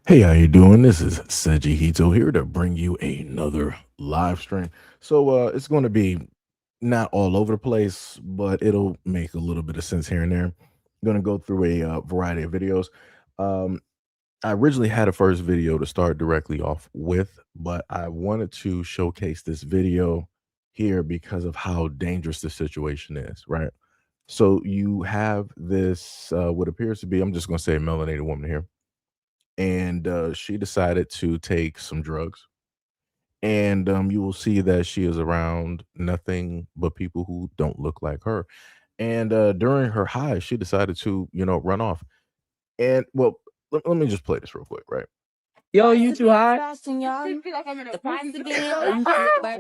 Hey, how you doing? This is SEIJIHITO here to bring you another live stream. It's going to be not all over the place, but it'll make a little bit of sense here and there. I'm going to go through a variety of videos. Um, I originally had a first video to start directly off with, but I wanted to showcase this video here because of how dangerous the situation is, right? So you have this what appears to be, I'm just going to say a melanated woman here, and she decided to take some drugs. And you will see that she is around nothing but people who don't look like her. And during her high, she decided to, run off. And well, let me just play this real quick, right? Yo, you too high? I feel like I'm in a Are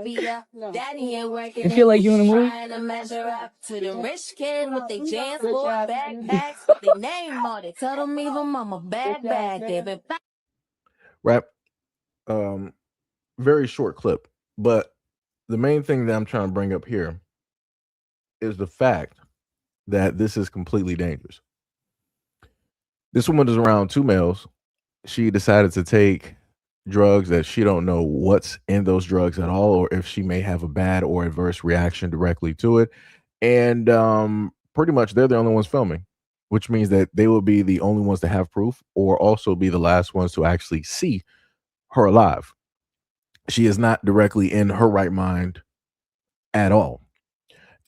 you No. Daddy ain't working. You feel like you in a movie? Trying to measure up to the rich kid with their jams for backpacks with their name on it. Tell them even mama bag. They been Right. Um, Very short clip. But the main thing that I'm trying to bring up here is the fact that this is completely dangerous. This woman is around two males. She decided to take drugs that she don't know what's in those drugs at all, or if she may have a bad or adverse reaction directly to it. And pretty much they're the only ones filming, which means that they will be the only ones to have proof or also be the last ones to actually see her alive. She is not directly in her right mind at all.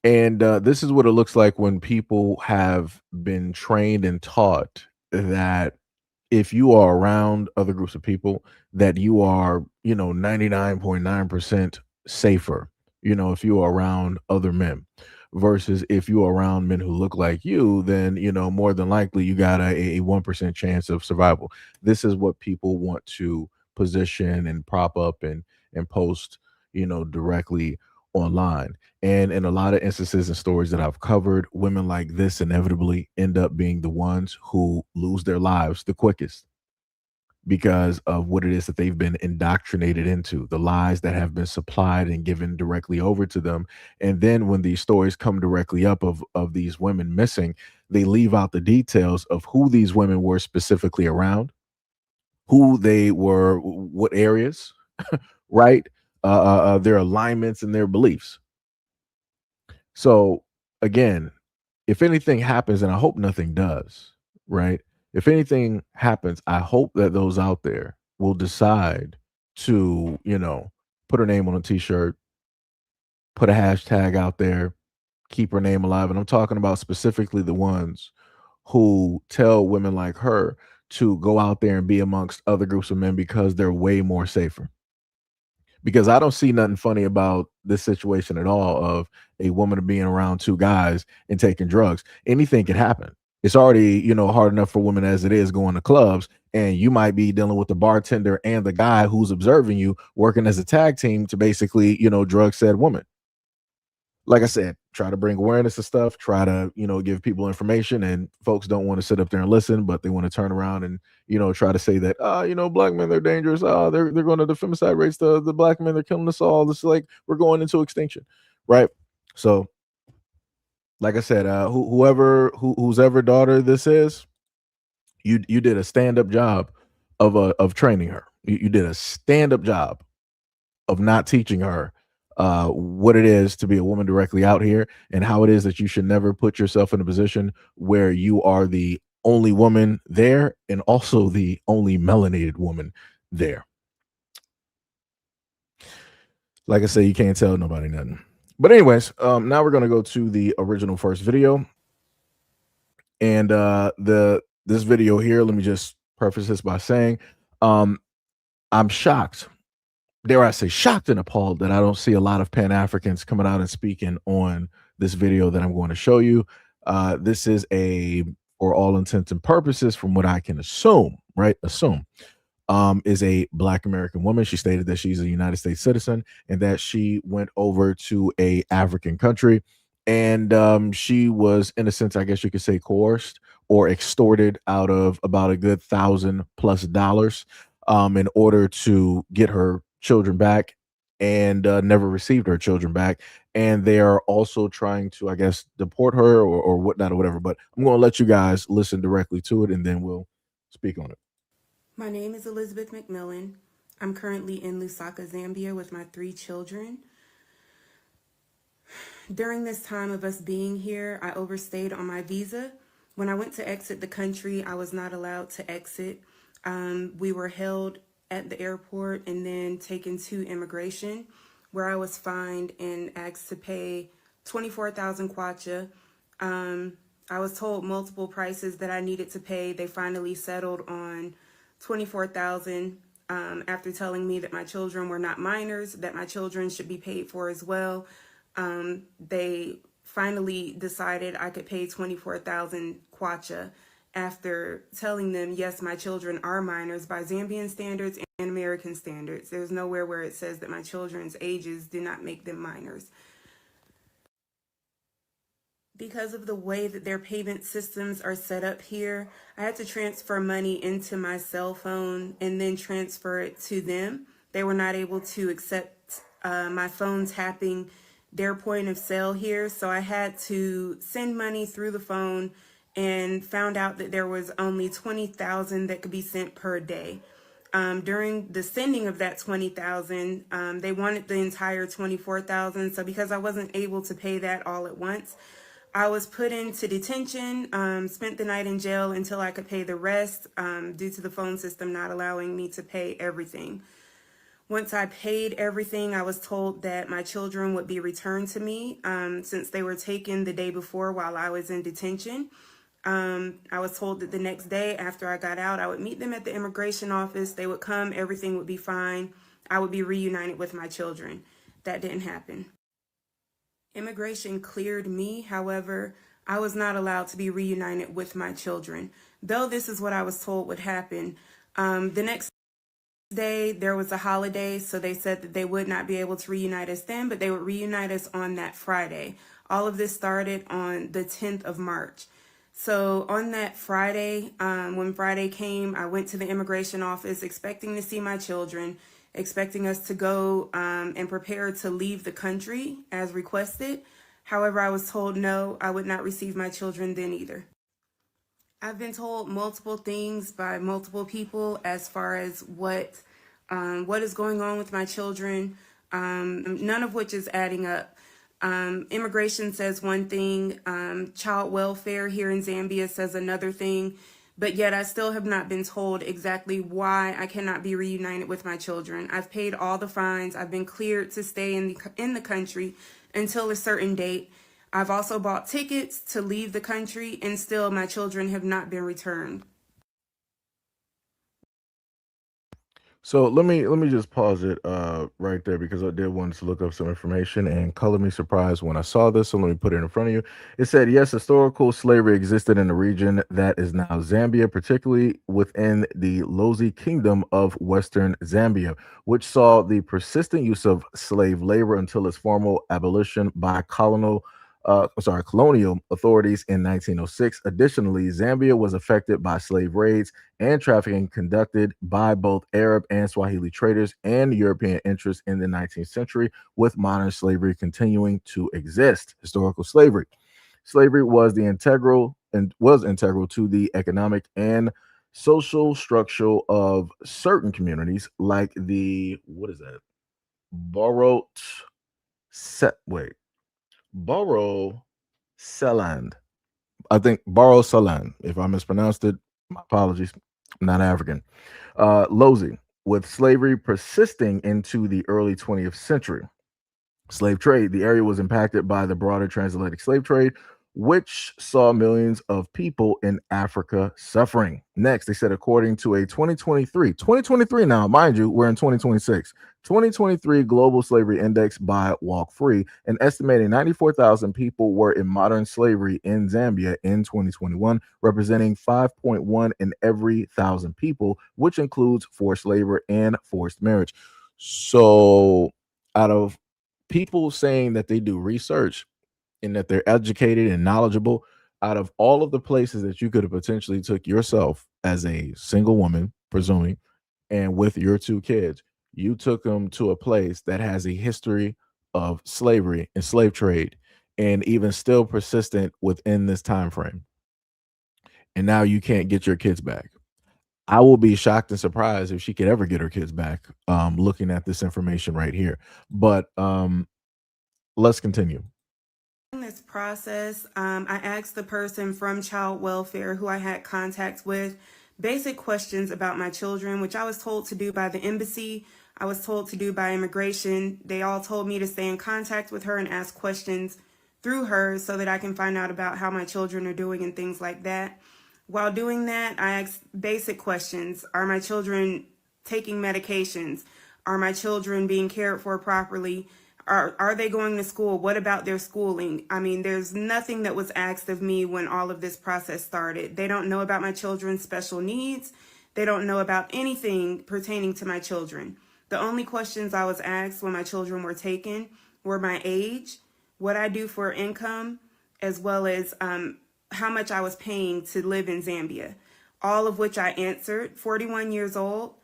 And this is what it looks like when people have been trained and taught that if you are around other groups of people, that you are, 99.9% safer, if you are around other men, versus if you are around men who look like you, then, more than likely you got a 1% chance of survival. This is what people want to position and prop up and post, directly online. And in a lot of instances and stories that I've covered, women like this inevitably end up being the ones who lose their lives the quickest because of what it is that they've been indoctrinated into, the lies that have been supplied and given directly over to them. And then when these stories come directly up of these women missing, they leave out the details of who these women were specifically around, who they were, what areas, right? Their alignments and their beliefs. So again, if anything happens, and I hope nothing does, right? If anything happens, I hope that those out there will decide to, put her name on a t-shirt, put a hashtag out there, keep her name alive. And I'm talking about specifically the ones who tell women like her to go out there and be amongst other groups of men because they're way more safer. Because I don't see nothing funny about this situation at all of a woman being around two guys and taking drugs. Anything can happen. It's already, hard enough for women as it is going to clubs, and you might be dealing with the bartender and the guy who's observing you working as a tag team to basically, drug said woman. Like I said, try to bring awareness to stuff, try to, give people information, and folks don't want to sit up there and listen, but they want to turn around and, try to say that, black men, they're dangerous. They're going to the femicide rates, the black men, they're killing us all. This is like, we're going into extinction. Right. So, like I said, whose ever daughter this is, you did a stand-up job of training her. You did a stand-up job of not teaching her what it is to be a woman directly out here, and how it is that you should never put yourself in a position where you are the only woman there and also the only melanated woman there. Like I say, you can't tell nobody nothing. But anyways, now we're gonna go to the original first video. And this video here, let me just preface this by saying, I'm shocked, dare I say, shocked and appalled that I don't see a lot of Pan-Africans coming out and speaking on this video that I'm going to show you. This is for all intents and purposes, from what I can assume, right? Is a Black American woman. She stated that she's a United States citizen and that she went over to a African country, and she was, in a sense, I guess you could say, coerced or extorted out of about a good $1,000+ in order to get her children back, and never received her children back. And they are also trying to, I guess, deport her or whatnot or whatever. But I'm going to let you guys listen directly to it, and then we'll speak on it. My name is Elizabeth McMillan. I'm currently in Lusaka, Zambia with my 3 children. During this time of us being here, I overstayed on my visa. When I went to exit the country, I was not allowed to exit. We were held at the airport and then taken to immigration, where I was fined and asked to pay 24,000 kwacha. I was told multiple prices that I needed to pay. They finally settled on 24,000 after telling me that my children were not minors, that my children should be paid for as well. They finally decided I could pay 24,000 kwacha after telling them, yes, my children are minors by Zambian standards and American standards. There's nowhere where it says that my children's ages do not make them minors. Because of the way that their payment systems are set up here, I had to transfer money into my cell phone and then transfer it to them. They were not able to accept my phone tapping their point of sale here, so I had to send money through the phone and found out that there was only 20,000 that could be sent per day. During the sending of that 20,000, they wanted the entire 24,000, so because I wasn't able to pay that all at once, I was put into detention, spent the night in jail until I could pay the rest due to the phone system not allowing me to pay everything. Once I paid everything, I was told that my children would be returned to me since they were taken the day before while I was in detention. I was told that the next day after I got out, I would meet them at the immigration office. They would come, everything would be fine. I would be reunited with my children. That didn't happen. Immigration cleared me, however, I was not allowed to be reunited with my children. Though this is what I was told would happen. The next day, there was a holiday, so they said that they would not be able to reunite us then, but they would reunite us on that Friday. All of this started on the 10th of March. So on that Friday, when Friday came, I went to the immigration office expecting to see my children, expecting us to go and prepare to leave the country as requested. However, I was told no, I would not receive my children then either. I've been told multiple things by multiple people as far as what is going on with my children, none of which is adding up. Immigration says one thing, child welfare here in Zambia says another thing, but yet I still have not been told exactly why I cannot be reunited with my children. I've paid all the fines. I've been cleared to stay in the country until a certain date. I've also bought tickets to leave the country, and still my children have not been returned. So let me just pause it right there because I did want to look up some information and color me surprised when I saw this. So let me put it in front of you. It said yes, historical slavery existed in the region that is now Zambia, particularly within the Lozi Kingdom of Western Zambia, which saw the persistent use of slave labor until its formal abolition by colonial authorities in 1906. Additionally, Zambia was affected by slave raids and trafficking conducted by both Arab and Swahili traders and European interests in the 19th century, with modern slavery continuing to exist. Historical slavery. Slavery was integral to the economic and social structure of certain communities, like the what is that? Borrowed set wait. Borough Seland. I think Borough Seland. If I mispronounced it, my apologies. I'm not African. Lozi, with slavery persisting into the early 20th century. Slave trade. The area was impacted by the broader transatlantic slave trade, which saw millions of people in Africa suffering. Next, they said, according to a 2023 now, mind you, we're in 2026, 2023 Global Slavery Index by Walk Free, an estimated 94,000 people were in modern slavery in Zambia in 2021, representing 5.1 in every 1,000 people, which includes forced labor and forced marriage. So, out of people saying that they do research and that they're educated and knowledgeable, out of all of the places that you could have potentially took yourself as a single woman, presuming, and with your 2 kids, you took them to a place that has a history of slavery and slave trade, and even still persistent within this time frame. And now you can't get your kids back. I will be shocked and surprised if she could ever get her kids back, looking at this information right here. But let's continue. In this process, I asked the person from child welfare who I had contact with basic questions about my children, which I was told to do by the embassy. I was told to do by immigration. They all told me to stay in contact with her and ask questions through her so that I can find out about how my children are doing and things like that. While doing that, I asked basic questions. Are my children taking medications? Are my children being cared for properly? Are they going to school? What about their schooling? I mean, there's nothing that was asked of me when all of this process started. They don't know about my children's special needs. They don't know about anything pertaining to my children. The only questions I was asked when my children were taken were my age, what I do for income, as well as how much I was paying to live in Zambia, all of which I answered. 41 years old.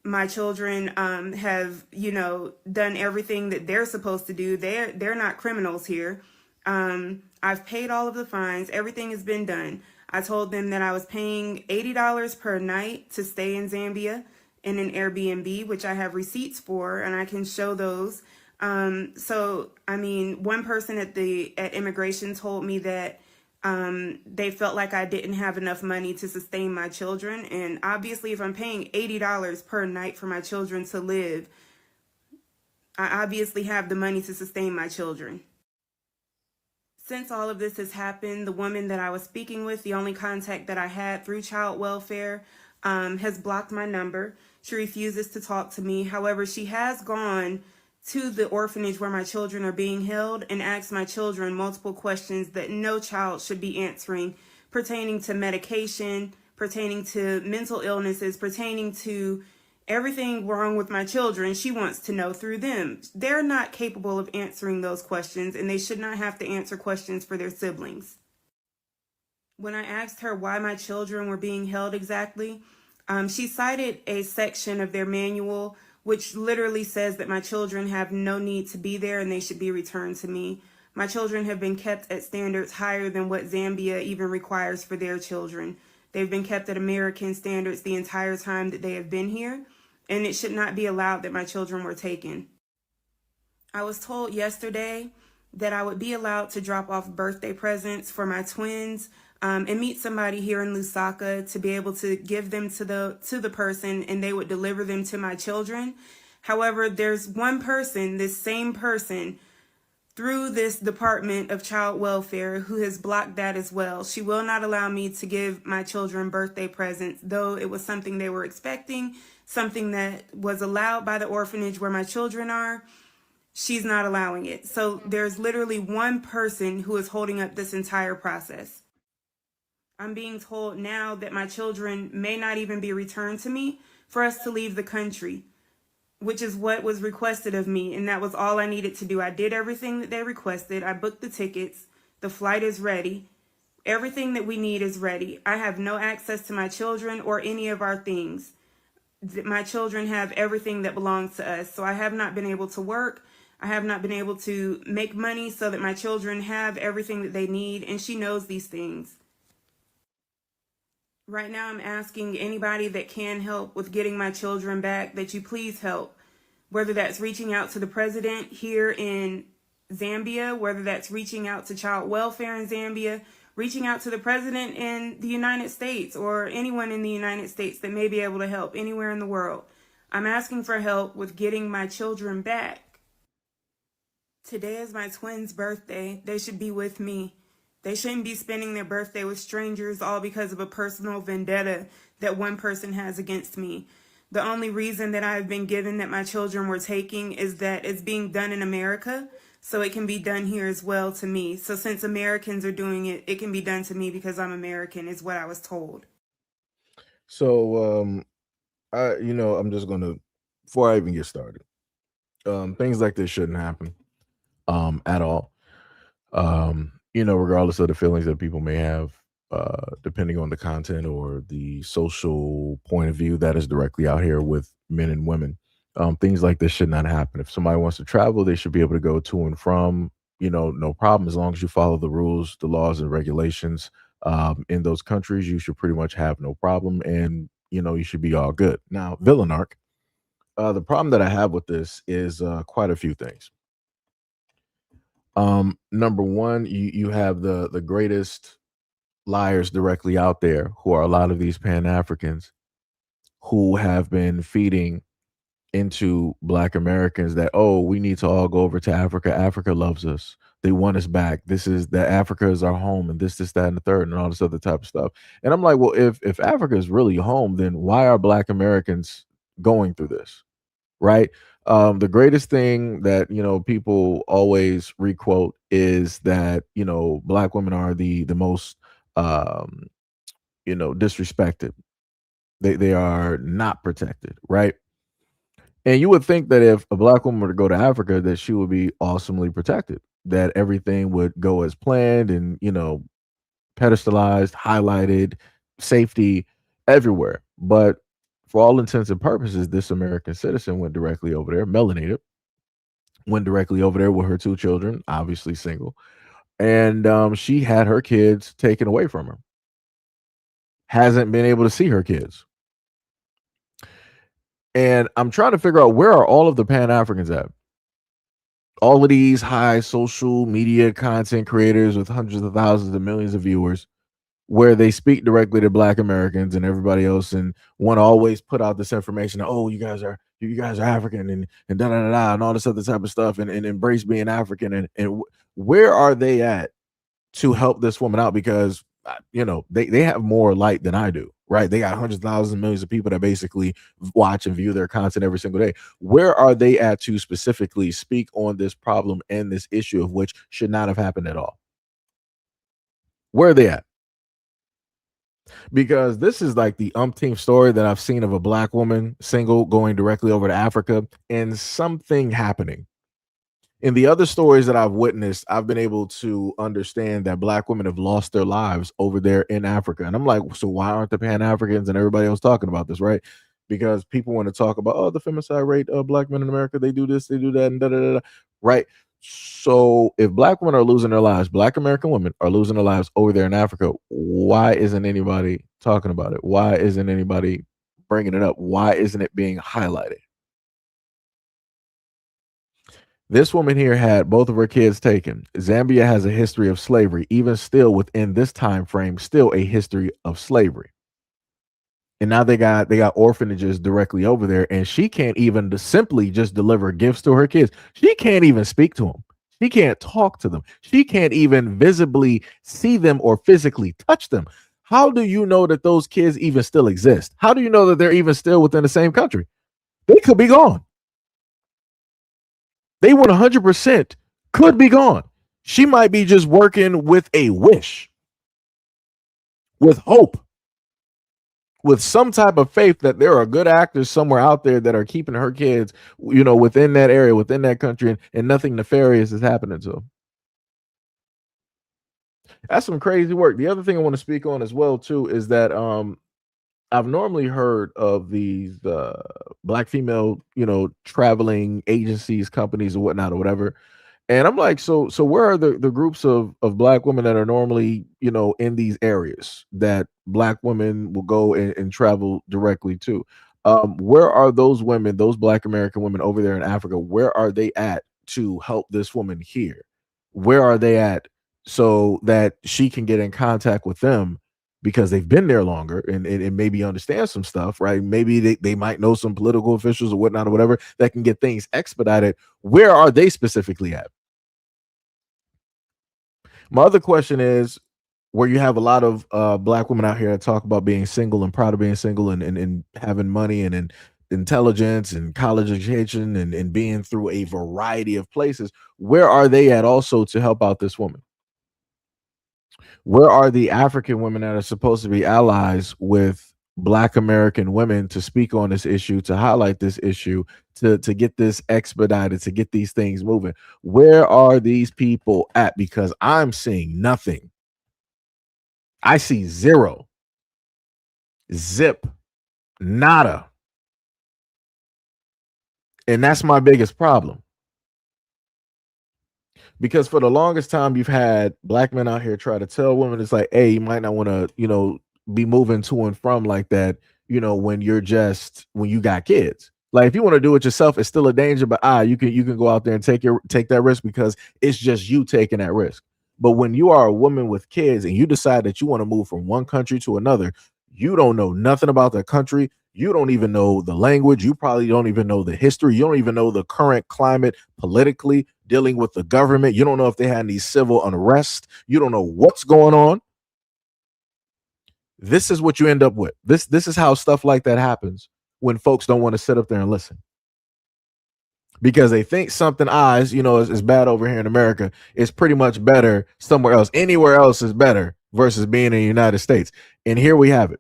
My children have, done everything that they're supposed to do. They're not criminals here. I've paid all of the fines. Everything has been done. I told them that I was paying $80 per night to stay in Zambia in an Airbnb, which I have receipts for, and I can show those. One person at immigration told me that they felt like I didn't have enough money to sustain my children. And obviously, if I'm paying $80 per night for my children to live, I obviously have the money to sustain my children. Since all of this has happened, the woman that I was speaking with, the only contact that I had through child welfare, has blocked my number. She refuses to talk to me. However, she has gone to the orphanage where my children are being held and asked my children multiple questions that no child should be answering, pertaining to medication, pertaining to mental illnesses, pertaining to everything wrong with my children. She wants to know through them. They're not capable of answering those questions, and they should not have to answer questions for their siblings. When I asked her why my children were being held exactly, she cited a section of their manual which literally says that my children have no need to be there and they should be returned to me. My children have been kept at standards higher than what Zambia even requires for their children. They've been kept at American standards the entire time that they have been here, and it should not be allowed that my children were taken. I was told yesterday that I would be allowed to drop off birthday presents for my twins, and meet somebody here in Lusaka to be able to give them to the person, and they would deliver them to my children. However, there's one person, this same person, through this Department of Child Welfare, who has blocked that as well. She will not allow me to give my children birthday presents, though it was something they were expecting, something that was allowed by the orphanage where my children are. She's not allowing it. So there's literally one person who is holding up this entire process. I'm being told now that my children may not even be returned to me for us to leave the country, which is what was requested of me, and that was all I needed to do. I did everything that they requested. I booked the tickets. The flight is ready. Everything that we need is ready. I have no access to my children or any of our things. My children have everything that belongs to us, so I have not been able to work. I have not been able to make money so that my children have everything that they need, and she knows these things. Right now, I'm asking anybody that can help with getting my children back that you please help, whether that's reaching out to the president here in Zambia, whether that's reaching out to child welfare in Zambia, reaching out to the president in the United States, or anyone in the United States that may be able to help anywhere in the world. I'm asking for help with getting my children back. Today is my twins' birthday. They should be with me. They shouldn't be spending their birthday with strangers, all because of a personal vendetta that one person has against me. The only reason that I've been given that my children were taking is that it's being done in America, so it can be done here as well to me. So since Americans are doing it, it can be done to me because I'm American, is what I was told. So I'm just gonna, before I even get started, things like this shouldn't happen at all. Regardless of the feelings that people may have, depending on the content or the social point of view that is directly out here with men and women. Things like this should not happen. If somebody wants to travel, they should be able to go to and from, no problem. As long as you follow the rules, the laws, and regulations in those countries, you should pretty much have no problem. And, you should be all good. Now, villain arc. The problem that I have with this is quite a few things. Number one, you have the greatest liars directly out there, who are a lot of these Pan Africans who have been feeding into Black Americans that, oh, we need to all go over to Africa. Africa loves us. They want us back. This is that Africa is our home, and this, that, and the third, and all this other type of stuff. And I'm like, well, if Africa is really home, then why are Black Americans going through this? Right? The greatest thing that people always requote is that Black women are the most um, disrespected. They are not protected, right? And you would think that if a Black woman were to go to Africa, that she would be awesomely protected, that everything would go as planned and, pedestalized, highlighted, safety everywhere. But for all intents and purposes, this American citizen went directly over there, melanated, went directly over there with her two children, obviously single. And she had her kids taken away from her, hasn't been able to see her kids. And I'm trying to figure out, where are all of the Pan Africans at? All of these high social media content creators with hundreds of thousands and millions of viewers, where they speak directly to Black Americans and everybody else, and want to always put out this information. Oh, you guys are African, and da da da da, and all this other type of stuff, and embrace being African. And where are they at to help this woman out? Because they have more light than I do, right? They got hundreds of thousands, millions of people that basically watch and view their content every single day. Where are they at to specifically speak on this problem and this issue, of which should not have happened at all? Where are they at? Because this is like the umpteenth story that I've seen of a Black woman single going directly over to Africa and something happening. In the other stories that I've witnessed, I've been able to understand that Black women have lost their lives over there in Africa. And I'm like, so why aren't the Pan Africans and everybody else talking about this, right? Because people want to talk about, oh, the femicide rate of Black men in America, they do this, they do that, and da da da, right? So if Black women are losing their lives, Black American women are losing their lives over there in Africa, why isn't anybody talking about it? Why isn't anybody bringing it up? Why isn't it being highlighted? This woman here had both of her kids taken. Zambia has a history of slavery, even still within this time frame, still a history of slavery. And now they got orphanages directly over there, and she can't even simply just deliver gifts to her kids. She can't even speak to them. She can't talk to them. She can't even visibly see them or physically touch them. How do you know that those kids even still exist? How do you know that they're even still within the same country? They could be gone. They 100% could be gone. She might be just working with a wish, with hope, with some type of faith that there are good actors somewhere out there that are keeping her kids, within that area, within that country, and nothing nefarious is happening to them. That's some crazy work. The other thing I want to speak on as well, too, is that I've normally heard of these Black female, traveling agencies, companies, or whatnot, or whatever. And I'm like, so where are the groups of Black women that are normally, in these areas that Black women will go and travel directly to? Where are those women, those Black American women over there in Africa? Where are they at to help this woman here? Where are they at so that she can get in contact with them? Because they've been there longer and maybe understand some stuff, right? Maybe they might know some political officials or whatnot or whatever that can get things expedited. Where are they specifically at? My other question is, where you have a lot of Black women out here that talk about being single and proud of being single and having money and intelligence and college education and being through a variety of places, where are they at also to help out this woman? Where are the African women that are supposed to be allies with Black American women to speak on this issue, to highlight this issue, to get this expedited, to get these things moving? Where are these people at? Because I'm seeing nothing. I see zero, zip, nada. And that's my biggest problem. Because for the longest time, you've had Black men out here try to tell women, it's like, hey, you might not want to, be moving to and from like that, when you got kids. Like if you want to do it yourself, it's still a danger, but you can go out there and take that risk because it's just you taking that risk. But when you are a woman with kids and you decide that you want to move from one country to another, you don't know nothing about that country. You don't even know the language. You probably don't even know the history. You don't even know the current climate politically dealing with the government. You don't know if they had any civil unrest. You don't know what's going on. This is what you end up with. This is how stuff like that happens when folks don't want to sit up there and listen because they think something is bad over here in America. It's pretty much better somewhere else. Anywhere else is better versus being in the United States. And here we have it.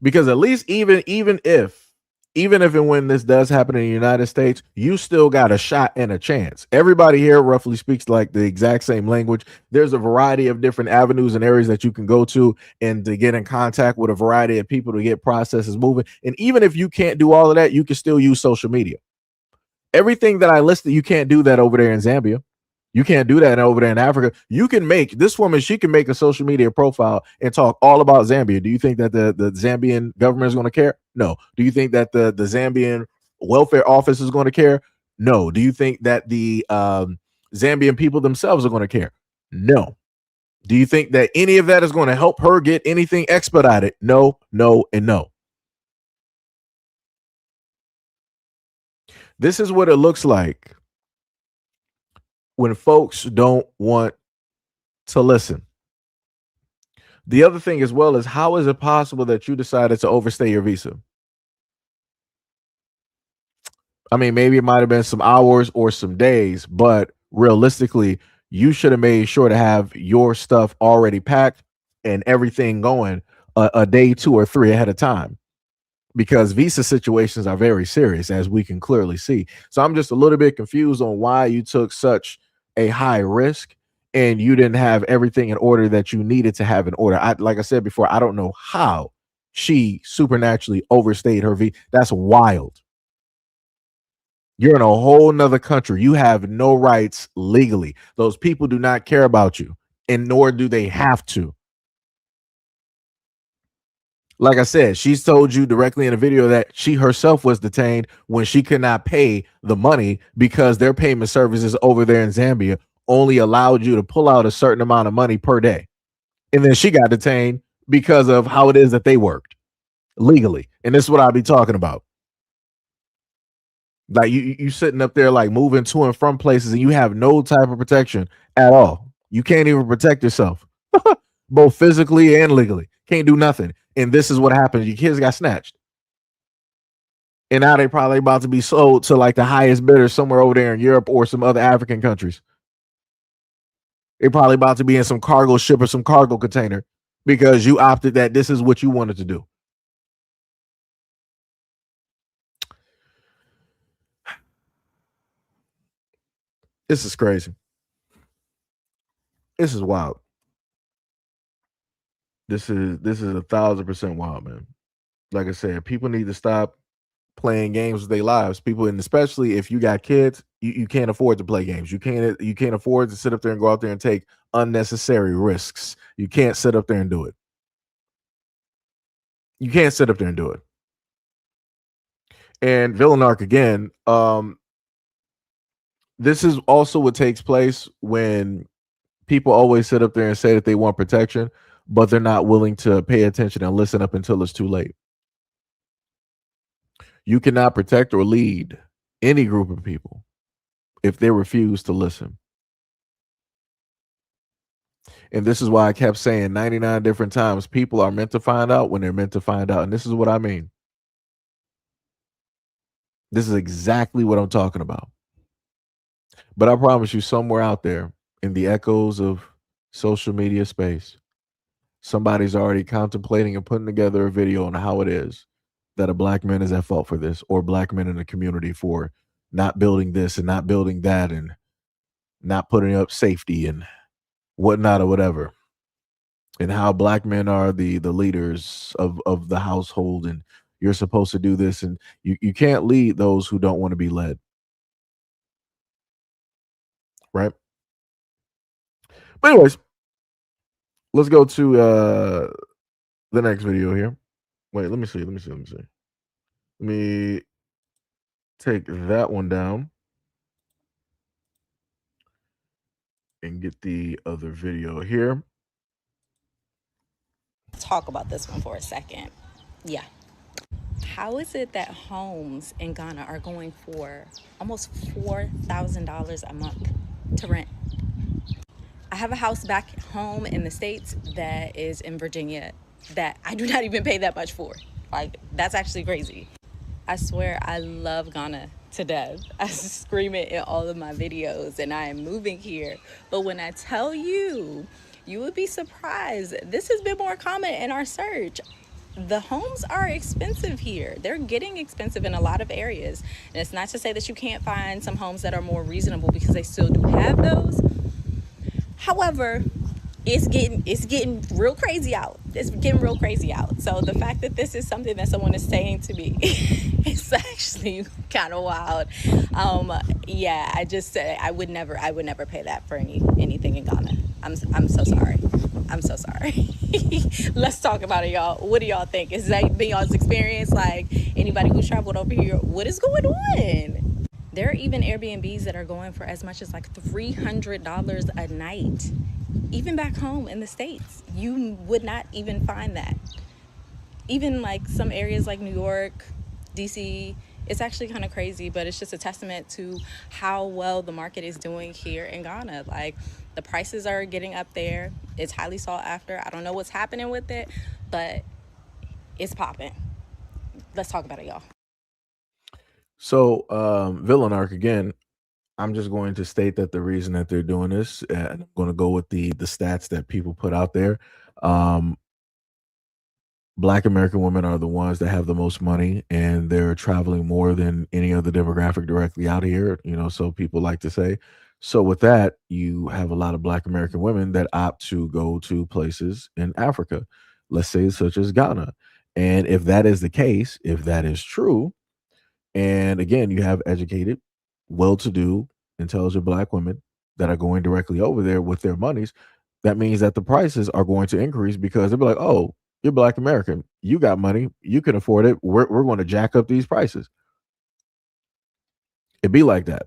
Because at least even if and when this does happen in the United States, you still got a shot and a chance. Everybody here roughly speaks like the exact same language. There's a variety of different avenues and areas that you can go to and to get in contact with a variety of people to get processes moving. And even if you can't do all of that, you can still use social media. Everything that I listed, you can't do that over there in Zambia. You can't do that over there in Africa. You can make this woman, she can make a social media profile and talk all about Zambia. Do you think that the Zambian government is going to care? No. Do you think that the Zambian welfare office is going to care? No. Do you think that the Zambian people themselves are going to care? No. Do you think that any of that is going to help her get anything expedited? No, no, and no. This is what it looks like when folks don't want to listen. The other thing as well is, how is it possible that you decided to overstay your visa? I mean, maybe it might have been some hours or some days, but realistically, you should have made sure to have your stuff already packed and everything going a day, 2 or 3 ahead of time, because visa situations are very serious, as we can clearly see. So I'm just a little bit confused on why you took such a high risk and you didn't have everything in order that you needed to have in order. Like I said before, I don't know how she supernaturally overstayed her visa. That's wild. You're in a whole nother country. You have no rights legally. Those people do not care about you, and nor do they have to. Like I said, she's told you directly in a video that she herself was detained when she could not pay the money because their payment services over there in Zambia only allowed you to pull out a certain amount of money per day. And then she got detained because of how it is that they worked legally. And this is what I'll be talking about. Like you sitting up there like moving to and from places and you have no type of protection at all. You can't even protect yourself, both physically and legally. Can't do nothing. And this is what happened. Your kids got snatched. And now they probably about to be sold to like the highest bidder somewhere over there in Europe or some other African countries. They're probably about to be in some cargo ship or some cargo container because you opted that this is what you wanted to do. This is crazy. This is wild. This is 1,000% wild, man. Like I said, people need to stop playing games with their lives. People, and especially if you got kids, you can't afford to play games. You can't afford to sit up there and go out there and take unnecessary risks. You can't sit up there and do it. You can't sit up there and do it. And Villanark again, this is also what takes place when people always sit up there and say that they want protection, but they're not willing to pay attention and listen up until it's too late. You cannot protect or lead any group of people if they refuse to listen. And this is why I kept saying 99 different times, people are meant to find out when they're meant to find out. And this is what I mean. This is exactly what I'm talking about. But I promise you, somewhere out there in the echoes of social media space, somebody's already contemplating and putting together a video on how it is that a black man is at fault for this, or black men in the community for not building this and not building that and not putting up safety and whatnot or whatever. And how black men are the leaders of the household, and you're supposed to do this, and you can't lead those who don't want to be led. Right? But anyways, let's go to the next video here. Wait, let me see. Let me see. Let me see. Let me take that one down and get the other video here. Talk about this one for a second. Yeah. How is it that homes in Ghana are going for almost $4,000 a month to rent? I have a house back home in the States that is in Virginia that I do not even pay that much for. Like, that's actually crazy. I swear I love Ghana to death. I scream it in all of my videos, and I am moving here. But when I tell you, you would be surprised. This has been more common in our search. The homes are expensive here. They're getting expensive in a lot of areas. And it's not to say that you can't find some homes that are more reasonable, because they still do have those. However, it's getting real crazy out. It's getting real crazy out. So the fact that this is something that someone is saying to me, it's actually kind of wild. Yeah, I just say I would never pay that for anything in Ghana. I'm so sorry. I'm so sorry. Let's talk about it, y'all. What do y'all think? Is that been y'all's experience? Like, anybody who's traveled over here, what is going on? There are even Airbnbs that are going for as much as like $300 a night. Even back home in the States, you would not even find that. Even like some areas like New York, DC, it's actually kind of crazy, but it's just a testament to how well the market is doing here in Ghana. Like, the prices are getting up there. It's highly sought after. I don't know what's happening with it, but it's popping. Let's talk about it, y'all. So, Villain Arc again. I'm just going to state that the reason that they're doing this, and I'm going to go with the stats that people put out there. Black American women are the ones that have the most money, and they're traveling more than any other demographic directly out here. So people like to say. So with that, you have a lot of Black American women that opt to go to places in Africa, let's say such as Ghana. And if that is the case, if that is true, and again, you have educated, well-to-do, intelligent Black women that are going directly over there with their monies, that means that the prices are going to increase, because they'll be like, oh, you're Black American, you got money, you can afford it, we're going to jack up these prices. It'd be like that.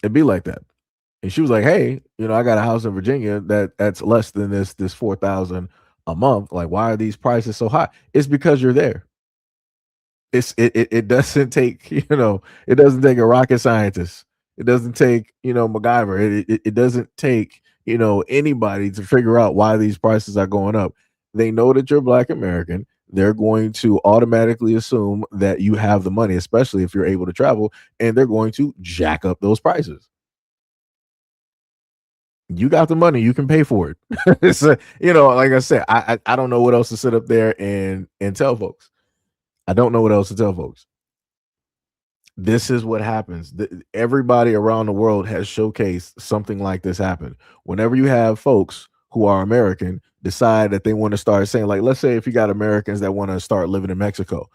It'd be like that. And she was like, hey, I got a house in Virginia that's less than this $4,000 a month. Like, why are these prices so high? It's because you're there. It doesn't take, it doesn't take a rocket scientist. It doesn't take, MacGyver. It doesn't take, anybody to figure out why these prices are going up. They know that you're Black American. They're going to automatically assume that you have the money, especially if you're able to travel, and they're going to jack up those prices. You got the money, you can pay for it. It's like I said, I don't know what else to sit up there and tell folks. I don't know what else to tell folks. This is what happens. Everybody around the world has showcased something like this happen. Whenever you have folks who are American decide that they want to start saying, like, let's say if you got Americans that want to start living in Mexico.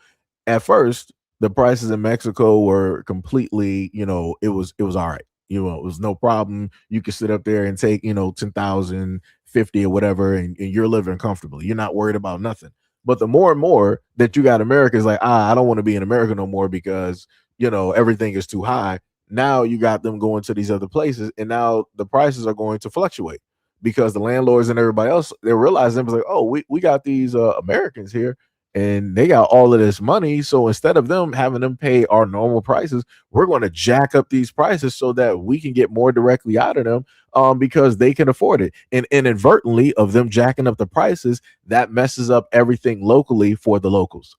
At first, the prices in Mexico were completely, it was all right. It was no problem. You could sit up there and take, 10,000, 50 or whatever, and you're living comfortably. You're not worried about nothing. But the more and more that you got Americans like, I don't want to be in America no more because, everything is too high. Now you got them going to these other places, and now the prices are going to fluctuate because the landlords and everybody else, they realize them like, oh, we got these Americans here and they got all of this money. So instead of them having them pay our normal prices, we're going to jack up these prices so that we can get more directly out of them because they can afford it. And inadvertently of them jacking up the prices, that messes up everything locally for the locals.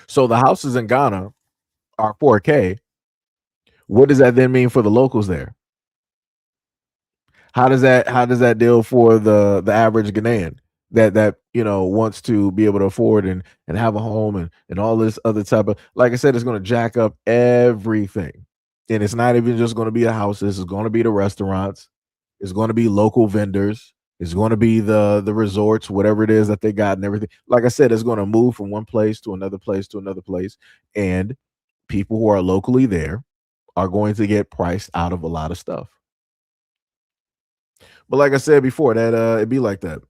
So the houses in Ghana are 4K. What does that then mean for the locals there? How does that deal for the average Ghanaian that wants to be able to afford and have a home and all this other type of, like I said, it's going to jack up everything. And it's not even just going to be the houses, it's going to be the restaurants, it's going to be local vendors, it's going to be the resorts, whatever it is that they got and everything. Like I said, it's going to move from one place to another place to another place. And people who are locally there are going to get priced out of a lot of stuff. But like I said before, that it'd be like that.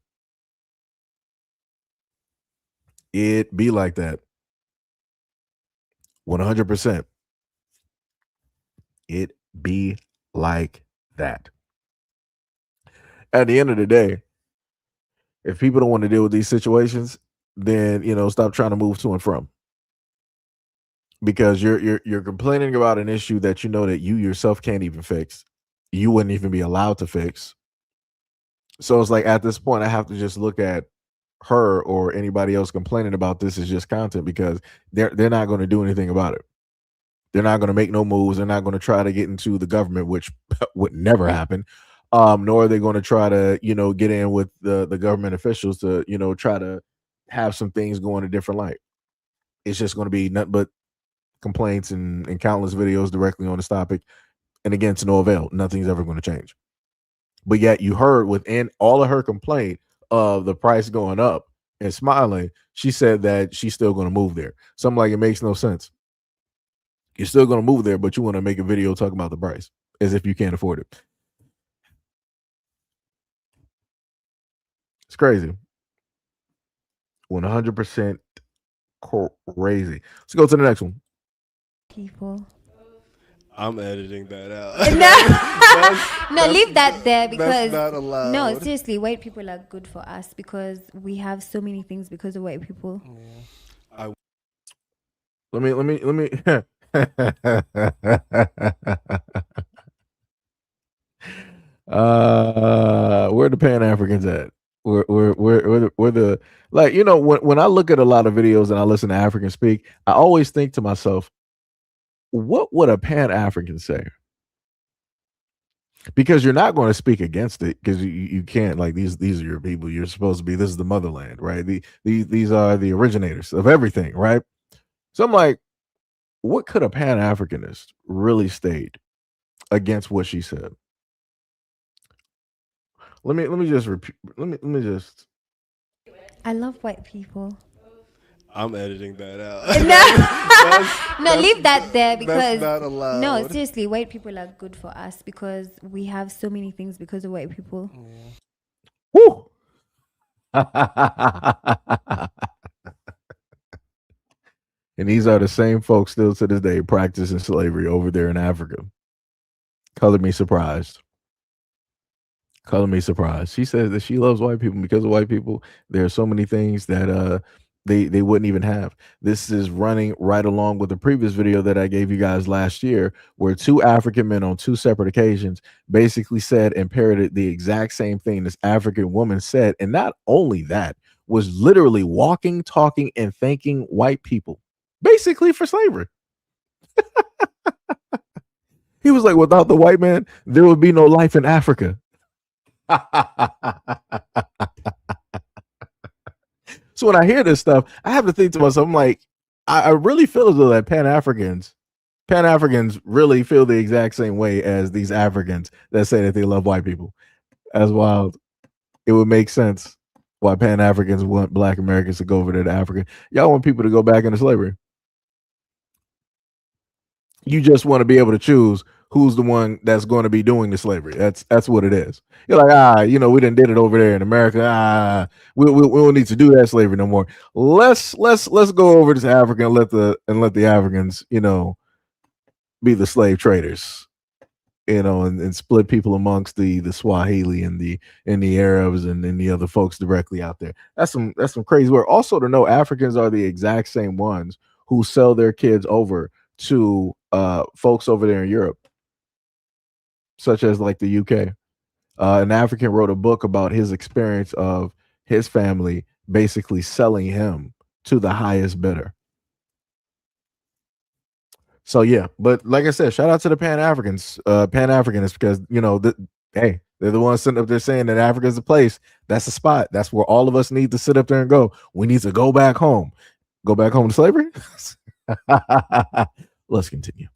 It be like that. 100%. It be like that. At the end of the day, if people don't want to deal with these situations, then stop trying to move to and from, because you're complaining about an issue that that you yourself can't even fix. You wouldn't even be allowed to fix. So it's like at this point, I have to just look at her or anybody else complaining about this as just content, because they're not going to do anything about it. They're not going to make no moves. They're not going to try to get into the government, which would never happen. Nor are they going to try to, get in with the government officials to, try to have some things go in a different light. It's just going to be nothing but complaints and countless videos directly on this topic. And again, to no avail. Nothing's ever going to change. But yet you heard within all of her complaint of the price going up and smiling, she said that she's still going to move there. So I'm like, it makes no sense. You're still going to move there, but you want to make a video talking about the price as if you can't afford it. It's crazy. 100% crazy. Let's go to the next one. People. I'm editing that out. No, leave that there, because that's not allowed. No, seriously, white people are good for us because we have so many things because of white people. Let me where the Pan-Africans at? Where the like, when I look at a lot of videos and I listen to Africans speak, I always think to myself, what would a Pan-African say? Because you're not going to speak against it, because you can't. Like, these are your people. You're supposed to be, this is the motherland, right? These are the originators of everything, right? So I'm like, what could a Pan-Africanist really state against what she said? Let me just repeat. Let me just. I love white people. I'm editing that out. No, leave that there, because that's not allowed. No, seriously, white people are good for us because we have so many things because of white people. Woo! And these are the same folks still to this day practicing slavery over there in Africa. Color me surprised. Color me surprised. She says that she loves white people because of white people. There are so many things that they wouldn't even have. This is running right along with the previous video that I gave you guys last year, where two African men on two separate occasions basically said and parroted the exact same thing this African woman said. And not only that, was literally walking, talking, and thanking white people basically for slavery. He was like, without the white man, there would be no life in Africa. So when I hear this stuff, I have to think to myself, I'm like, I really feel as though that Pan-Africans really feel the exact same way as these Africans that say that they love white people. As wild. It would make sense why Pan-Africans want Black Americans to go over there to Africa. Y'all want people to go back into slavery. You just want to be able to choose who's the one that's going to be doing the slavery. That's what it is. You're like, we done did it over there in America. We don't need to do that slavery no more. Let's go over to Africa and let the Africans, be the slave traders, and split people amongst the Swahili and the Arabs and the other folks directly out there. That's some crazy work. Also, to know Africans are the exact same ones who sell their kids over to folks over there in Europe, such as like the UK. An African wrote a book about his experience of his family basically selling him to the highest bidder. So yeah, but like I said, shout out to the Pan-Africanists, because they're the ones sitting up there saying that Africa is the place. That's the spot. That's where all of us need to sit up there and go. We need to go back home. Go back home to slavery. Let's continue.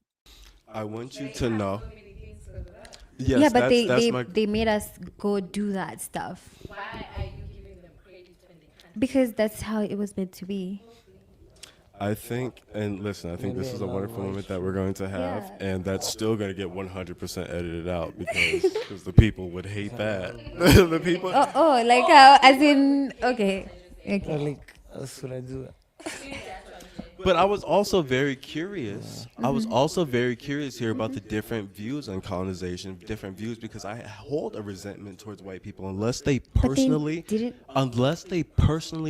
I want you to know. Yes, yeah, but that's they made us go do that stuff. Why are you giving them credit when they can't? Because that's how it was meant to be. I think, and listen, I think this is a wonderful moment that we're going to have, and that's still going to get 100% edited out because the people would hate that. The people. Like how, as in, okay. That's what I do. But I was also very curious. I was also very curious here about the different views on colonization, different views, because I hold a resentment towards white people unless they personally,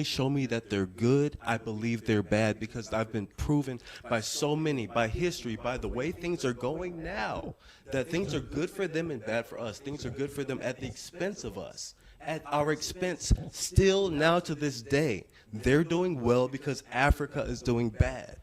show me that they're good. I believe they're bad because I've been proven by so many, by history, by the way things are going now, that things are good for them and bad for us. Things are good for them at the expense of us. At our expense, still now to this day. They're doing well because Africa is doing bad.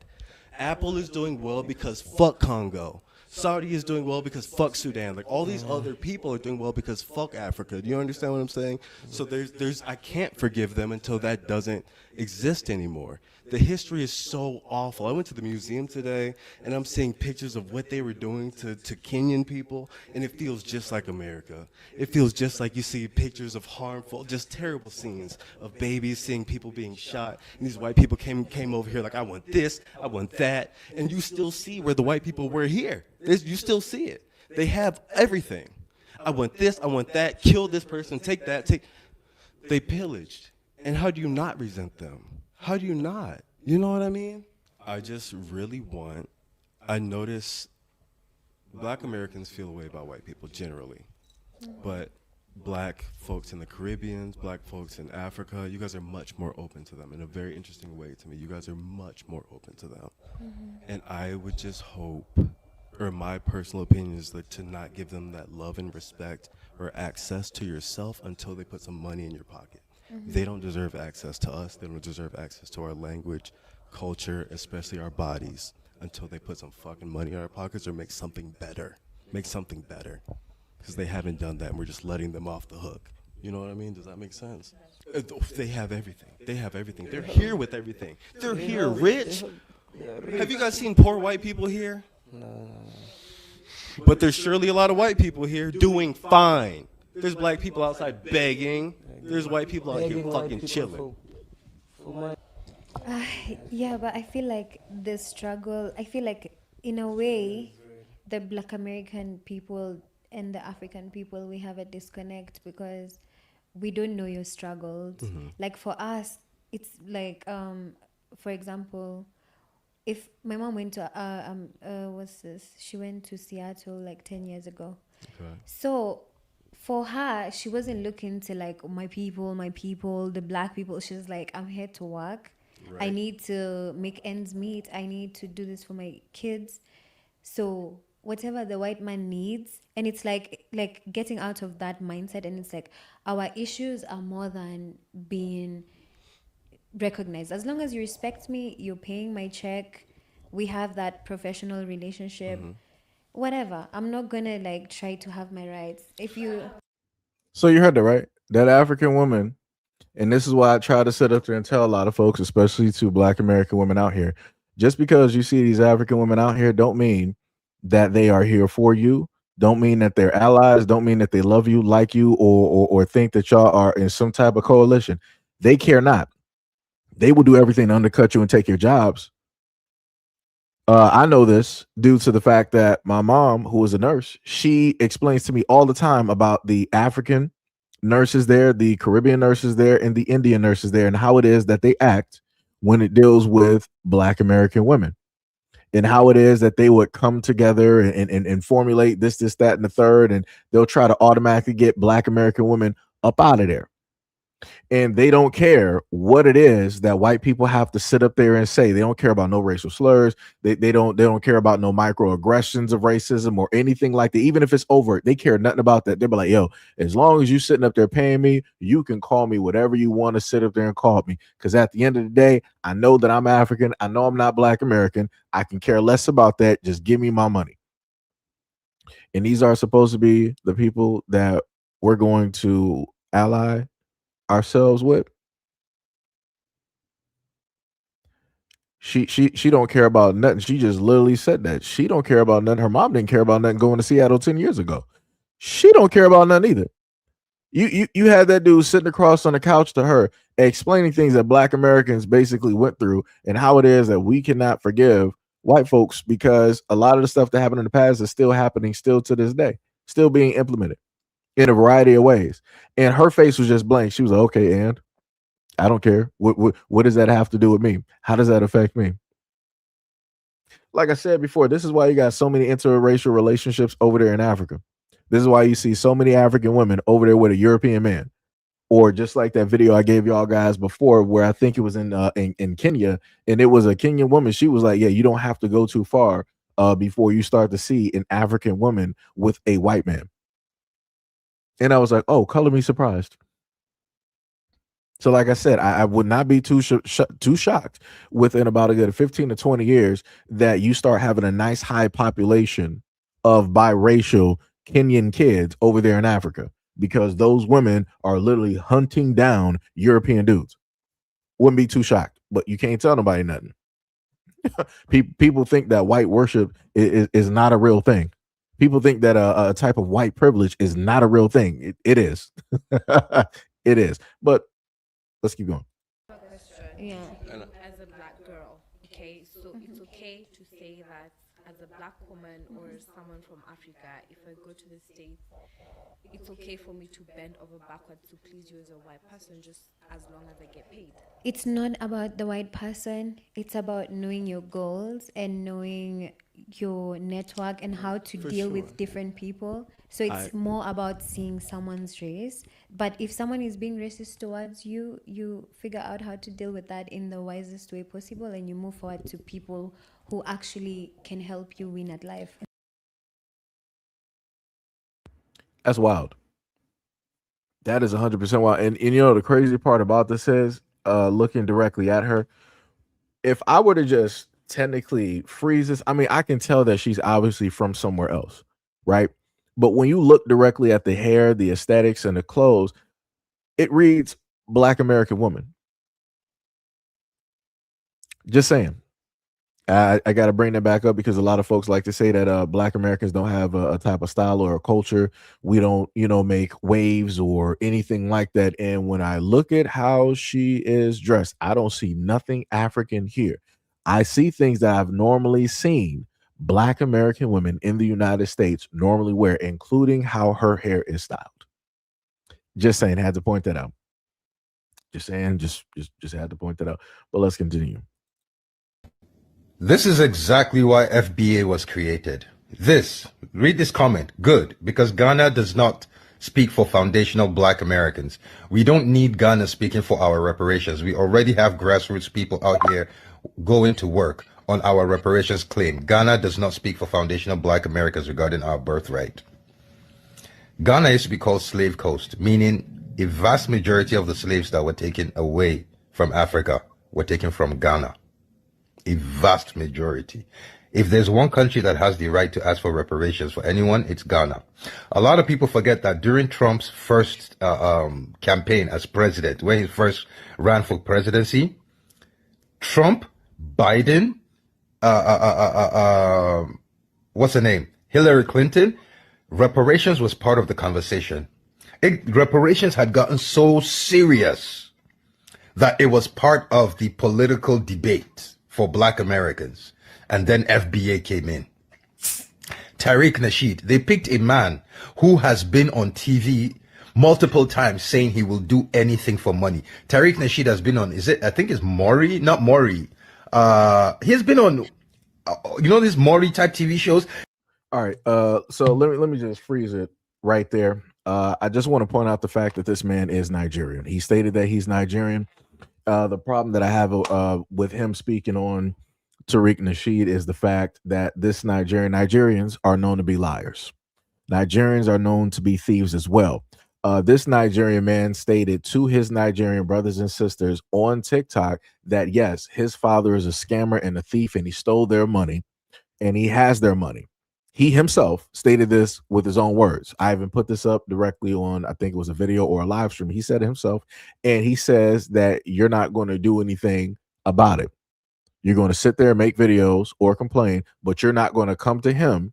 Apple is doing well because fuck Congo. Saudi is doing well because fuck Sudan. Like all these other people are doing well because fuck Africa. Do you understand what I'm saying? So there's I can't forgive them until that doesn't exist anymore. The history is so awful. I went to the museum today and I'm seeing pictures of what they were doing to Kenyan people, and it feels just like America. It feels just like you see pictures of harmful, just terrible scenes of babies, seeing people being shot, and these white people came over here like, I want this, I want that, and you still see where the white people were here. You still see it. They have everything. I want this, I want that, kill this person, take that, take. They pillaged. And how do you not resent them? How do you not? You know what I mean? I just really I notice black Americans feel a way about white people generally, but black folks in the Caribbean, black folks in Africa, you guys are much more open to them in a very interesting way to me. You guys are much more open to them. And I would just hope, or my personal opinion is that to not give them that love and respect or access to yourself until they put some money in your pocket. They don't deserve access to us. They don't deserve access to our language, culture, especially our bodies, until they put some fucking money in our pockets or make something better. Make something better. Because they haven't done that and we're just letting them off the hook. You know what I mean? Does that make sense? They have everything. They have everything. They're here with everything. They're here rich. Have you guys seen poor white people here? No. But there's surely a lot of white people here doing fine. There's black people outside begging. There's white people out here fucking chilling. Yeah, but I feel like the struggle, I feel like in a way, the Black American people and the African people, we have a disconnect because we don't know your struggles. Like for us, it's like, for example, if my mom went to, what's this? She went to Seattle like 10 years ago. Okay. So for her, she wasn't looking to like my people, the black people. She was like, I'm here to work. Right. I need to make ends meet. I need to do this for my kids. So whatever the white man needs, and it's like getting out of that mindset, and it's like our issues are more than being recognized. As long as you respect me, you're paying my check, we have that professional relationship, whatever. I'm not gonna like try to have my rights. If you So you heard that, right? That African woman, and this is why I try to sit up there and tell a lot of folks, especially to black American women out here, just because you see these African women out here don't mean that they are here for you, don't mean that they're allies, don't mean that they love you, like you, or think that y'all are in some type of coalition. They care not. They will do everything to undercut you and take your jobs. I know this due to the fact that my mom, who is a nurse, she explains to me all the time about the African nurses there, the Caribbean nurses there, and the Indian nurses there, and how it is that they act when it deals with black American women, and how it is that they would come together and formulate this, that, and the third, and they'll try to automatically get black American women up out of there. And they don't care what it is that white people have to sit up there and say. They don't care about no racial slurs. They don't care about no microaggressions of racism or anything like that. Even if it's overt, they care nothing about that. They'll be like, yo, as long as you sitting up there paying me, you can call me whatever you want to sit up there and call me. Because at the end of the day, I know that I'm African. I know I'm not black American. I can care less about that. Just give me my money. And these are supposed to be the people that we're going to ally ourselves with. She don't care about nothing. She just literally said that she don't care about nothing. Her mom didn't care about nothing going to Seattle 10 years ago. She don't care about nothing either. You had that dude sitting across on the couch to her explaining things that black Americans basically went through and how it is that we cannot forgive white folks because a lot of the stuff that happened in the past is still happening still to this day, still being implemented in a variety of ways. And her face was just blank. She was like, okay, and I don't care. What does that have to do with me? How does that affect me? Like I said before, this is why you got so many interracial relationships over there in Africa. This is why you see so many African women over there with a European man. Or just like that video I gave y'all guys before, where I think it was in Kenya, and it was a Kenyan woman. She was like, "Yeah, you don't have to go too far before you start to see an African woman with a white man." And I was like, "Oh, color me surprised." So, like I said, I would not be too shocked within about a good 15 to 20 years that you start having a nice high population of biracial Kenyan kids over there in Africa, because those women are literally hunting down European dudes. Wouldn't be too shocked, but you can't tell nobody nothing. People think that white worship is not a real thing. People think that a type of white privilege is not a real thing. It is. It is. But let's keep going. Yeah. As a black girl, okay, so it's okay to say that as a black woman or someone from Africa, if I go to the States, it's okay for me to bend over backwards to please you as a white person just as long as I get paid. It's not about the white person. It's about knowing your goals and knowing your network and how to deal with different people. So it's more about seeing someone's race. But if someone is being racist towards you, you figure out how to deal with that in the wisest way possible, and you move forward to people who actually can help you win at life. That's wild. That is 100% wild. And you know the crazy part about this is, looking directly at her, if I were to just technically freeze this, I mean, I can tell that she's obviously from somewhere else, right? But when you look directly at the hair, the aesthetics, and the clothes, it reads Black American woman. Just saying. I got to bring that back up because a lot of folks like to say that Black Americans don't have a type of style or a culture. We don't, make waves or anything like that. And when I look at how she is dressed, I don't see nothing African here. I see things that I've normally seen Black American women in the United States normally wear, including how her hair is styled. Just saying, had to point that out. Just saying, just had to point that out. But let's continue. This is exactly why FBA was created. Read this comment. Good, because Ghana does not speak for foundational Black Americans. We don't need Ghana speaking for our reparations. We already have grassroots people out here going to work on our reparations claim. Ghana does not speak for foundational Black Americans regarding our birthright. Ghana used to be called Slave Coast, meaning a vast majority of the slaves that were taken away from Africa were taken from Ghana. A vast majority. If there's one country that has the right to ask for reparations for anyone, it's Ghana. A lot of people forget that during Trump's first campaign as president, when he first ran for presidency, Trump, Biden, what's her name? Hillary Clinton, reparations was part of the conversation. Reparations had gotten so serious that it was part of the political debate for Black Americans. And then FBA came in. Tariq Nasheed, they picked a man who has been on TV multiple times saying he will do anything for money. Tariq Nasheed has been on, I think it's Maury, not Maury. He has been on, these Maury type TV shows. All right. So let me just freeze it right there. I just want to point out the fact that this man is Nigerian. He stated that he's Nigerian. The problem that I have with him speaking on Tariq Nasheed is the fact that Nigerians are known to be liars. Nigerians are known to be thieves as well. This Nigerian man stated to his Nigerian brothers and sisters on TikTok that yes, his father is a scammer and a thief, and he stole their money, and he has their money. He himself stated this with his own words. I even put this up directly on, I think it was a video or a live stream. He said it himself, and he says that you're not going to do anything about it. You're going to sit there and make videos or complain, but you're not going to come to him.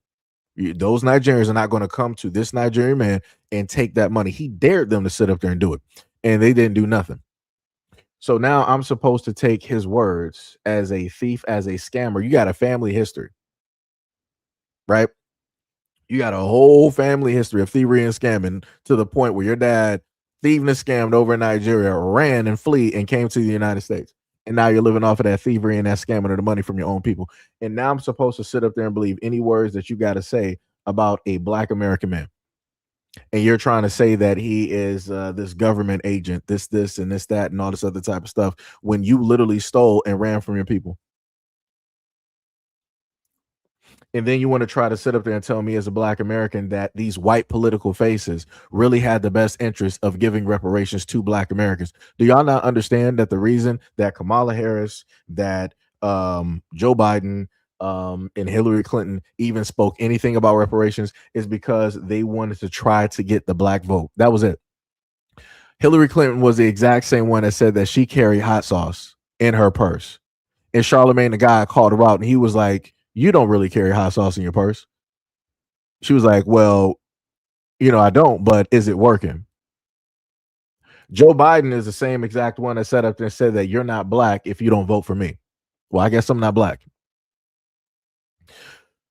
Those Nigerians are not going to come to this Nigerian man and take that money. He dared them to sit up there and do it, and they didn't do nothing. So now I'm supposed to take his words as a thief, as a scammer. You got a family history, right? You got a whole family history of thievery and scamming to the point where your dad thieved and scammed over in Nigeria, ran and flee and came to the United States. And now you're living off of that thievery and that scamming of the money from your own people. And now I'm supposed to sit up there and believe any words that you got to say about a Black American man. And you're trying to say that he is this government agent, this, and this, that, and all this other type of stuff when you literally stole and ran from your people. And then you want to try to sit up there and tell me as a Black American that these white political faces really had the best interest of giving reparations to Black Americans. Do y'all not understand that the reason that Kamala Harris, that Joe Biden, and Hillary Clinton even spoke anything about reparations is because they wanted to try to get the Black vote. That was it. Hillary Clinton was the exact same one that said that she carried hot sauce in her purse. And Charlemagne the guy called her out and he was like, you don't really carry hot sauce in your purse. She was like, well, I don't, but is it working? Joe Biden is the same exact one that sat up there and said that you're not Black if you don't vote for me. Well, I guess I'm not Black.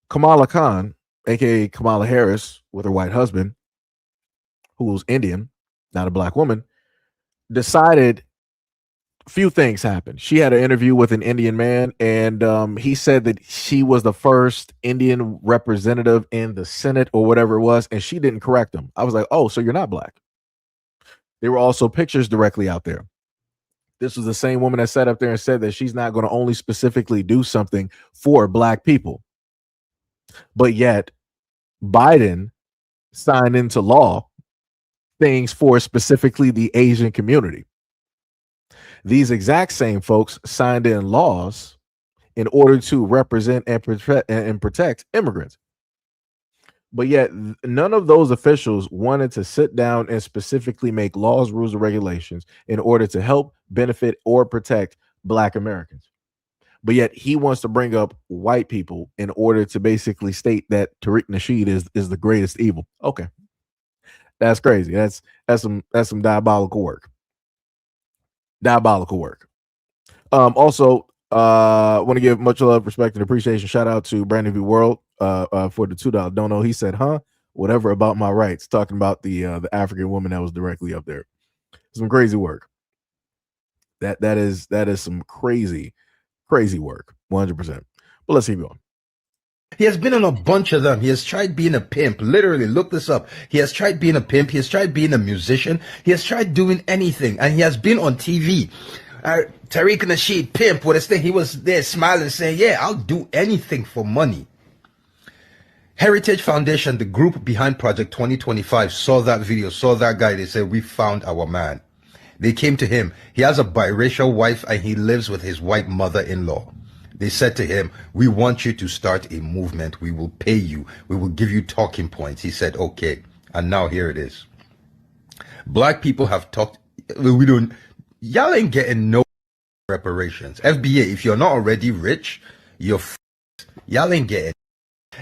Kamala Khan, aka Kamala Harris, with her white husband, who's Indian, not a Black woman, decided few things happened. She had an interview with an Indian man, and he said that she was the first Indian representative in the Senate or whatever it was, and she didn't correct him. I was like, oh, so you're not Black. There were also pictures directly out there. This was the same woman that sat up there and said that she's not going to only specifically do something for Black people. But yet, Biden signed into law things for specifically the Asian community. These exact same folks signed in laws in order to represent and protect immigrants. But yet none of those officials wanted to sit down and specifically make laws, rules, or regulations in order to help, benefit, or protect Black Americans. But yet he wants to bring up white people in order to basically state that Tariq Nasheed is the greatest evil. Okay. That's crazy. That's some diabolical work. Also, want to give much love, respect, and appreciation. Shout out to Brandon V. World for the $2 dono. He said, whatever about my rights, talking about the African woman that was directly up there. Some crazy work. That is some crazy work, 100%. But let's keep going. He has been on a bunch of them. He has tried being a pimp. Literally, look this up. He has tried being a pimp. He has tried being a musician. He has tried doing anything. And he has been on TV. Tariq Nasheed, pimp, with his thing. He was there smiling, saying, yeah, I'll do anything for money. Heritage Foundation, the group behind Project 2025, saw that video, saw that guy. They said, we found our man. They came to him. He has a biracial wife and he lives with his white mother-in-law. They said to him, we want you to start a movement. We will pay you. We will give you talking points. He said, okay. And now here it is. Black people have talked. Y'all ain't getting no reparations. FBA, if you're not already rich, y'all ain't getting.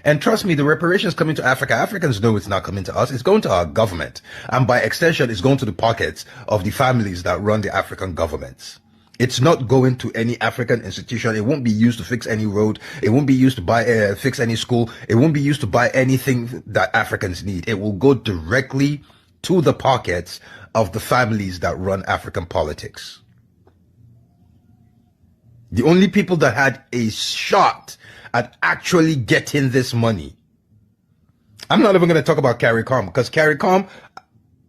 And trust me, the reparations coming to Africa. Africans know it's not coming to us. It's going to our government. And by extension, it's going to the pockets of the families that run the African governments. It's not going to any African institution. It won't be used to fix any road. It won't be used to fix any school. It won't be used to buy anything that Africans need. It will go directly to the pockets of the families that run African politics. The only people that had a shot at actually getting this money. I'm not even going to talk about CARICOM because CARICOM,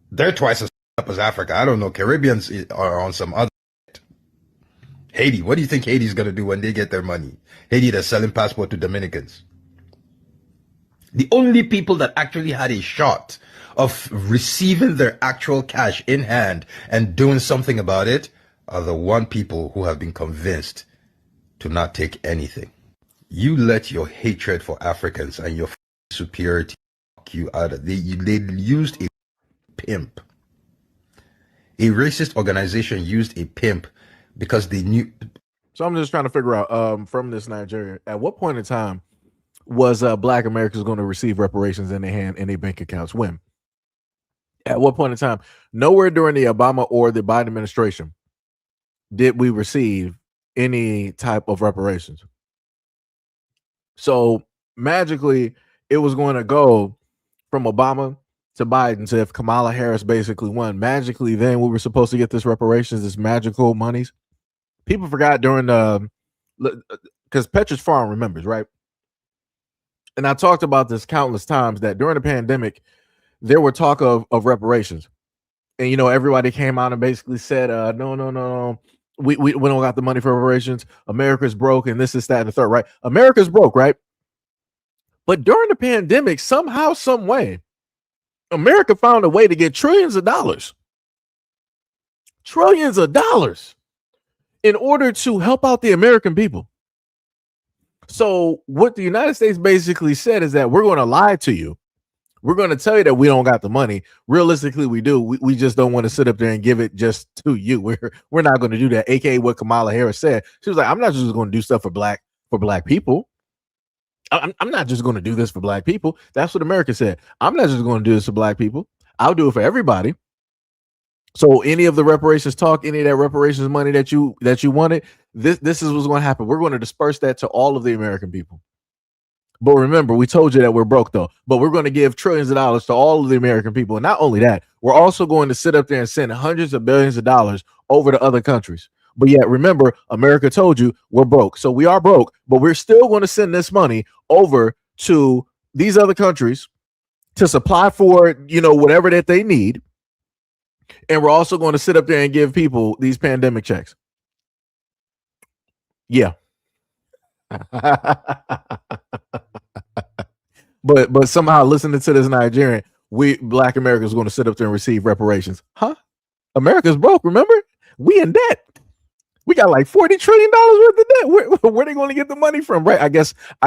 they're twice as up as Africa. I don't know. Caribbeans are on some other. Haiti, what do you think Haiti's going to do when they get their money? Haiti that's selling passport to Dominicans. The only people that actually had a shot of receiving their actual cash in hand and doing something about it are the one people who have been convinced to not take anything. You let your hatred for Africans and your superiority knock you out of. They used a pimp. A racist organization used a pimp because they knew. So I'm just trying to figure out from this Nigeria, at what point in time was Black Americans going to receive reparations in their hand in their bank accounts? When? At what point in time? Nowhere during the Obama or the Biden administration did we receive any type of reparations. So magically, it was going to go from Obama to Biden. So if Kamala Harris basically won, magically then we were supposed to get this reparations, this magical monies. People forgot during the, because Petra's Farm remembers, right? And I talked about this countless times that during the pandemic, there were talk of reparations. And, you know, everybody came out and basically said, no. We don't got the money for reparations. America's broke and this is that and the third, right? America's broke, right? But during the pandemic, somehow, some way, America found a way to get trillions of dollars in order to help out the American people. So what the United States basically said is that we're going to lie to you. We're going to tell you that we don't got the money. Realistically, we do. We just don't want to sit up there and give it just to you. We're not going to do that. AKA what Kamala Harris said. She was like, I'm not just going to do stuff for black people. I'm not just going to do this for black people. That's what America said. I'm not just going to do this for black people. I'll do it for everybody. So any of the reparations talk, any of that reparations money that you wanted, this is what's going to happen. We're going to disperse that to all of the American people. But remember, we told you that we're broke though, but we're going to give trillions of dollars to all of the American people. And not only that, we're also going to sit up there and send hundreds of billions of dollars over to other countries. But yet, remember, America told you we're broke. So we are broke, but we're still going to send this money over to these other countries to supply for, you know, whatever that they need. And we're also going to sit up there and give people these pandemic checks. Yeah. But somehow listening to this Nigerian, black America is going to sit up there and receive reparations. Huh? America's broke, remember? We in debt. We got like $40 trillion worth of debt. Where are they going to get the money from? Right. I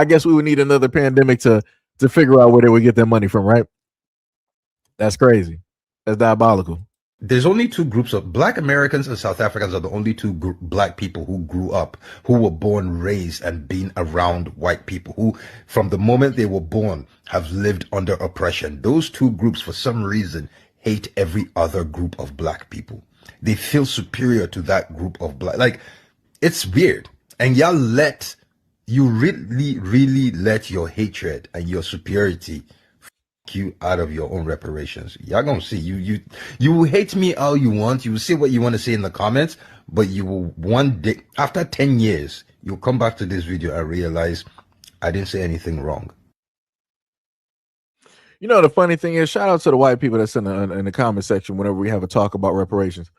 guess we would need another pandemic to figure out where they would get their money from, right? That's crazy. That's diabolical. There's only two groups of black Americans and South Africans are the only two black people who grew up, who were born, raised, and been around white people who, from the moment they were born, have lived under oppression. Those two groups, for some reason, hate every other group of black people. They feel superior to that group of black. Like, it's weird. And you really let your hatred and your superiority you out of your own reparations. Y'all gonna see. You will hate me all you want. You will say what you want to say in the comments, but you will one day, after 10 years, you'll come back to this video and realize I didn't say anything wrong. You know, the funny thing is, shout out to the white people that's in the comment section whenever we have a talk about reparations.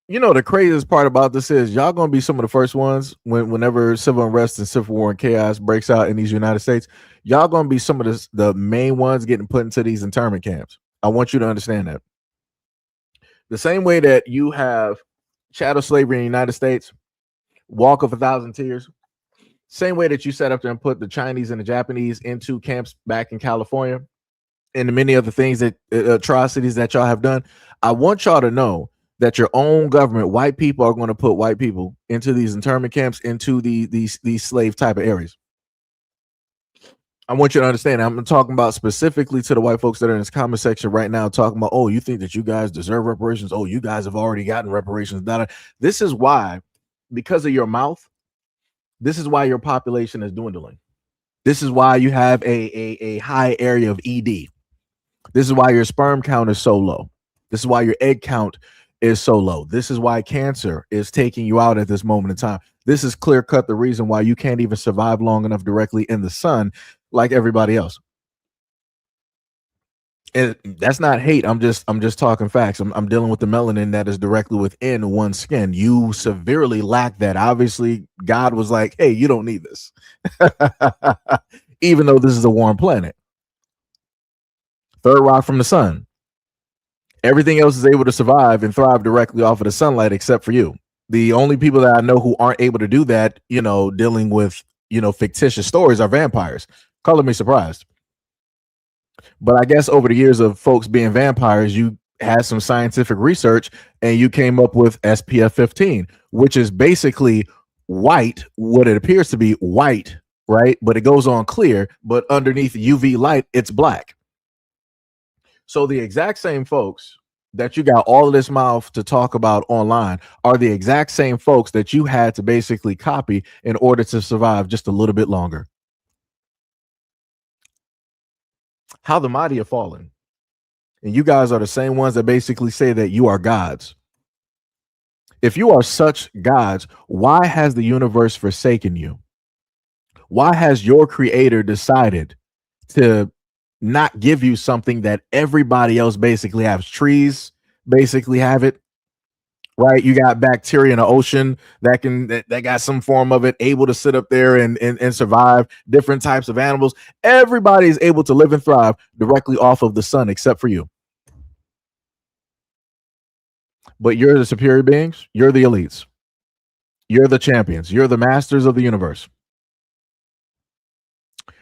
You know, the craziest part about this is y'all gonna be some of the first ones whenever civil unrest and civil war and chaos breaks out in these United States. Y'all gonna be some of the main ones getting put into these internment camps. I want you to understand that. The same way that you have chattel slavery in the United States, walk of 1,000 tears, same way that you set up there and put the Chinese and the Japanese into camps back in California, and the many other things that atrocities that y'all have done. I want y'all to know that your own government, white people, are going to put white people into these internment camps, into these slave type of areas. I want you to understand. I'm talking about specifically to the white folks that are in this comment section right now, talking about, oh, you think that you guys deserve reparations? Oh, you guys have already gotten reparations. This is why, because of your mouth, this is why your population is dwindling. This is why you have a high area of ED. This is why your sperm count is so low. This is why your egg count is so low. This is why cancer is taking you out at this moment in time. This is clear cut the reason why you can't even survive long enough directly in the sun like everybody else. And that's not hate. I'm just talking facts. I'm dealing with the melanin that is directly within one's skin. You severely lack that. Obviously, God was like, hey, you don't need this. Even though this is a warm planet. Third rock from the sun. Everything else is able to survive and thrive directly off of the sunlight except for you. The only people that I know who aren't able to do that, you know, dealing with, you know, fictitious stories are vampires. Color me surprised. But I guess over the years of folks being vampires, you had some scientific research and you came up with SPF 15, which is basically white, what it appears to be white, right? But it goes on clear, but underneath UV light, it's black. So the exact same folks that you got all of this mouth to talk about online are the exact same folks that you had to basically copy in order to survive just a little bit longer. how the mighty have fallen. And you guys are the same ones that basically say that you are gods. If you are such gods, why has the universe forsaken you? Why has your creator decided to not give you something that everybody else basically has? Trees basically have it, right? You got bacteria in the ocean that got some form of it, able to sit up there and survive. Different types of animals. Everybody is able to live and thrive directly off of the sun, except for you. But you're the superior beings. You're the elites. You're the champions. You're the masters of the universe.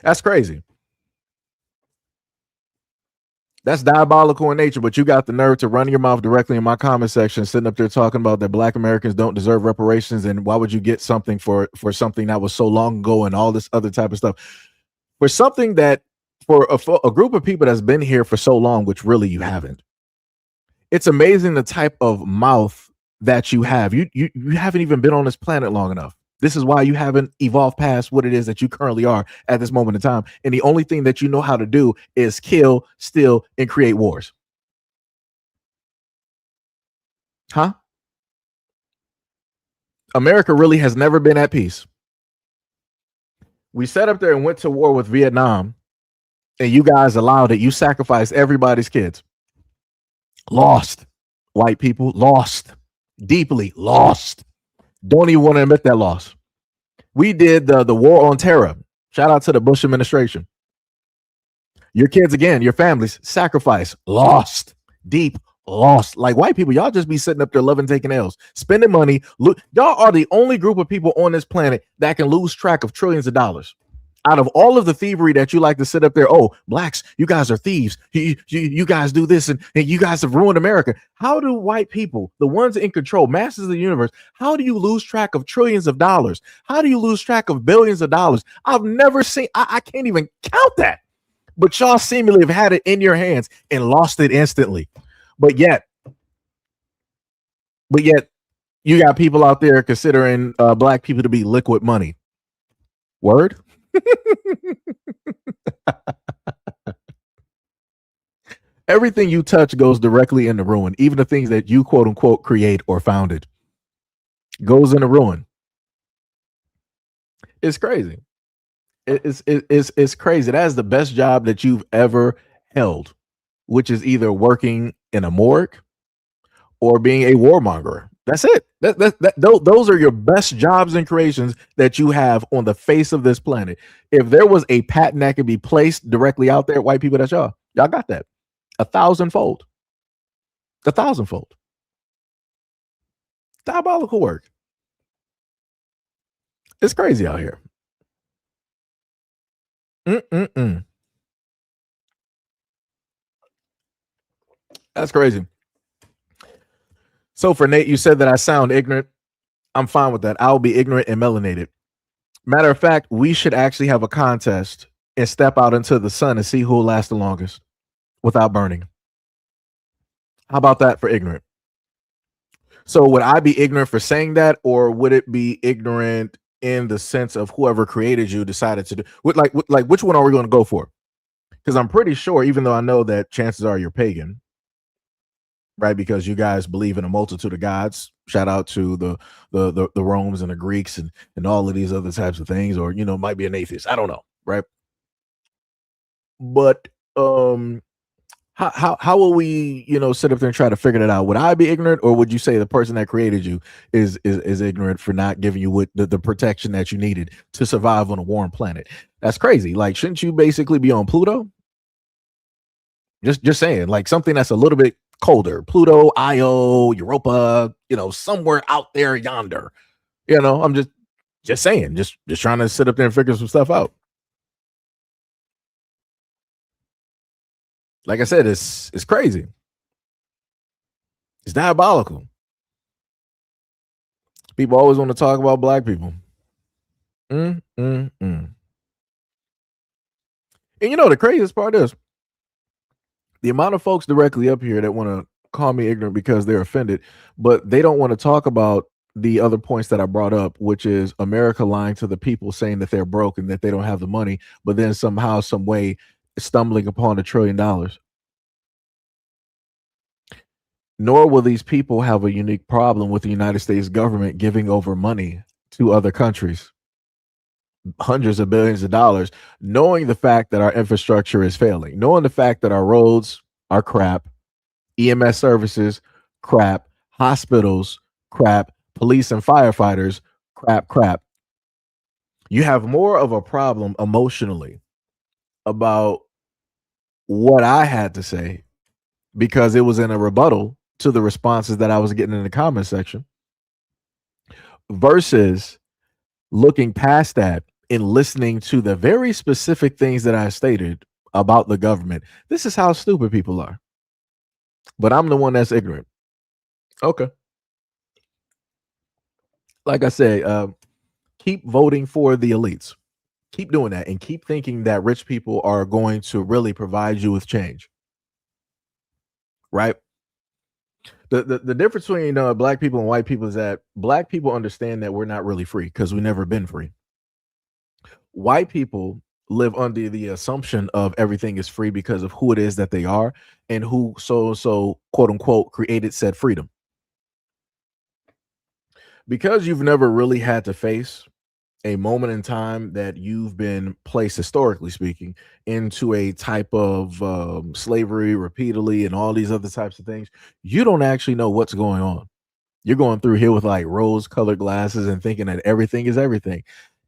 That's crazy. That's diabolical in nature, but you got the nerve to run your mouth directly in my comment section, sitting up there talking about that Black Americans don't deserve reparations, and why would you get something for something that was so long ago and all this other type of stuff. For something that, for a group of people that's been here for so long, which really you haven't. It's amazing the type of mouth that you have. You haven't even been on this planet long enough. This is why you haven't evolved past what it is that you currently are at this moment in time. And the only thing that you know how to do is kill, steal, and create wars. Huh? America really has never been at peace. We sat up there and went to war with Vietnam, and you guys allowed it. You sacrificed everybody's kids. Lost. White people lost. Deeply lost. Don't even want to admit that loss. We did the war on terror. Shout out to the Bush administration. Your kids, again, your families, sacrifice, lost, deep, lost. Like white people, y'all just be sitting up there loving taking L's, spending money. Y'all are the only group of people on this planet that can lose track of trillions of dollars. Out of all of the thievery that you like to sit up there, oh, blacks, you guys are thieves. You guys do this and you guys have ruined America. How do white people, the ones in control, masters of the universe, how do you lose track of trillions of dollars? How do you lose track of billions of dollars? I've never seen, I can't even count that. But y'all seemingly have had it in your hands and lost it instantly. But yet, you got people out there considering black people to be liquid money. Word? Everything you touch goes directly into ruin. Even the things that you quote unquote create or founded goes into ruin. It's crazy. It's crazy. That is the best job that you've ever held, which is either working in a morgue or being a warmonger. That's it. Those are your best jobs and creations that you have on the face of this planet. If there was a patent that could be placed directly out there, white people, that's y'all. Y'all got that. 1,000-fold. 1,000-fold. Diabolical work. It's crazy out here. That's crazy. So for Nate, you said that I sound ignorant. I'm fine with that. I'll be ignorant and melanated. Matter of fact, we should actually have a contest and step out into the sun and see who will last the longest without burning. How about that for ignorant? So would I be ignorant for saying that, or would it be ignorant in the sense of whoever created you decided to do? Like which one are we going to go for? Because I'm pretty sure, even though I know that chances are you're pagan, right? Because you guys believe in a multitude of gods. Shout out to the Romans and the Greeks and all of these other types of things, or might be an atheist. I don't know, right? But how will we sit up there and try to figure that out? Would I be ignorant, or would you say the person that created you is ignorant for not giving you the protection that you needed to survive on a warm planet? That's crazy. Like, shouldn't you basically be on Pluto? Just saying, like something that's a little bit colder. Pluto, Io, Europa, somewhere out there yonder. I'm just saying, just trying to sit up there and figure some stuff out. Like I said, it's crazy. It's diabolical. People always want to talk about black people. And the craziest part is the amount of folks directly up here that want to call me ignorant because they're offended, but they don't want to talk about the other points that I brought up, which is America lying to the people, saying that they're broke and that they don't have the money, but then somehow, some way, stumbling upon $1 trillion. Nor will these people have a unique problem with the United States government giving over money to other countries, hundreds of billions of dollars, knowing the fact that our infrastructure is failing, knowing the fact that our roads are crap, EMS services, crap, hospitals, crap, police and firefighters, crap. You have more of a problem emotionally about what I had to say because it was in a rebuttal to the responses that I was getting in the comment section versus looking past that and listening to the very specific things that I stated about the government. This is how stupid people are. But I'm the one that's ignorant. Okay. Like I say, keep voting for the elites. Keep doing that and keep thinking that rich people are going to really provide you with change. Right? The difference between black people and white people is that black people understand that we're not really free because we've never been free. White people live under the assumption of everything is free because of who it is that they are and who so quote unquote created said freedom. Because you've never really had to face a moment in time that you've been placed, historically speaking, into a type of slavery repeatedly and all these other types of things, you don't actually know what's going on. You're going through here with like rose-colored glasses and thinking that everything is everything.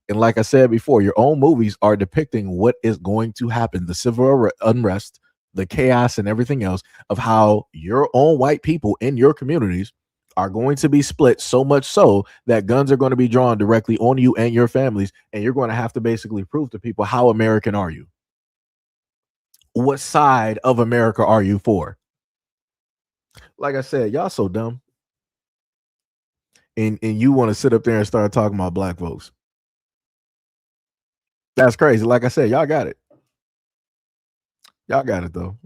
And like I said before, your own movies are depicting what is going to happen, the civil unrest, the chaos, and everything else of how your own white people in your communities are going to be split so much so that guns are going to be drawn directly on you and your families. And you're going to have to basically prove to people, how American are you? What side of America are you for? Like I said, y'all so dumb. And you want to sit up there and start talking about black folks. That's crazy. Like I said, y'all got it. Y'all got it though.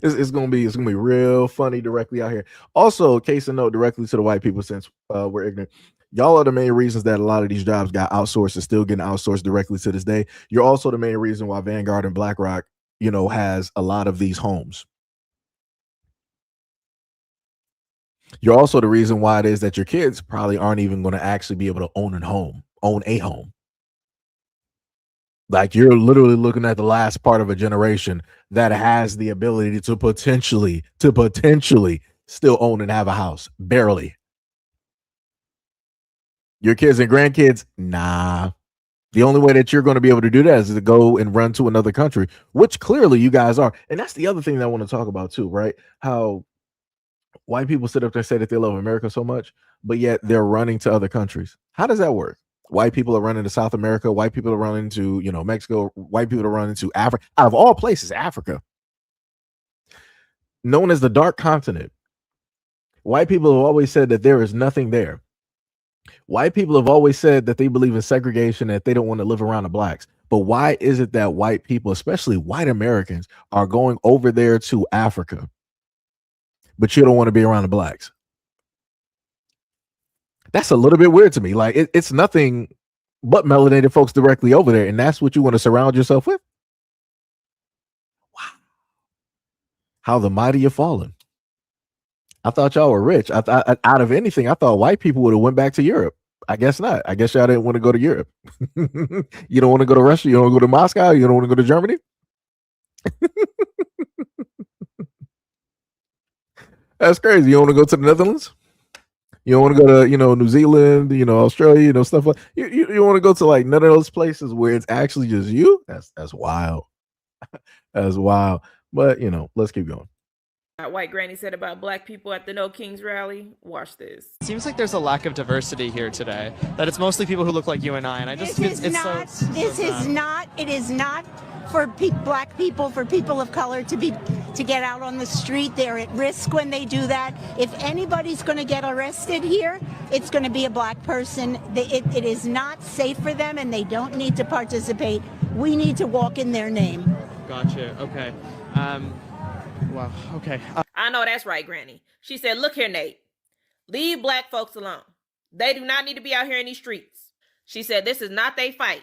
It's gonna be real funny directly out here. Also, case in note, directly to the white people, since we're ignorant, y'all are the main reasons that a lot of these jobs got outsourced and still getting outsourced directly to this day. You're also the main reason why Vanguard and BlackRock, has a lot of these homes. You're also the reason why it is that your kids probably aren't even going to actually be able to own a home. Like, you're literally looking at the last part of a generation that has the ability to potentially still own and have a house. Barely. Your kids and grandkids, nah. The only way that you're going to be able to do that is to go and run to another country, which clearly you guys are. And that's the other thing that I want to talk about too, right? How white people sit up there and say that they love America so much, but yet they're running to other countries. How does that work? White people are running to South America. White people are running to, Mexico. White people are running to Africa. Out of all places, Africa, known as the dark continent. White people have always said that there is nothing there. White people have always said that they believe in segregation, that they don't want to live around the blacks. But why is it that white people, especially white Americans, are going over there to Africa, but you don't want to be around the blacks? That's a little bit weird to me. Like, it's nothing but melanated folks directly over there, and that's what you want to surround yourself with? Wow. How the mighty have fallen. I thought y'all were rich. I thought, out of anything, I thought white people would have went back to Europe. I guess not. I guess y'all didn't want to go to Europe. You don't want to go to Russia? You don't want to go to Moscow? You don't want to go to Germany? That's crazy. You don't want to go to the Netherlands? You don't want to go to, New Zealand, Australia, stuff like you want to go to like none of those places where it's actually just you? That's wild. That's wild. But let's keep going. White Granny said about black people at the No Kings rally. Watch this. It seems like there's a lack of diversity here today. That it's mostly people who look like you and I. And I just It is not for black people, for people of color to get out on the street. They're at risk when they do that. If anybody's going to get arrested here, it's going to be a black person. It is not safe for them, and they don't need to participate. We need to walk in their name. Gotcha. Okay. Wow. Okay. I know that's right, Granny. She said, look here, Nate. Leave black folks alone. They do not need to be out here in these streets. She said, this is not their fight.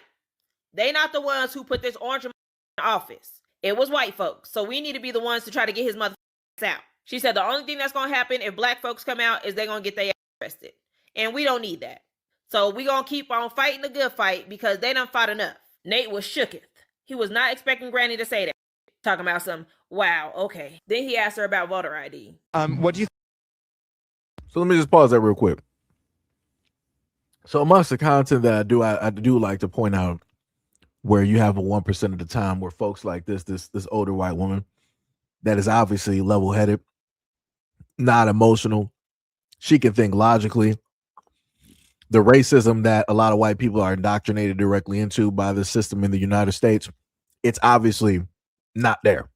They not the ones who put this orange in office. It was white folks. So we need to be the ones to try to get his mother out. She said the only thing that's going to happen if black folks come out is they're going to get their ass arrested. And we don't need that. So we going to keep on fighting the good fight because they done fought enough. Nate was shooketh. He was not expecting Granny to say that. Talking about some, wow, okay. Then he asked her about voter ID. What do you So let me just pause that real quick. So amongst the content that I do like to point out where you have a 1% of the time where folks like this older white woman that is obviously level-headed, not emotional. She can think logically. The racism that a lot of white people are indoctrinated directly into by the system in the United States, it's obviously not there.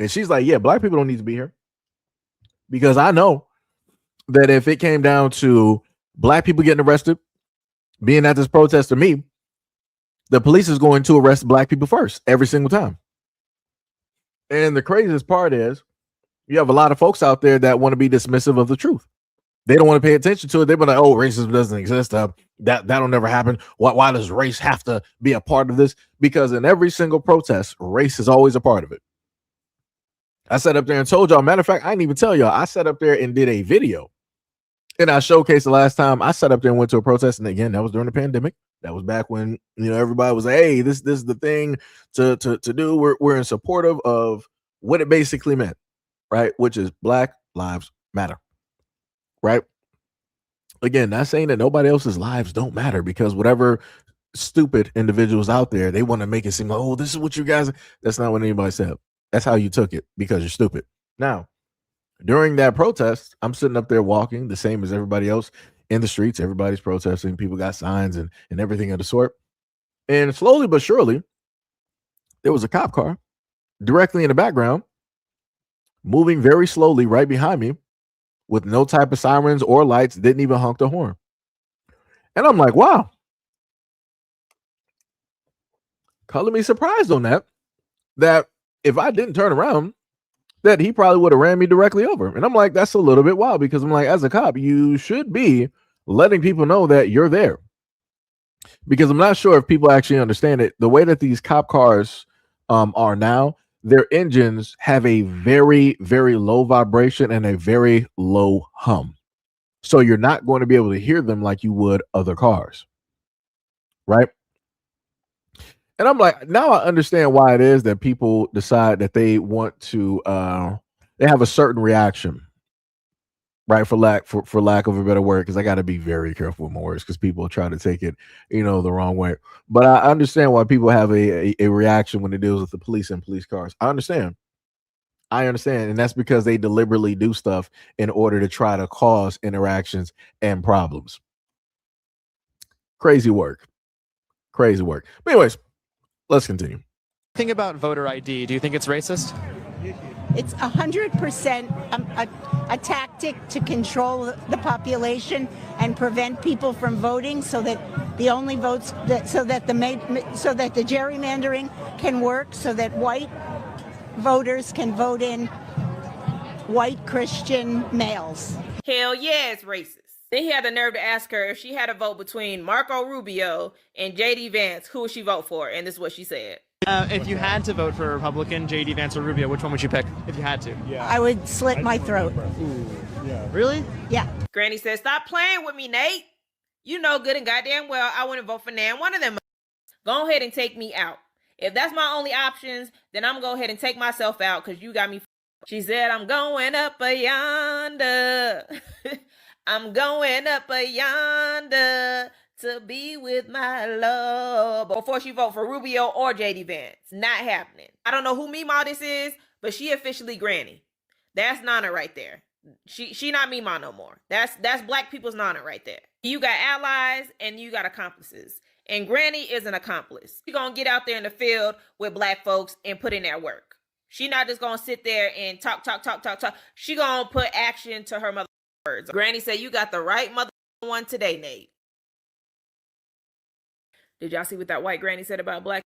And she's like, yeah, black people don't need to be here. Because I know that if it came down to black people getting arrested, being at this protest to me, the police is going to arrest black people first every single time. And the craziest part is you have a lot of folks out there that want to be dismissive of the truth. They don't want to pay attention to it. They're like, oh, racism doesn't exist. That'll never happen. Why does race have to be a part of this? Because in every single protest, race is always a part of it. I sat up there and told y'all. Matter of fact, I didn't even tell y'all. I sat up there and did a video. And I showcased the last time I sat up there and went to a protest. And again, that was during the pandemic. That was back when, everybody was like, hey, this is the thing to do. We're in support of what it basically meant, right? Which is Black Lives Matter, right? Again, not saying that nobody else's lives don't matter, because whatever stupid individuals out there, they want to make it seem like, oh, this is what you guys, that's not what anybody said. That's how you took it, because you're stupid. Now, during that protest, I'm sitting up there walking the same as everybody else in the streets. Everybody's protesting. People got signs and everything of the sort. And slowly but surely, there was a cop car directly in the background, moving very slowly right behind me with no type of sirens or lights, didn't even honk the horn. And I'm like, wow. Color me surprised on that if I didn't turn around, that he probably would have ran me directly over. And I'm like, that's a little bit wild, because I'm like, as a cop, you should be letting people know that you're there. Because I'm not sure if people actually understand it. The way that these cop cars are now, their engines have a very, very low vibration and a very low hum. So you're not going to be able to hear them like you would other cars. Right? And I'm like, now I understand why it is that people decide that they want to, they have a certain reaction, right? For lack of a better word, because I got to be very careful with my words, because people try to take it, the wrong way. But I understand why people have a reaction when it deals with the police and police cars. I understand. And that's because they deliberately do stuff in order to try to cause interactions and problems. Crazy work. But anyways, let's continue. think about voter ID? Do you think it's racist? It's 100% a tactic to control the population and prevent people from voting, so that the only votes so that the gerrymandering can work, so that white voters can vote in white Christian males. Hell yeah, it's racist. Then he had the nerve to ask her if she had a vote between Marco Rubio and J.D. Vance, who would she vote for? And this is what she said. If you had to vote for a Republican, J.D. Vance or Rubio, which one would you pick if you had to? Yeah. I would slit my throat. Ooh, yeah. Really? Yeah. Granny said, stop playing with me, Nate. You know good and goddamn well I wouldn't vote for nan one of them. Go ahead and take me out. If that's my only options, then I'm going to go ahead and take myself out, because you got me. She said, I'm going up a yonder. I'm going up a yonder to be with my love. Before she vote for Rubio or J.D. Vance. Not happening. I don't know who Meemaw this is, but she officially Granny. That's Nana right there. She not Meemaw no more. That's black people's Nana right there. You got allies and you got accomplices. And Granny is an accomplice. She gonna get out there in the field with black folks and put in that work. She not just gonna sit there and talk. She gonna put action to her mother words. Granny said, you got the right mother one today, Nate. Did y'all see what that white granny said about black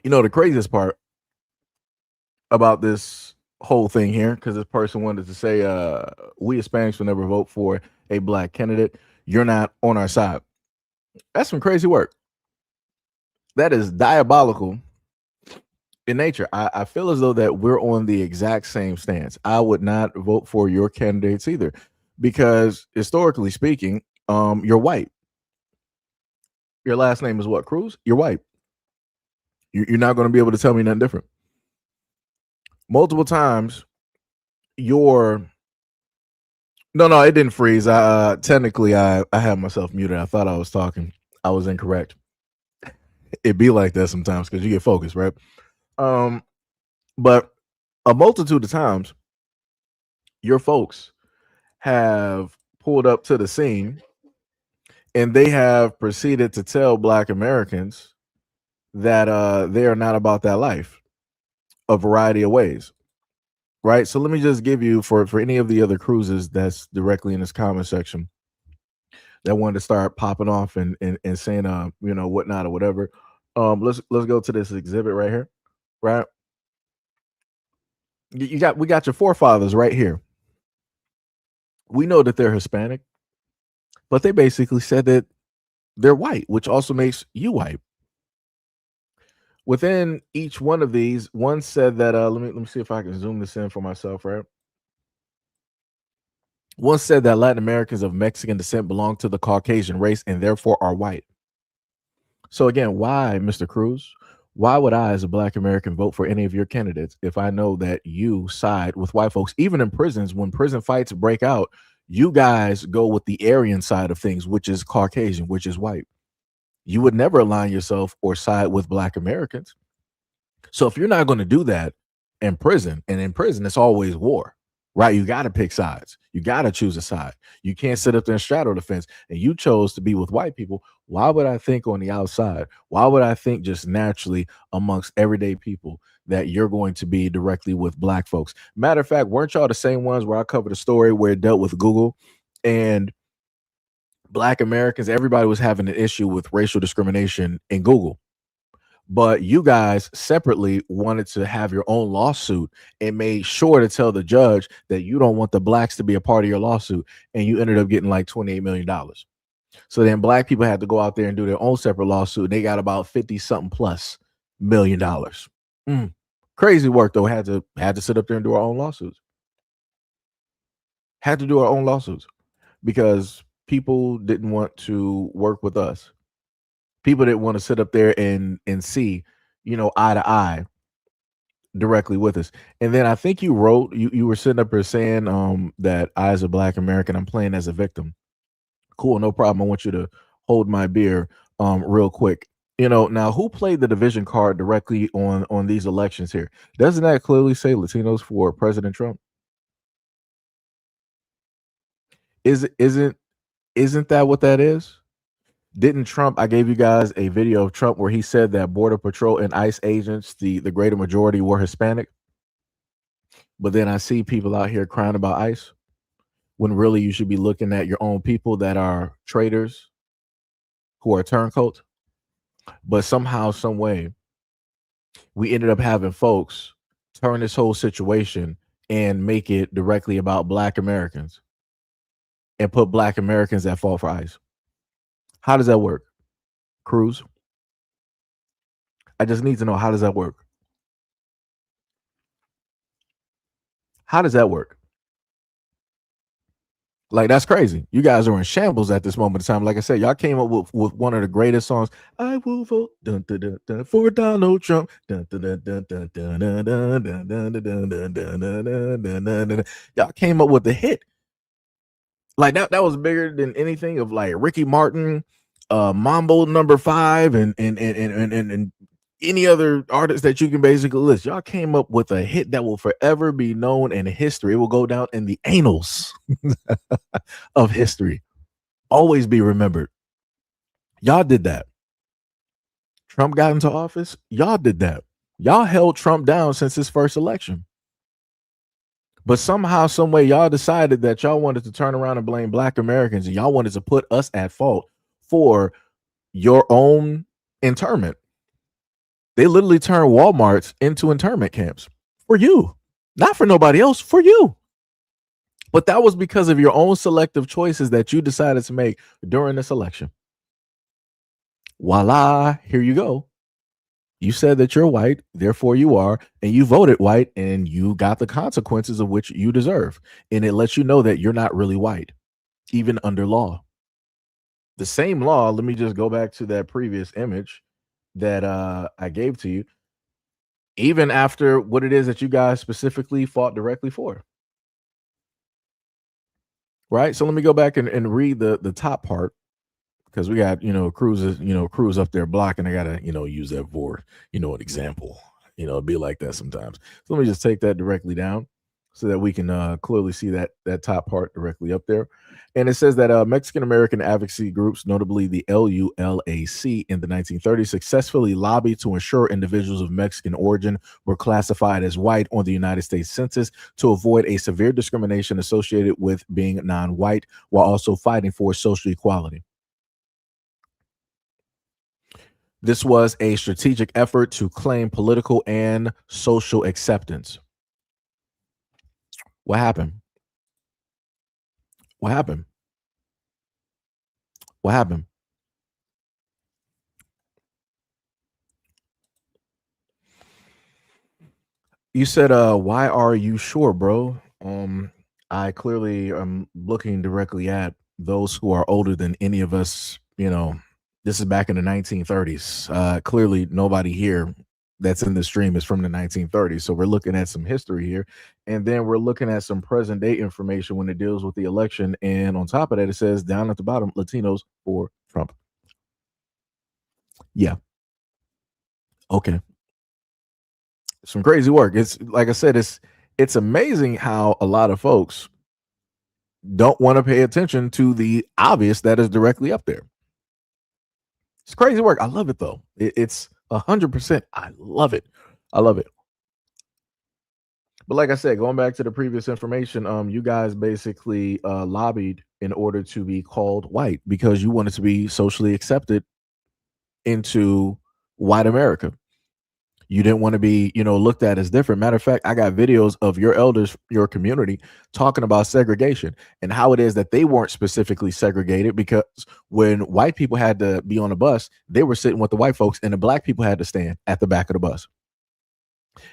You know, the craziest part about this whole thing here, because this person wanted to say, we Hispanics will never vote for a black candidate. You're not on our side. That's some crazy work. That is diabolical in nature. I feel as though that we're on the exact same stance. I would not vote for your candidates either, because historically speaking, you're white. Your last name is what? Cruz? You're white. You're not going to be able to tell me nothing different. Multiple times, no, it didn't freeze. Technically I had myself muted. I thought I was talking. I was incorrect. It be like that sometimes because you get focused, right? But a multitude of times, your folks have pulled up to the scene and they have proceeded to tell Black Americans that they are not about that life, a variety of ways, right? So let me just give you, for any of the other cruises that's directly in this comment section that wanted to start popping off and saying whatnot or whatever. Let's go to this exhibit right here, right? We got your forefathers right here. We know that they're Hispanic, but they basically said that they're white, which also makes you white. Within each one of these, one said that let me see if I can zoom this in for myself, right? One said that Latin Americans of Mexican descent belong to the Caucasian race and therefore are white. So again, why, Mr. Cruz? Why would I, as a Black American, vote for any of your candidates if I know that you side with white folks? Even in prisons, when prison fights break out, you guys go with the Aryan side of things, which is Caucasian, which is white. You would never align yourself or side with Black Americans. So if you're not going to do that in prison, and in prison, it's always war, right? You got to pick sides. You got to choose a side. You can't sit up there and straddle the fence. And you chose to be with white people. Why would I think on the outside? Why would I think just naturally amongst everyday people that you're going to be directly with Black folks? Matter of fact, weren't y'all the same ones where I covered a story where it dealt with Google and Black Americans? Everybody was having an issue with racial discrimination in Google. But you guys separately wanted to have your own lawsuit and made sure to tell the judge that you don't want the Blacks to be a part of your lawsuit. And you ended up getting like $28 million. So then Black people had to go out there and do their own separate lawsuit. And they got about 50 something plus $million. Crazy work, though. Had to sit up there and do our own lawsuits. Had to do our own lawsuits because people didn't want to work with us. People didn't want to sit up there and see, eye to eye directly with us. And then I think you wrote, you were sitting up here saying that I, as a Black American, I'm playing as a victim. Cool, no problem. I want you to hold my beer real quick. Now who played the division card directly on these elections here? Doesn't that clearly say Latinos for President Trump? Isn't that what that is? Didn't Trump, I gave you guys a video of Trump where he said that Border Patrol and ICE agents, the greater majority were Hispanic. But then I see people out here crying about ICE when really you should be looking at your own people that are traitors, who are turncoats. But somehow, some way, we ended up having folks turn this whole situation and make it directly about Black Americans and put Black Americans at fault for ICE. How does that work, Cruz? I just need to know, how does that work? How does that work? Like, that's crazy. You guys are in shambles at this moment in time. Like I said, y'all came up with one of the greatest songs. I will vote dun, dun, dun, dun, for Donald Trump. Dun, dun, dun, dun, dun, dun, dun, dun, dun, dun, dun, dun, dun, dun, dun, dun, dun. Y'all came up with the hit. Like that was bigger than anything of like Ricky Martin, Mambo number 5, and any other artist that you can basically list. Y'all came up with a hit that will forever be known in history. It will go down in the annals of history. Always be remembered. Y'all did that. Trump got into office. Y'all did that. Y'all held Trump down since his first election. But somehow, some way, y'all decided that y'all wanted to turn around and blame Black Americans, and y'all wanted to put us at fault for your own internment. They literally turned Walmarts into internment camps for you, not for nobody else, for you. But that was because of your own selective choices that you decided to make during this election. Voila, here you go. You said that you're white, therefore you are, and you voted white, and you got the consequences of which you deserve. And it lets you know that you're not really white, even under law. The same law, let me just go back to that previous image that I gave to you, even after what it is that you guys specifically fought directly for. Right? So let me go back and read the top part, because we got, crews up there blocking. I gotta, use that for, an example. It'd be like that sometimes. So let me just take that directly down so that we can clearly see that top part directly up there. And it says that Mexican American advocacy groups, notably the LULAC in the 1930s, successfully lobbied to ensure individuals of Mexican origin were classified as white on the United States Census to avoid a severe discrimination associated with being non-white, while also fighting for social equality. This was a strategic effort to claim political and social acceptance. What happened? What happened? What happened? You said, why are you sure, bro? I clearly am looking directly at those who are older than any of us. This is back in the 1930s. Clearly, nobody here that's in the stream is from the 1930s. So we're looking at some history here. And then we're looking at some present day information when it deals with the election. And on top of that, it says down at the bottom, Latinos for Trump. Yeah. Okay. Some crazy work. It's like I said, it's amazing how a lot of folks don't want to pay attention to the obvious that is directly up there. It's crazy work. I love it though. It's 100%. I love it. I love it. But like I said, going back to the previous information, you guys basically lobbied in order to be called white because you wanted to be socially accepted into white America. You didn't want to be, looked at as different. Matter of fact, I got videos of your elders, your community, talking about segregation and how it is that they weren't specifically segregated, because when white people had to be on a bus, they were sitting with the white folks, and the black people had to stand at the back of the bus.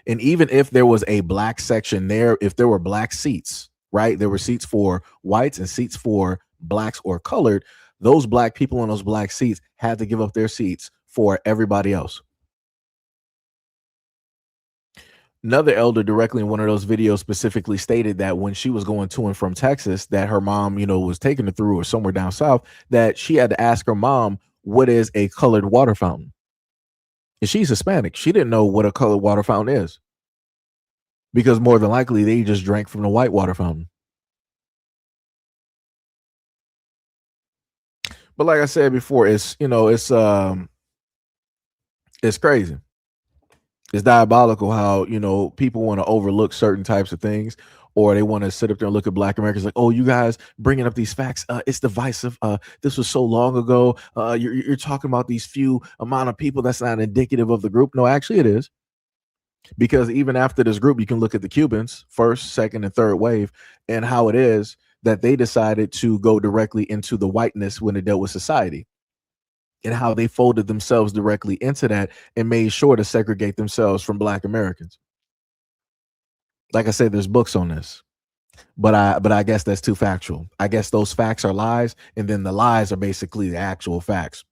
And even if there was a black section there, if there were black seats, right, there were seats for whites and seats for blacks or colored, those black people on those black seats had to give up their seats for everybody else. Another elder directly in one of those videos specifically stated that when she was going to and from Texas, that her mom, was taking her through or somewhere down south, that she had to ask her mom, what is a colored water fountain? And she's Hispanic. She didn't know what a colored water fountain is, because more than likely they just drank from the white water fountain. But like I said before, it's crazy. It's diabolical how, people want to overlook certain types of things, or they want to sit up there and look at black Americans like, oh, you guys bringing up these facts. It's divisive. This was so long ago. You're talking about these few amount of people. That's not indicative of the group. No, actually it is. Because even after this group, you can look at the Cubans, first, second, and third wave, and how it is that they decided to go directly into the whiteness when it dealt with society, and how they folded themselves directly into that and made sure to segregate themselves from black Americans. Like I said, there's books on this, but I guess that's too factual. I guess those facts are lies, and then the lies are basically the actual facts.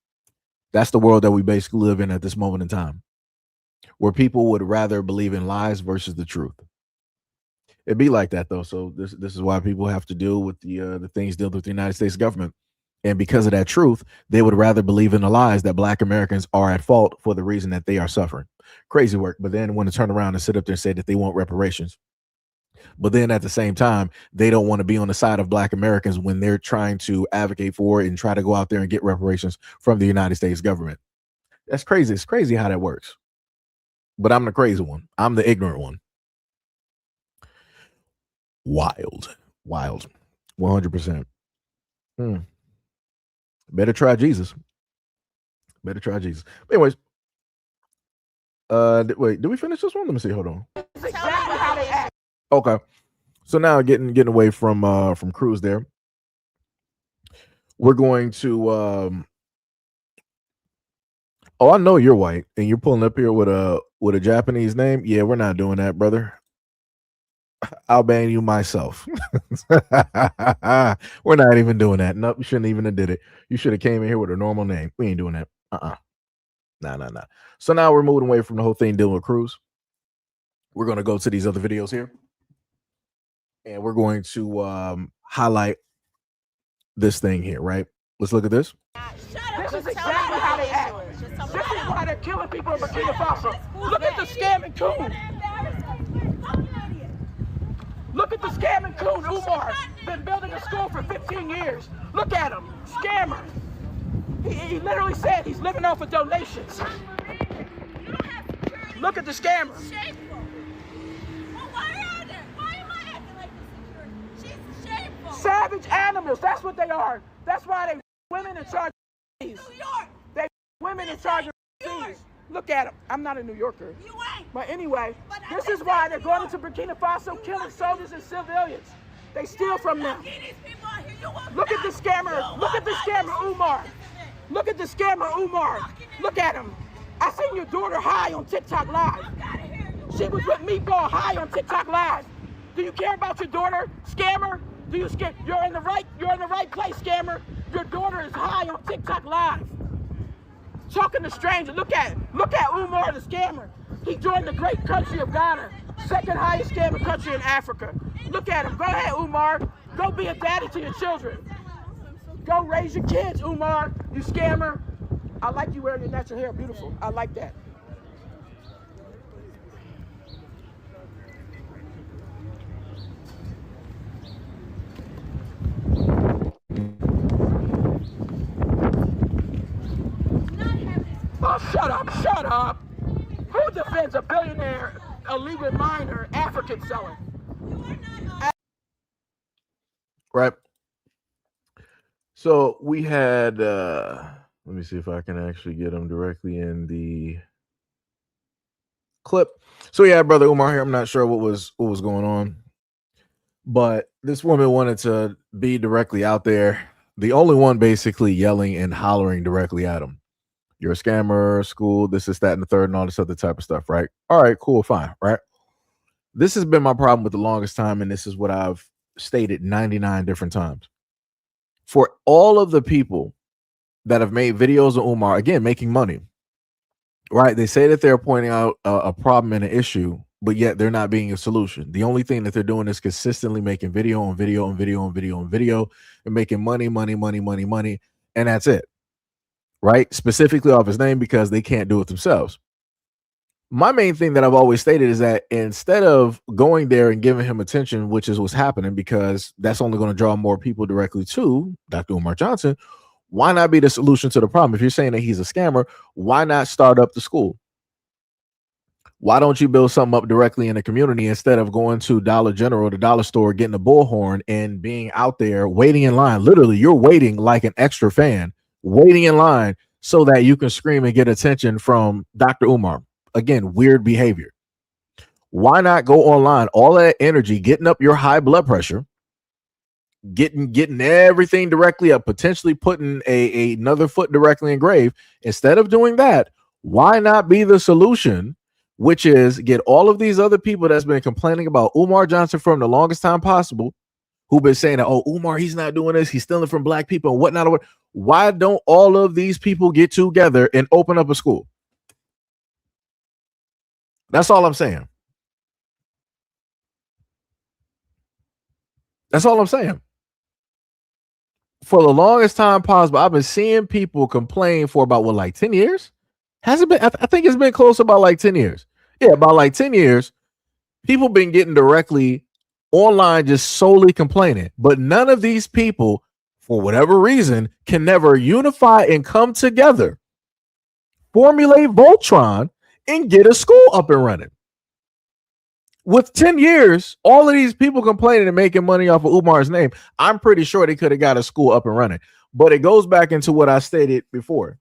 That's the world that we basically live in at this moment in time, where people would rather believe in lies versus the truth. It'd be like that though. So this is why people have to deal with the things dealt with the United States government. And because of that truth, they would rather believe in the lies that black Americans are at fault for the reason that they are suffering. Crazy work. But then want to turn around and sit up there and say that they want reparations. But then at the same time, they don't want to be on the side of black Americans when they're trying to advocate for it and try to go out there and get reparations from the United States government. That's crazy. It's crazy how that works. But I'm the crazy one. I'm the ignorant one. Wild. 100%. Better try Jesus. But anyways, Wait, did we finish this one? Let me see. Hold on. Exactly how they act. Okay. So now getting away from Cruz there. We're going to oh, I know you're white and you're pulling up here with a Japanese name. Yeah, we're not doing that, brother. I'll ban you myself. We're not even doing that. Nope, you shouldn't even have did it. You should have came in here with a normal name. We ain't doing that. Nah. So now we're moving away from the whole thing dealing with Cruz. We're going to go to these other videos here. And we're going to highlight this thing here, right? Let's look at this. This is exactly how they act. This is why they're killing people in Burkina Faso. Look at the scamming coon. Look at the scamming coon, Umar. Been building a school for 15 years. Look at him, scammer. He literally said he's living off of donations. Look at the scammer. Savage animals, that's what they are. That's why they women in charge of these. They women in charge of these. Look at them. I'm not a New Yorker. You ain't. But anyway, this is why they're going into Burkina Faso killing soldiers and civilians. They steal from them. Look at the scammer. Look at the scammer, Umar. Look at the scammer, Umar. Look at him. I seen your daughter high on TikTok Live. She was with Meatball high on TikTok Live. Do you care about your daughter, scammer? Do you scare? You're in the right place, scammer. Your daughter is high on TikTok Live. Talking to strangers. Look at Umar the scammer. He joined the great country of Ghana, second highest scammer country in Africa. Look at him. Go ahead, Umar. Go be a daddy to your children. Go raise your kids, Umar. You scammer. I like you wearing your natural hair. Beautiful. I like that. Oh, shut up. Who defends a billionaire, illegal miner, African seller? Right. So we had, let me see if I can actually get him directly in the clip. So yeah, brother Umar here. I'm not sure what was going on, but this woman wanted to be directly out there. The only one basically yelling and hollering directly at him. You're a scammer, school, this is that and the third and all this other type of stuff, right? All right, cool, fine, right? This has been my problem with the longest time, and this is what I've stated 99 different times. For all of the people that have made videos of Umar, again, making money, right? They say that they're pointing out a problem and an issue, but yet they're not being a solution. The only thing that they're doing is consistently making video on video on video on video on video and making money, and that's it. Right? Specifically off his name because they can't do it themselves. My main thing that I've always stated is that instead of going there and giving him attention, which is what's happening, because that's only going to draw more people directly to Dr. Umar Johnson, why not be the solution to the problem? If you're saying that he's a scammer, why not start up the school? Why don't you build something up directly in the community instead of going to Dollar General, the dollar store, getting a bullhorn and being out there waiting in line? Literally, you're waiting like an extra fan, waiting in line so that you can scream and get attention from Dr. Umar. Again, weird behavior. Why not go online? All that energy, getting up your high blood pressure, getting everything directly up, potentially putting another foot directly in grave. Instead of doing that, why not be the solution, which is get all of these other people that's been complaining about Umar Johnson from the longest time possible, who've been saying that, oh, Umar, he's not doing this, he's stealing from black people and whatnot. Why don't all of these people get together and open up a school? That's all I'm saying. That's all I'm saying. For the longest time possible, I've been seeing people complain for about, what, like 10 years? Has it been? I think it's been close to about like 10 years. Yeah, about like 10 years. People been getting directly online just solely complaining. But none of these people, for whatever reason, can never unify and come together, formulate Voltron, and get a school up and running. With 10 years, all of these people complaining and making money off of Umar's name, I'm pretty sure they could have got a school up and running. But it goes back into what I stated before,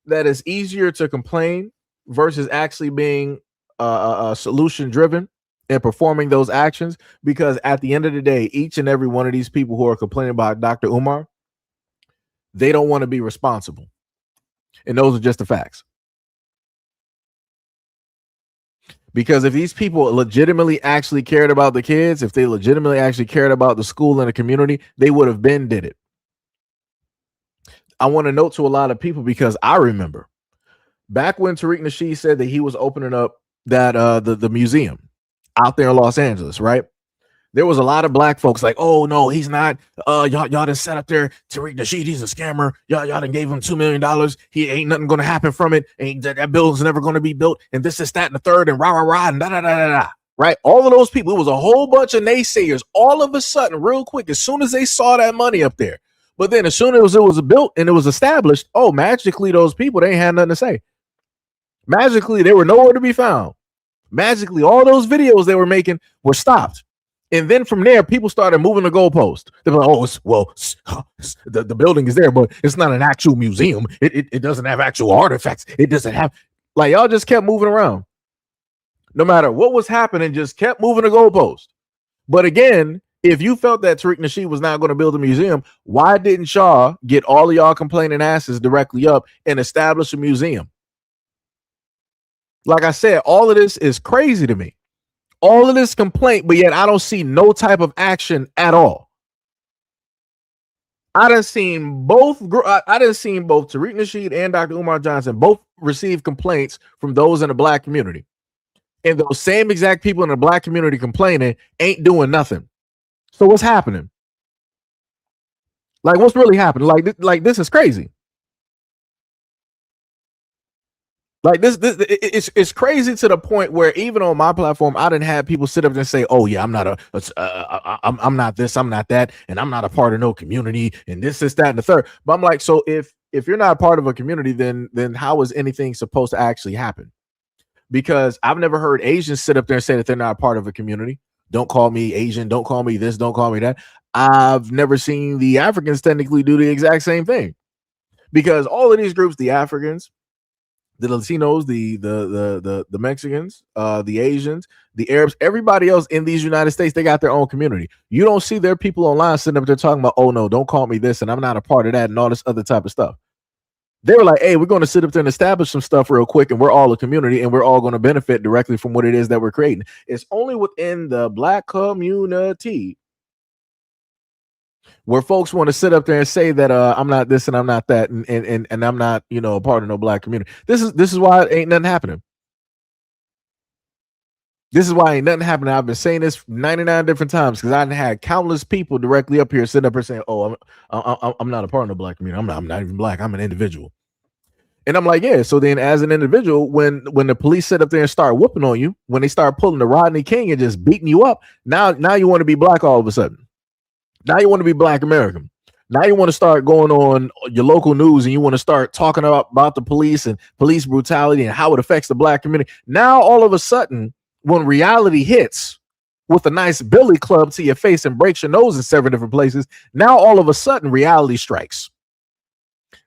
that it's easier to complain versus actually being solution driven and performing those actions. Because at the end of the day, each and every one of these people who are complaining about Dr. Umar, they don't want to be responsible. And those are just the facts. Because if these people legitimately actually cared about the kids, if they legitimately actually cared about the school and the community, they would have been did it. I want to note to a lot of people, because I remember back when Tariq Nasheed said that he was opening up that the museum out there in Los Angeles, right? There was a lot of black folks like, oh no, he's not. Y'all done set up there. Tariq Nasheed, he's a scammer. Y'all done gave him $2 million. He ain't nothing gonna happen from it. Ain't that building's never gonna be built. And this is that and the third and rah rah rah and da da da da da. Right? All of those people. It was a whole bunch of naysayers. All of a sudden, real quick, as soon as they saw that money up there, but then as soon as it was built and it was established, oh, magically those people, they ain't had nothing to say. Magically, they were nowhere to be found. Magically, all those videos they were making were stopped. And then from there, people started moving the goalpost. They're like, oh, the building is there, but it's not an actual museum. It doesn't have actual artifacts. It doesn't have, like, y'all just kept moving around. No matter what was happening, just kept moving the goalpost. But again, if you felt that Tariq Nasheed was not going to build a museum, why didn't y'all get all of y'all complaining asses directly up and establish a museum? Like I said, all of this is crazy to me. All of this complaint, but yet I don't see no type of action at all. I done seen both Tariq Nasheed and Dr. Umar Johnson both receive complaints from those in the black community. And those same exact people in the black community complaining ain't doing nothing. So what's happening? Like, what's really happening? Like this is crazy. Like it's crazy to the point where even on my platform, I didn't have people sit up and say, "Oh yeah, I'm not I'm not this, I'm not that, and I'm not a part of no community, and this, that, and the third." But I'm like, so if you're not a part of a community, then how is anything supposed to actually happen? Because I've never heard Asians sit up there and say that they're not a part of a community. Don't call me Asian. Don't call me this. Don't call me that. I've never seen the Africans technically do the exact same thing, because all of these groups, the Africans, the Latinos, the Mexicans, the Asians, the Arabs, everybody else in these United States, they got their own community. You don't see their people online sitting up there talking about, oh no, don't call me this, and I'm not a part of that, and all this other type of stuff. They were like, hey, we're going to sit up there and establish some stuff real quick, and we're all a community, and we're all going to benefit directly from what it is that we're creating. It's only within the black community where folks want to sit up there and say that I'm not this and I'm not that, and I'm not, a part of no black community. This is why ain't nothing happening. This is why ain't nothing happening. I've been saying this 99 different times, because I've had countless people directly up here sitting up here saying, "Oh, I'm not a part of the black community. I'm not even black. I'm an individual." And I'm like, yeah. So then, as an individual, when the police sit up there and start whooping on you, when they start pulling the Rodney King and just beating you up, now you want to be black all of a sudden. Now you want to be black American. Now you want to start going on your local news and you want to start talking about the police and police brutality and how it affects the black community. Now, all of a sudden, when reality hits with a nice billy club to your face and breaks your nose in several different places, now all of a sudden reality strikes.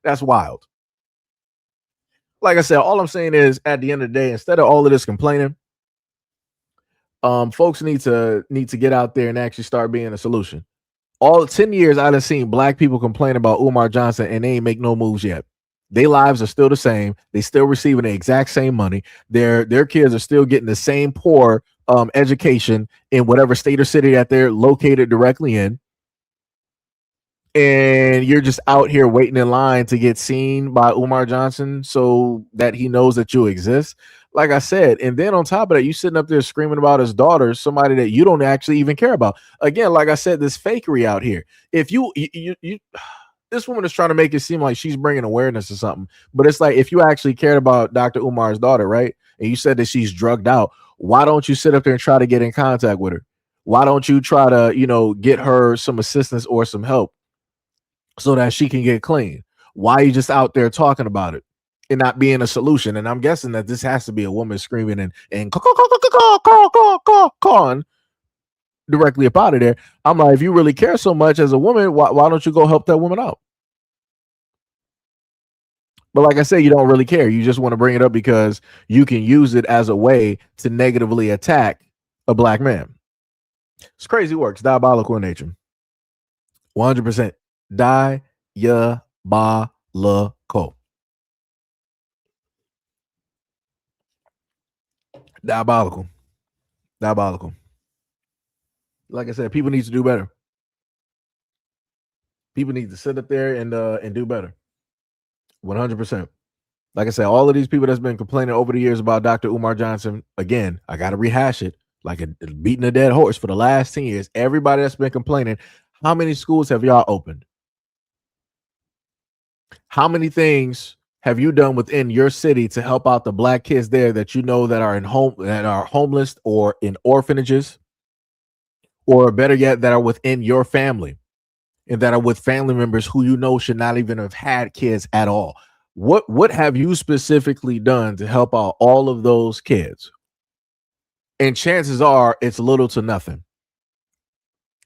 That's wild. Like I said, all I'm saying is, at the end of the day, instead of all of this complaining, folks need to get out there and actually start being a solution. All 10 years I've seen black people complain about Umar Johnson and they ain't make no moves yet. Their lives are still the same. They still receiving the exact same money. Their kids are still getting the same poor education in whatever state or city that they're located directly in. And you're just out here waiting in line to get seen by Umar Johnson so that he knows that you exist. Like I said, and then on top of that, you sitting up there screaming about his daughter, somebody that you don't actually even care about. Again, like I said, this fakery out here. If you this woman is trying to make it seem like she's bringing awareness or something, but it's like, if you actually cared about Dr. Umar's daughter, right, and you said that she's drugged out, why don't you sit up there and try to get in contact with her? Why don't you try to, get her some assistance or some help so that she can get clean? Why are you just out there talking about it and not being a solution? And I'm guessing that this has to be a woman screaming and calling directly up out of there. I'm like, if you really care so much as a woman, why don't you go help that woman out? But like I said, you don't really care. You just want to bring it up because you can use it as a way to negatively attack a black man. It's crazy work. It's diabolical in nature. 100% diabolical. Diabolical. Diabolical. Like I said, people need to do better. People need to sit up there and do better. 100%. Like I said, all of these people that's been complaining over the years about Dr. Umar Johnson, again, I got to rehash it like beating a dead horse for the last 10 years. Everybody that's been complaining, how many schools have y'all opened? How many things have you done within your city to help out the black kids there that you know that are homeless or in orphanages, or better yet, that are within your family and that are with family members who you know should not even have had kids at all? What have you specifically done to help out all of those kids? And chances are it's little to nothing.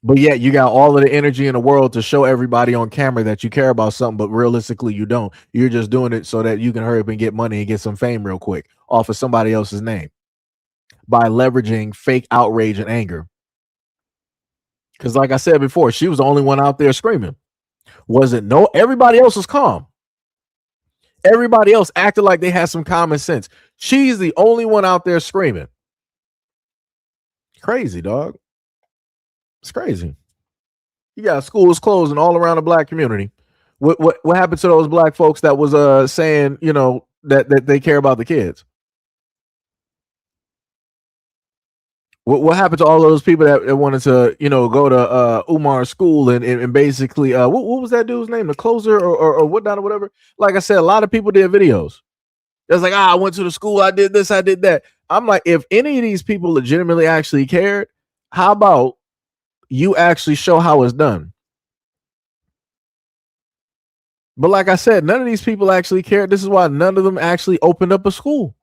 But yet you got all of the energy in the world to show everybody on camera that you care about something, but realistically you don't. You're just doing it so that you can hurry up and get money and get some fame real quick off of somebody else's name by leveraging fake outrage and anger. Because like I said before, she was the only one out there screaming. Everybody else was calm. Everybody else acted like they had some common sense. She's the only one out there screaming. Crazy, dog. It's crazy. You got schools closing all around the black community. What happened to those black folks that was saying, you know, that they care about the kids? What happened to all those people that wanted to, you know, go to Umar's school and basically what was that dude's name? The closer or whatnot or whatever. Like I said, a lot of people did videos. It's like, I went to the school, I did this, I did that. I'm like, if any of these people legitimately actually cared, how about you actually show how it's done? But like I said, none of these people actually cared. This is why none of them actually opened up a school.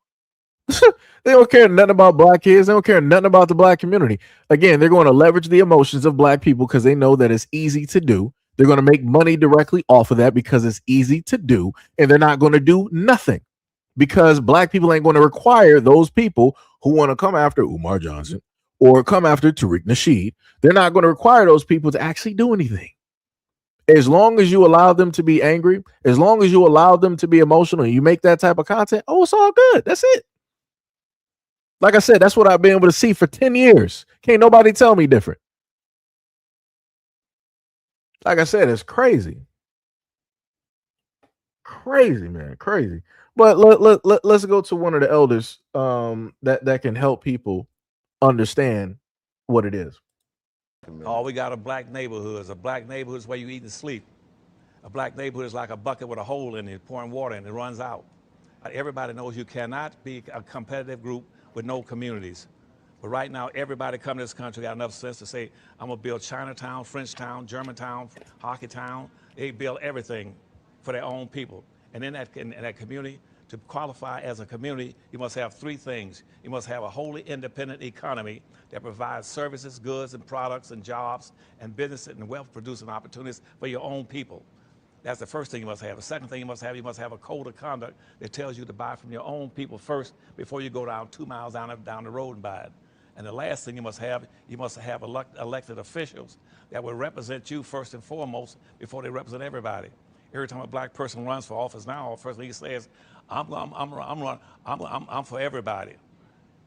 They don't care nothing about black kids. They don't care nothing about the black community. Again, they're going to leverage the emotions of black people because they know that it's easy to do. They're going to make money directly off of that because it's easy to do. And they're not going to do nothing because black people ain't going to require those people who want to come after Umar Johnson or come after Tariq Nasheed. They're not going to require those people to actually do anything. As long as you allow them to be angry, as long as you allow them to be emotional, and you make that type of content, it's all good. That's it. Like I said, that's what I've been able to see for 10 years. Can't nobody tell me different. Like I said, it's crazy. Crazy, man. Crazy. But let's go to one of the elders that can help people understand what it is. Oh, we got a black neighborhood. A black neighborhood is where you eat and sleep. A black neighborhood is like a bucket with a hole in it, pouring water and it runs out. Everybody knows you cannot be a competitive group with no communities. But right now, everybody coming to this country got enough sense to say, I'm gonna build Chinatown, Frenchtown, Germantown, Hockeytown. They build everything for their own people. And in that community, to qualify as a community, you must have three things. You must have a wholly independent economy that provides services, goods, and products, and jobs, and business and wealth-producing opportunities for your own people. That's the first thing you must have. The second thing you must have a code of conduct that tells you to buy from your own people first before you go down 2 miles down the road and buy it. And the last thing you must have elected officials that will represent you first and foremost before they represent everybody. Every time a black person runs for office now, first thing he says, I'm for everybody.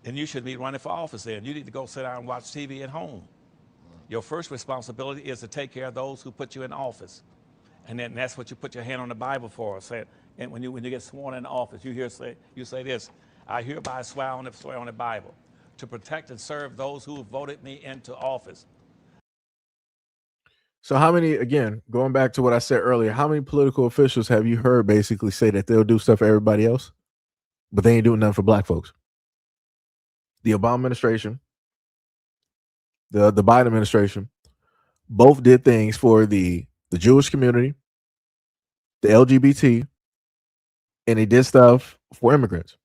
And you shouldn't be running for office then. You need to go sit down and watch TV at home. Your first responsibility is to take care of those who put you in office. And then that's what you put your hand on the Bible for. And when you get sworn in office, you say this, I hereby swear on the Bible to protect and serve those who voted me into office. So how many, again, going back to what I said earlier, how many political officials have you heard basically say that they'll do stuff for everybody else, but they ain't doing nothing for black folks? The Obama administration, the Biden administration, both did things for the Jewish community, the LGBT, and they did stuff for immigrants.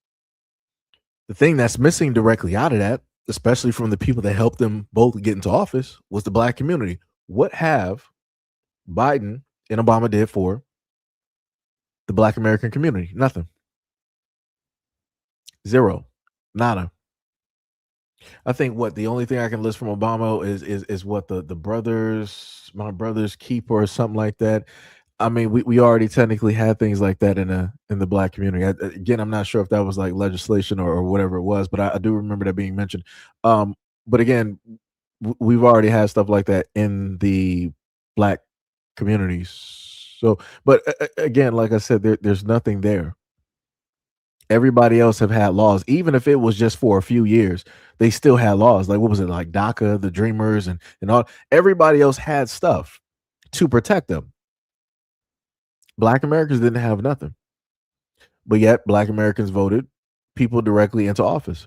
The thing that's missing directly out of that, especially from the people that helped them both get into office, was the black community. What have Biden and Obama did for The Black American community, nothing. Zero. Nada. I think what the only thing I can list from Obama is what the brothers, my brother's keeper or something like that. I mean, we already technically had things like that in the black community. Again, I'm not sure if that was like legislation or whatever it was, but I do remember that being mentioned. But again, we've already had stuff like that in the black communities. So, but again, like I said, there's nothing there. Everybody else have had laws, even if it was just for a few years. They still had laws. Like what was it, like DACA, the Dreamers, and all. Everybody else had stuff to protect them. Black Americans didn't have nothing, but yet Black Americans voted people directly into office.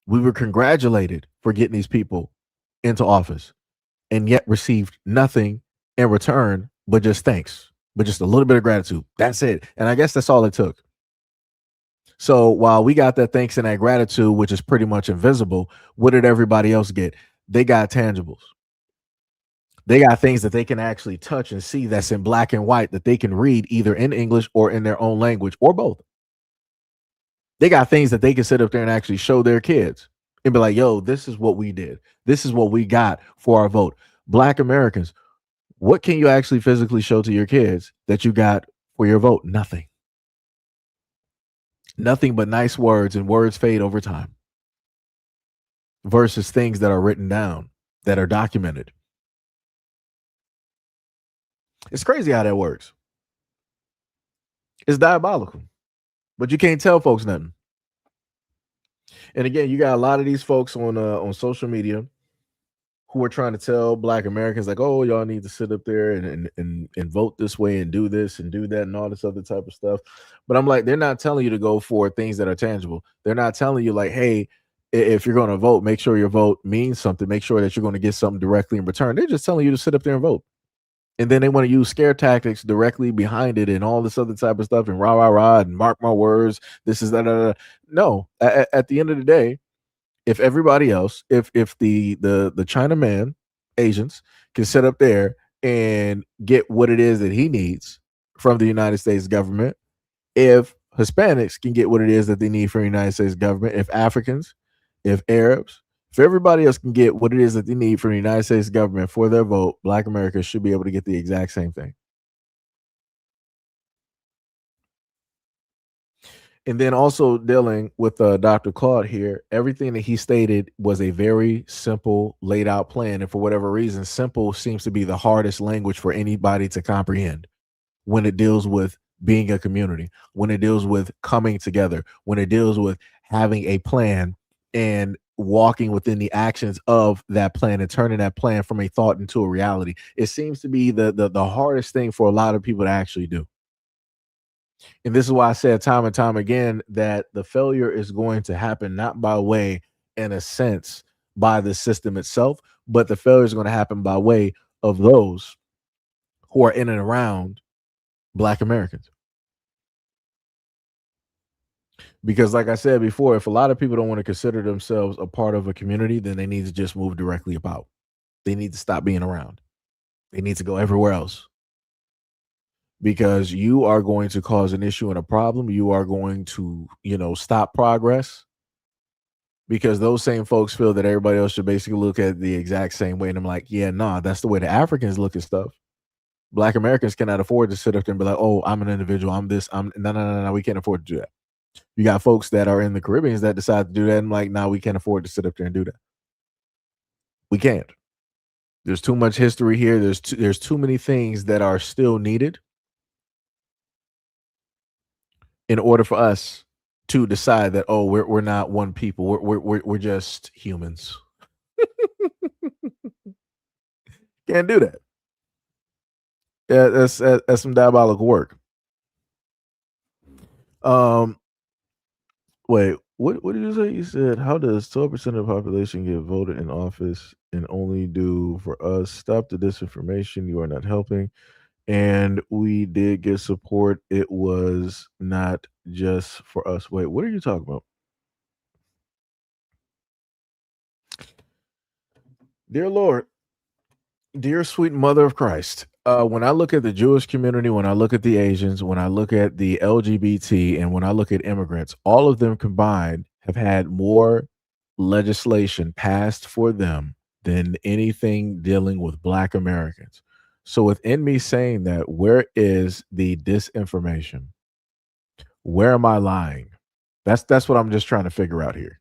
We were congratulated for getting these people into office, and yet received nothing in return but just thanks, but just a little bit of gratitude. That's it. And I guess that's all it took. So while we got that thanks and that gratitude, which is pretty much invisible, what did everybody else get? They got tangibles. They got things that they can actually touch and see that's in black and white that they can read either in English or in their own language or both. They got things that they can sit up there and actually show their kids and be like, yo, this is what we did. This is what we got for our vote. Black Americans, what can you actually physically show to your kids that you got for your vote? Nothing. Nothing but nice words, and words fade over time versus things that are written down, that are documented. It's crazy how that works. It's diabolical, but you can't tell folks nothing. And again, you got a lot of these folks on social media who are trying to tell Black Americans like, oh, y'all need to sit up there and vote this way and do this and do that and all this other type of stuff. But I'm like, they're not telling you to go for things that are tangible. They're not telling you like, hey, if you're going to vote, make sure your vote means something. Make sure that you're going to get something directly in return. They're just telling you to sit up there and vote. And then they want to use scare tactics directly behind it and all this other type of stuff and rah, rah, rah, and mark my words. This is that. No, at the end of the day, if everybody else, if the Chinaman agents can sit up there and get what it is that he needs from the United States government, if Hispanics can get what it is that they need from the United States government, if Africans, if Arabs, if everybody else can get what it is that they need from the United States government for their vote, Black Americans should be able to get the exact same thing. And then also dealing with Dr. Claude here, everything that he stated was a very simple, laid out plan. And for whatever reason, simple seems to be the hardest language for anybody to comprehend when it deals with being a community, when it deals with coming together, when it deals with having a plan and walking within the actions of that plan and turning that plan from a thought into a reality. It seems to be the hardest thing for a lot of people to actually do. And this is why I said time and time again that the failure is going to happen not by way, in a sense, by the system itself, but the failure is going to happen by way of those who are in and around Black Americans. Because like I said before, if a lot of people don't want to consider themselves a part of a community, then they need to just move directly about. They need to stop being around. They need to go everywhere else. Because you are going to cause an issue and a problem. You are going to, stop progress. Because those same folks feel that everybody else should basically look at the exact same way. And I'm like, yeah, nah, that's the way the Africans look at stuff. Black Americans cannot afford to sit up there and be like, oh, I'm an individual. I'm this. No. We can't afford to do that. You got folks that are in the Caribbeans that decide to do that. And I'm like, no, we can't afford to sit up there and do that. We can't. There's too much history here. There's too many things that are still needed in order for us to decide that, oh, we're not one people. We're just humans. Can't do that. Yeah, that's some diabolical work. Wait, what did you say? You said, how does 12% of the population get voted in office and only do for us? Stop the disinformation. You are not helping. And we did get support. It was not just for us. Wait, what are you talking about? Dear Lord, dear sweet mother of Christ, When I look at the Jewish community, when I look at the Asians, when I look at the LGBT, and when I look at immigrants, all of them combined have had more legislation passed for them than anything dealing with Black Americans. So, within me saying that, where is the disinformation? Where am I lying? That's what I'm just trying to figure out here,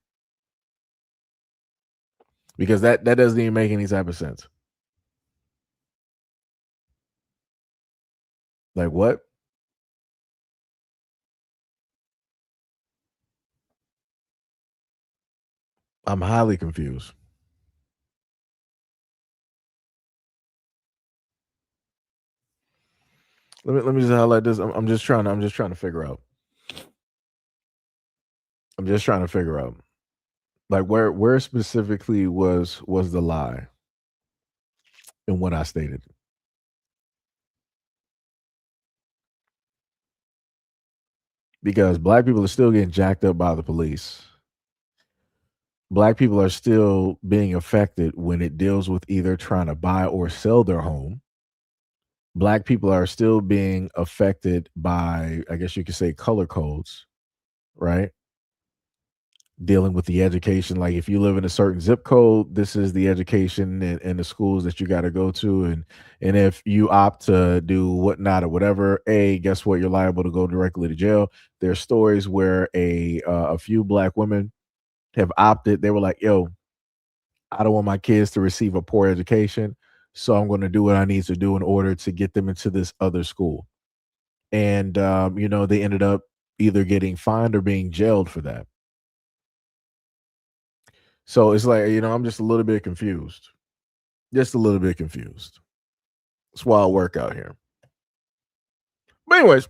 because that doesn't even make any type of sense. Like what? I'm highly confused. Let me just highlight this. I'm just trying to figure out. I'm just trying to figure out, like, where specifically was the lie in what I stated. Because Black people are still getting jacked up by the police. Black people are still being affected when it deals with either trying to buy or sell their home. Black people are still being affected by, I guess you could say, color codes, right? Dealing with the education. Like, if you live in a certain zip code, this is the education and the schools that you got to go to. And if you opt to do whatnot or whatever, guess what? You're liable to go directly to jail. There's stories where a few Black women have opted. They were like, yo, I don't want my kids to receive a poor education, so I'm going to do what I need to do in order to get them into this other school. And, they ended up either getting fined or being jailed for that. So it's like, I'm just a little bit confused. Just a little bit confused. It's wild work out here. But anyways,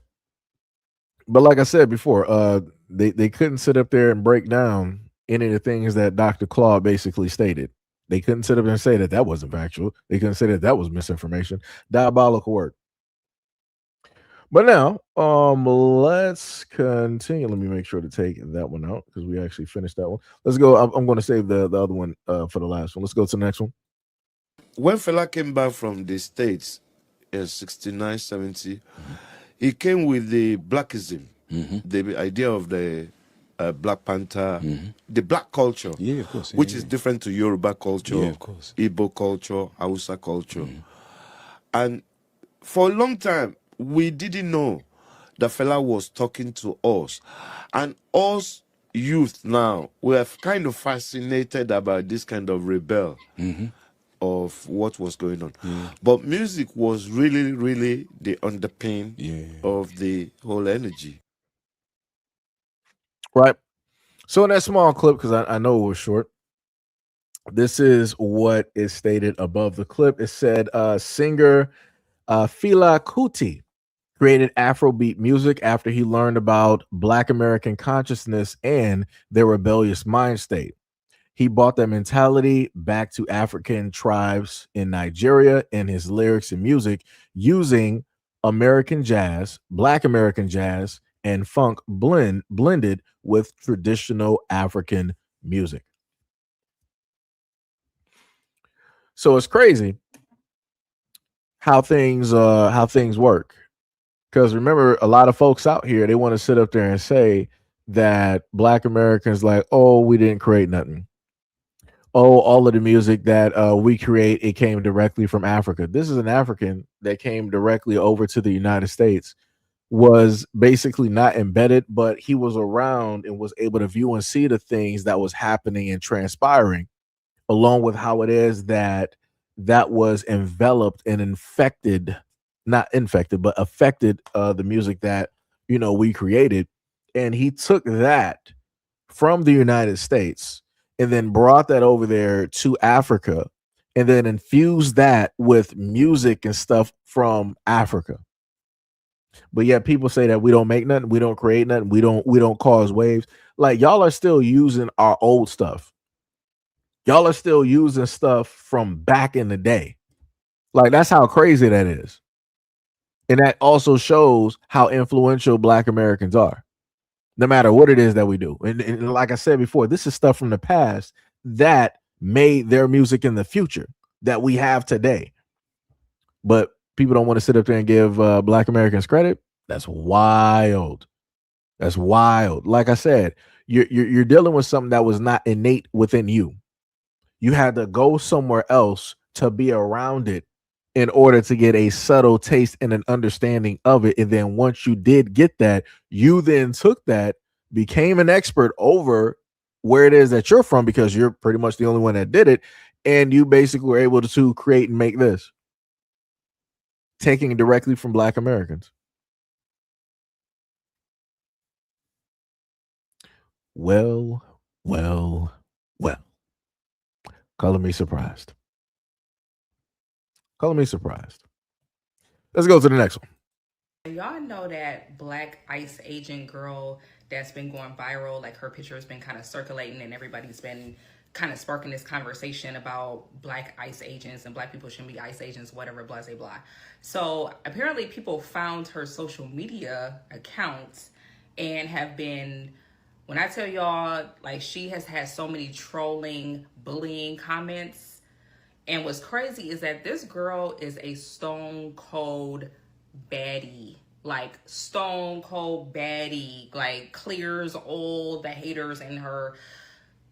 like I said before, they couldn't sit up there and break down any of the things that Dr. Claude basically stated. They couldn't sit up there and say that wasn't factual. They couldn't say that was misinformation. Diabolical work. But now, let's continue. Let me make sure to take that one out because we actually finished that one. Let's go. I'm going to save the other one for the last one. Let's go to the next one. When Fela came back from the States in 69, 70, he came with the Blackism, the idea of the Black Panther, the Black culture, of course, which is different to Yoruba culture, of course, Igbo culture, Hausa culture. And for a long time, we didn't know that Fela was talking to us. And us youth now, we are kind of fascinated about this kind of rebel of what was going on. But music was really, really the underpin of the whole energy. Right. So in that small clip, because I know it was short, this is what is stated above the clip. It said singer Fela Kuti created Afrobeat music after he learned about Black American consciousness and their rebellious mind state. He brought that mentality back to African tribes in Nigeria in his lyrics and music, using American jazz, Black American jazz, and funk blended with traditional African music. So it's crazy how things work. Because remember, a lot of folks out here, they want to sit up there and say that Black Americans, like, oh, we didn't create nothing. Oh, all of the music that we create, it came directly from Africa. This is an African that came directly over to the United States, was basically not embedded, but he was around and was able to view and see the things that was happening and transpiring, along with how it is that was enveloped and infected, not infected, but affected the music that, we created. And he took that from the United States and then brought that over there to Africa and then infused that with music and stuff from Africa. But yet people say that we don't make nothing, we don't create nothing, we don't cause waves. Like, y'all are still using our old stuff. Y'all are still using stuff from back in the day. Like, that's how crazy that is. And that also shows how influential Black Americans are, no matter what it is that we do. And like I said before, this is stuff from the past that made their music in the future that we have today. But People don't want to sit up there and give Black Americans credit. That's wild. That's wild. Like I said, you're dealing with something that was not innate within you. You had to go somewhere else to be around it in order to get a subtle taste and an understanding of it. And then once you did get that, you then took that, became an expert over where it is that you're from, because you're pretty much the only one that did it. And you basically were able to create and make this, taking it directly from Black Americans. Well. Color me surprised. Color me surprised. Let's go to the next one. Y'all know that Black ICE agent girl that's been going viral? Like, her picture has been kind of circulating and everybody's been kind of sparking this conversation about Black ICE agents and Black people shouldn't be ICE agents, whatever, blah, blah, blah. So apparently people found her social media accounts and have been, when I tell y'all, like, she has had so many trolling, bullying comments. And what's crazy is that this girl is a stone cold baddie. Like, stone cold baddie. Like, clears all the haters in her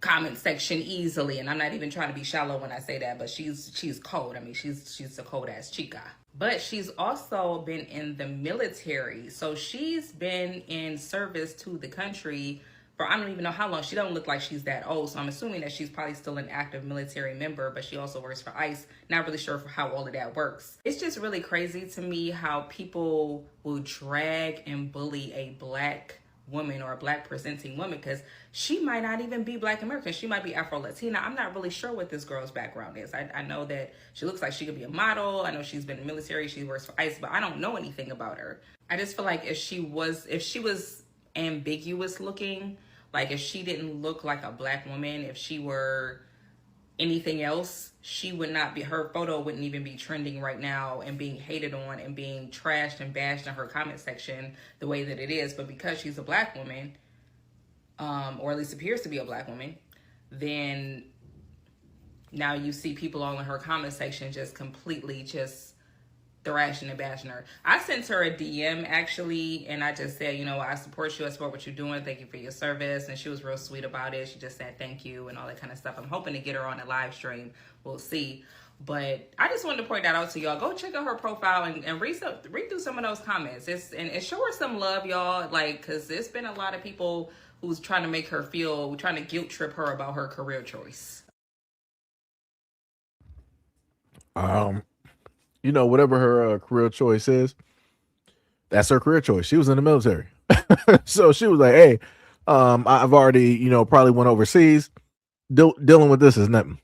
comment section easily. And I'm not even trying to be shallow when I say that, but she's cold. I mean, she's a cold ass chica. But she's also been in the military. So she's been in service to the country for I don't even know how long. She don't look like she's that old, so I'm assuming that she's probably still an active military member, but she also works for ICE. Not really sure for how all of that works. It's just really crazy to me how people will drag and bully a Black woman or a Black presenting woman, because she might not even be Black American. She might be Afro-Latina. I'm not really sure what this girl's background is. I know that she looks like she could be a model. I know she's been in the military. She works for ICE, but I don't know anything about her. I just feel like if she was ambiguous looking, like if she didn't look like a Black woman, if she were anything else, she would not be, her photo wouldn't even be trending right now and being hated on and being trashed and bashed in her comment section the way that it is. But because she's a Black woman, or at least appears to be a Black woman, then now you see people all in her comment section just completely just thrashing and bashing her. I sent her a DM actually, and I just said, you know, I support you, I support what you're doing, thank you for your service. And she was real sweet about it. She just said thank you and all that kind of stuff. I'm hoping to get her on a live stream. We'll see. But I just wanted to point that out to y'all. Go check out her profile and read through some of those comments. And show her some love, y'all. Like, because there's been a lot of people who's trying to make her feel, trying to guilt trip her about her career choice. You know, whatever her career choice is, that's her career choice. She was in the military. So she was like, hey, I've already, you know, probably went overseas. Dealing with this is nothing.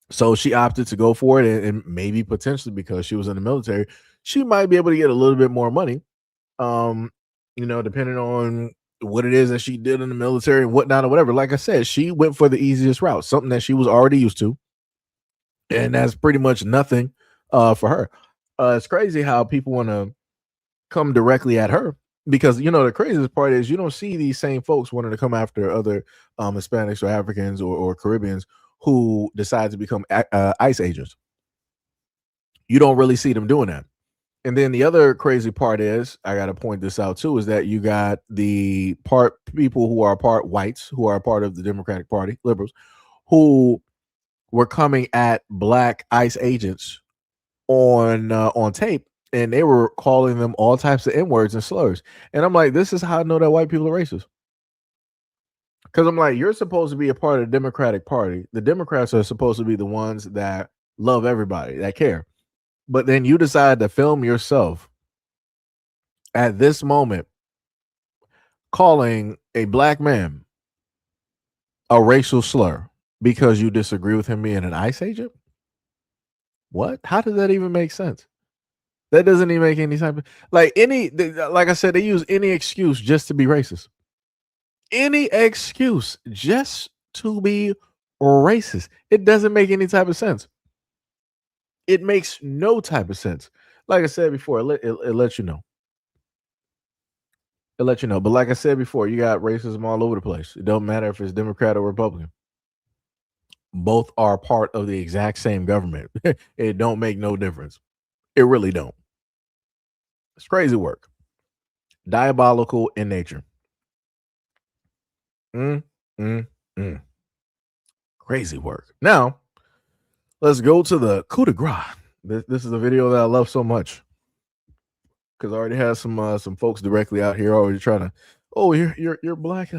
So she opted to go for it, and maybe potentially because she was in the military, she might be able to get a little bit more money. You know, depending on what it is that she did in the military and whatnot or whatever. Like I said, she went for the easiest route, something that she was already used to. And that's pretty much nothing for her. It's crazy how people want to come directly at her, because, you know, the craziest part is you don't see these same folks wanting to come after other Hispanics or Africans or Caribbeans who decide to become ICE agents. You don't really see them doing that. And then the other crazy part is, I got to point this out too, is that you got the people who are part whites, who are part of the Democratic Party, liberals, who were coming at Black ICE agents on tape, and they were calling them all types of N-words and slurs. And I'm like, this is how I know that white people are racist. Because I'm like, you're supposed to be a part of the Democratic Party. The Democrats are supposed to be the ones that love everybody, that care. But then you decide to film yourself at this moment calling a Black man a racial slur because you disagree with him being an ICE agent? What? How does that even make sense? That doesn't even make any type of, like I said, they use any excuse just to be racist. Any excuse just to be racist. It doesn't make any type of sense. It makes no type of sense. Like I said before, it lets you know. It lets you know. But like I said before, you got racism all over the place. It don't matter if it's Democrat or Republican. Both are part of the exact same government. It don't make no difference. It really don't. It's crazy work. Diabolical in nature. Mm, mm, mm. Crazy work. Now, let's go to the coup de grace. This is a video that I love so much because I already have some folks directly out here already trying to, oh, you're black,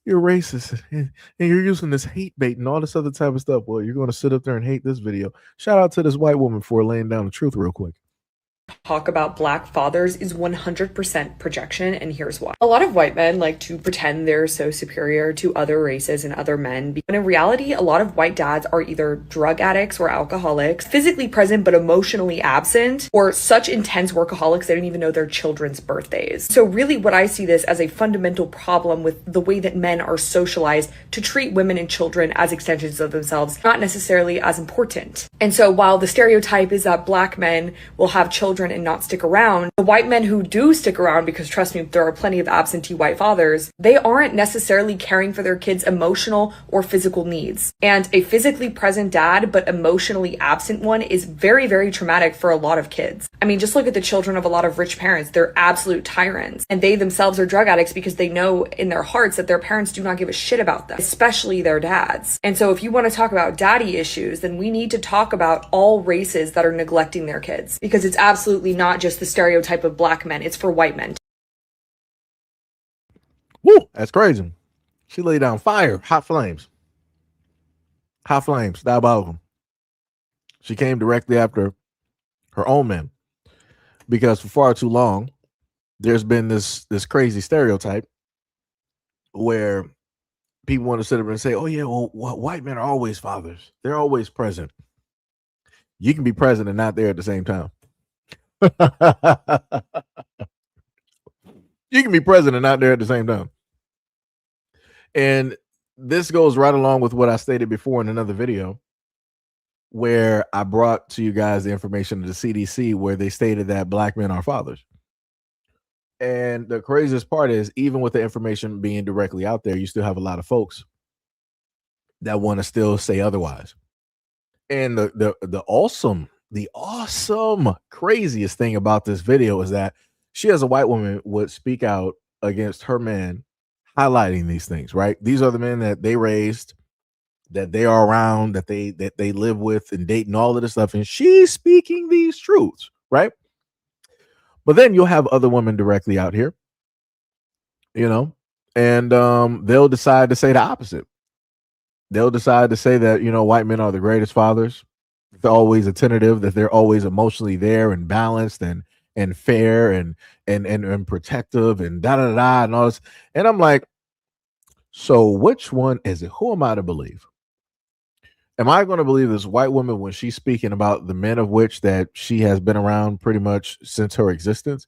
you're racist, and you're using this hate bait and all this other type of stuff. Well, you're going to sit up there and hate this video. Shout out to this white woman for laying down the truth real quick. Talk about black fathers is 100% projection, and here's why. A lot of white men like to pretend they're so superior to other races and other men, but in reality, a lot of white dads are either drug addicts or alcoholics, physically present but emotionally absent, or such intense workaholics they don't even know their children's birthdays. So really what I see this as a fundamental problem with the way that men are socialized to treat women and children as extensions of themselves, not necessarily as important. And so while the stereotype is that black men will have children and not stick around, the white men who do stick around, because trust me, there are plenty of absentee white fathers, they aren't necessarily caring for their kids' emotional or physical needs. And a physically present dad but emotionally absent one is very, very traumatic for a lot of kids. I mean, just look at the children of a lot of rich parents. They're absolute tyrants, and they themselves are drug addicts because they know in their hearts that their parents do not give a shit about them, especially their dads. And so if you want to talk about daddy issues, then we need to talk about all races that are neglecting their kids, because it's absolutely not just the stereotype of black men, it's for white men. Woo, that's crazy. She laid down fire, hot flames, diabolical. She came directly after her own men, because for far too long there's been this crazy stereotype where people want to sit up and say, oh yeah, well, white men are always fathers, they're always present. You can be present and not there at the same time. You can be present and not there at the same time. And this goes right along with what I stated before in another video, where I brought to you guys the information of the CDC, where they stated that black men are fathers. And the craziest part is, even with the information being directly out there, you still have a lot of folks that want to still say otherwise. And the awesome, craziest thing about this video is that she, as a white woman, would speak out against her man, highlighting these things, right? These are the men that they raised, that they are around, that they live with and date and all of this stuff. And she's speaking these truths, right? But then you'll have other women directly out here, you know, and they'll decide to say the opposite. They'll decide to say that, you know, white men are the greatest fathers. They're always attentive, that they're always emotionally there and balanced and fair and protective and da da da and all this. And I'm like, so which one is it? Who am I to believe? Am I going to believe this white woman when she's speaking about the men of which that she has been around pretty much since her existence?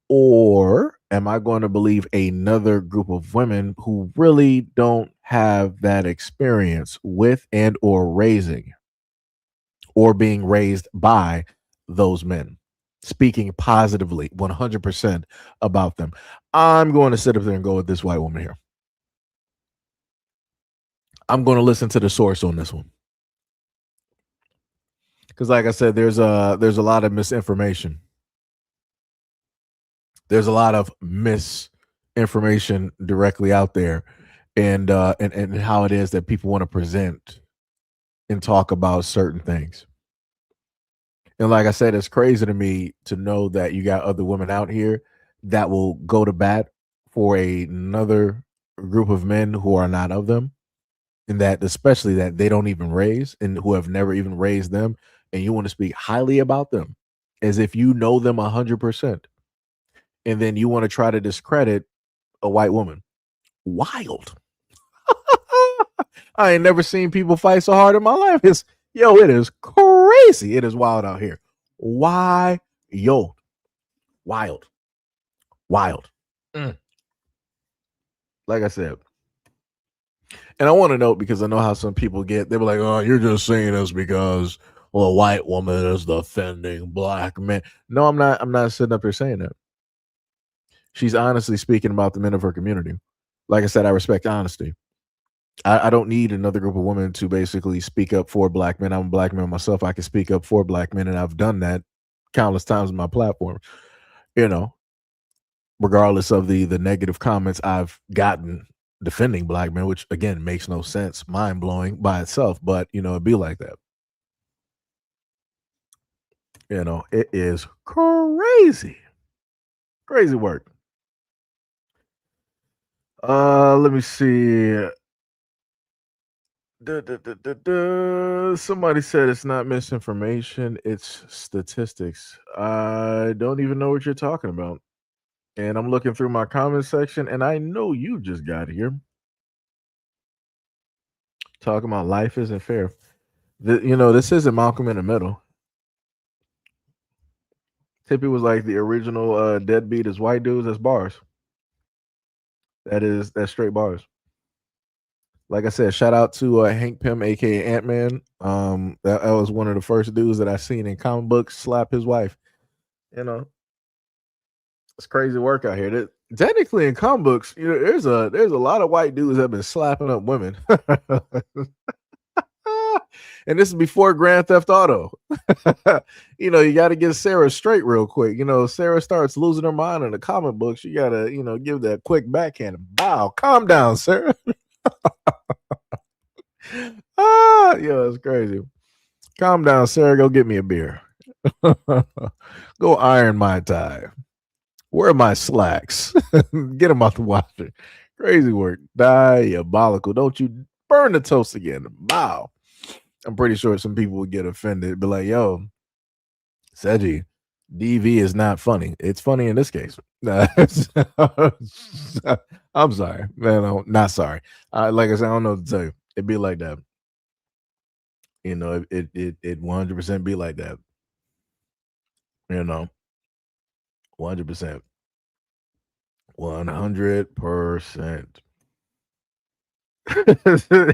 Or am I going to believe another group of women who really don't have that experience with and or raising or being raised by those men, speaking positively 100% about them? I'm going to sit up there and go with this white woman here. I'm going to listen to the source on this one. Because like I said, there's a lot of misinformation. There's a lot of misinformation directly out there, and how it is that people want to present and talk about certain things. And like I said, it's crazy to me to know that you got other women out here that will go to bat for another group of men who are not of them, and that especially that they don't even raise and who have never even raised them. And you want to speak highly about them as if you know them 100%. And then you want to try to discredit a white woman. Wild. I ain't never seen people fight so hard in my life. It is crazy. It is wild out here. Wild. Like I said. And I want to note, because I know how some people get, they were like, oh, you're just saying this because, well, a white woman is defending black men. No, I'm not sitting up here saying that. She's honestly speaking about the men of her community. Like I said, I respect honesty. I don't need another group of women to basically speak up for black men. I'm a black man myself. I can speak up for black men, and I've done that countless times on my platform, you know, regardless of the negative comments I've gotten defending black men, which again makes no sense, mind blowing by itself, but you know, it'd be like that. You know, it is crazy. Crazy work. Let me see. Somebody said it's not misinformation, it's statistics. I don't even know what you're talking about. And I'm looking through my comment section, and I know you just got here talking about life isn't fair. You know, this isn't Malcolm in the Middle. Tippy was like the original deadbeat is white dudes. That's bars. That's straight bars. Like I said, shout out to Hank Pym, aka Ant-Man. That was one of the first dudes that I seen in comic books slap his wife. You know, it's crazy work out here. Technically, in comic books, you know, there's a lot of white dudes that have been slapping up women. And this is before Grand Theft Auto. You know, you got to get Sarah straight real quick. You know, Sarah starts losing her mind in the comic books. You got to, you know, give that quick backhand. Bow, calm down, Sarah. Yeah, it's crazy. Calm down, Sarah. Go get me a beer. Go iron my tie. Where are my slacks? Get them out the washer. Crazy work. Diabolical. Don't you burn the toast again. Wow. I'm pretty sure some people would get offended. Be like, yo, Seji, DV is not funny. It's funny in this case. I'm sorry, man. I'm not sorry. Like I said, I don't know what to tell you. It'd be like that. You know, it 100% be like that. You know, 100%. 100%.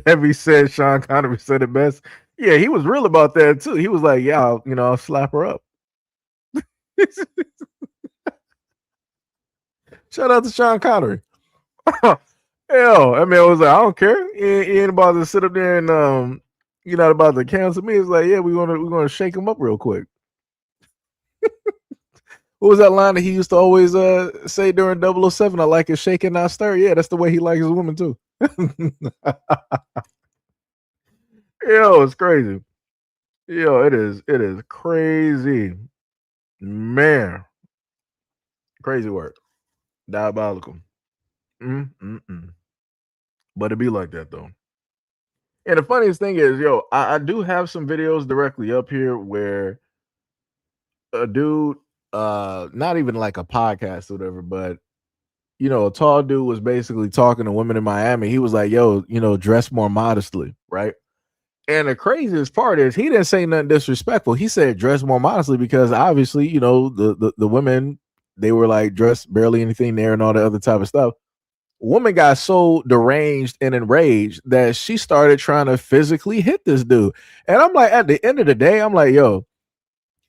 Heavy said Sean Connery said it best. Yeah, he was real about that too. He was like, yeah, I'll slap her up. Shout out to Sean Connery. Hell, I mean, I was like, I don't care. He ain't about to sit up there and you're not about to cancel me. It's like, yeah, we're gonna shake him up real quick. What was that line that he used to always say during 007? I like it shaking, not stir. Yeah, that's the way he likes his woman too. Yo, it's crazy. Yo, it is crazy. Man. Crazy work. Diabolical. But it be like that though. And the funniest thing is, yo, I do have some videos directly up here where a dude, not even like a podcast or whatever, but you know, a tall dude was basically talking to women in Miami. He was like, yo, you know, dress more modestly, right? And the craziest part is he didn't say nothing disrespectful. He said dress more modestly because obviously, you know, the women, they were like dressed barely anything there and all the other type of stuff. Woman got so deranged and enraged that she started trying to physically hit this dude. And I'm like, at the end of the day, I'm like, yo,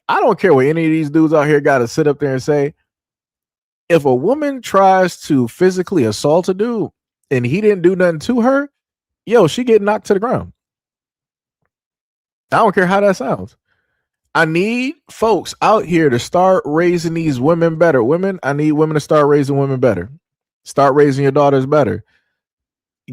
I don't care what any of these dudes out here got to sit up there and say. If a woman tries to physically assault a dude and he didn't do nothing to her, yo, she get knocked to the ground. I don't care how that sounds. I need folks out here to start raising these women better. Women, I need women to start raising women better. Start raising your daughters better.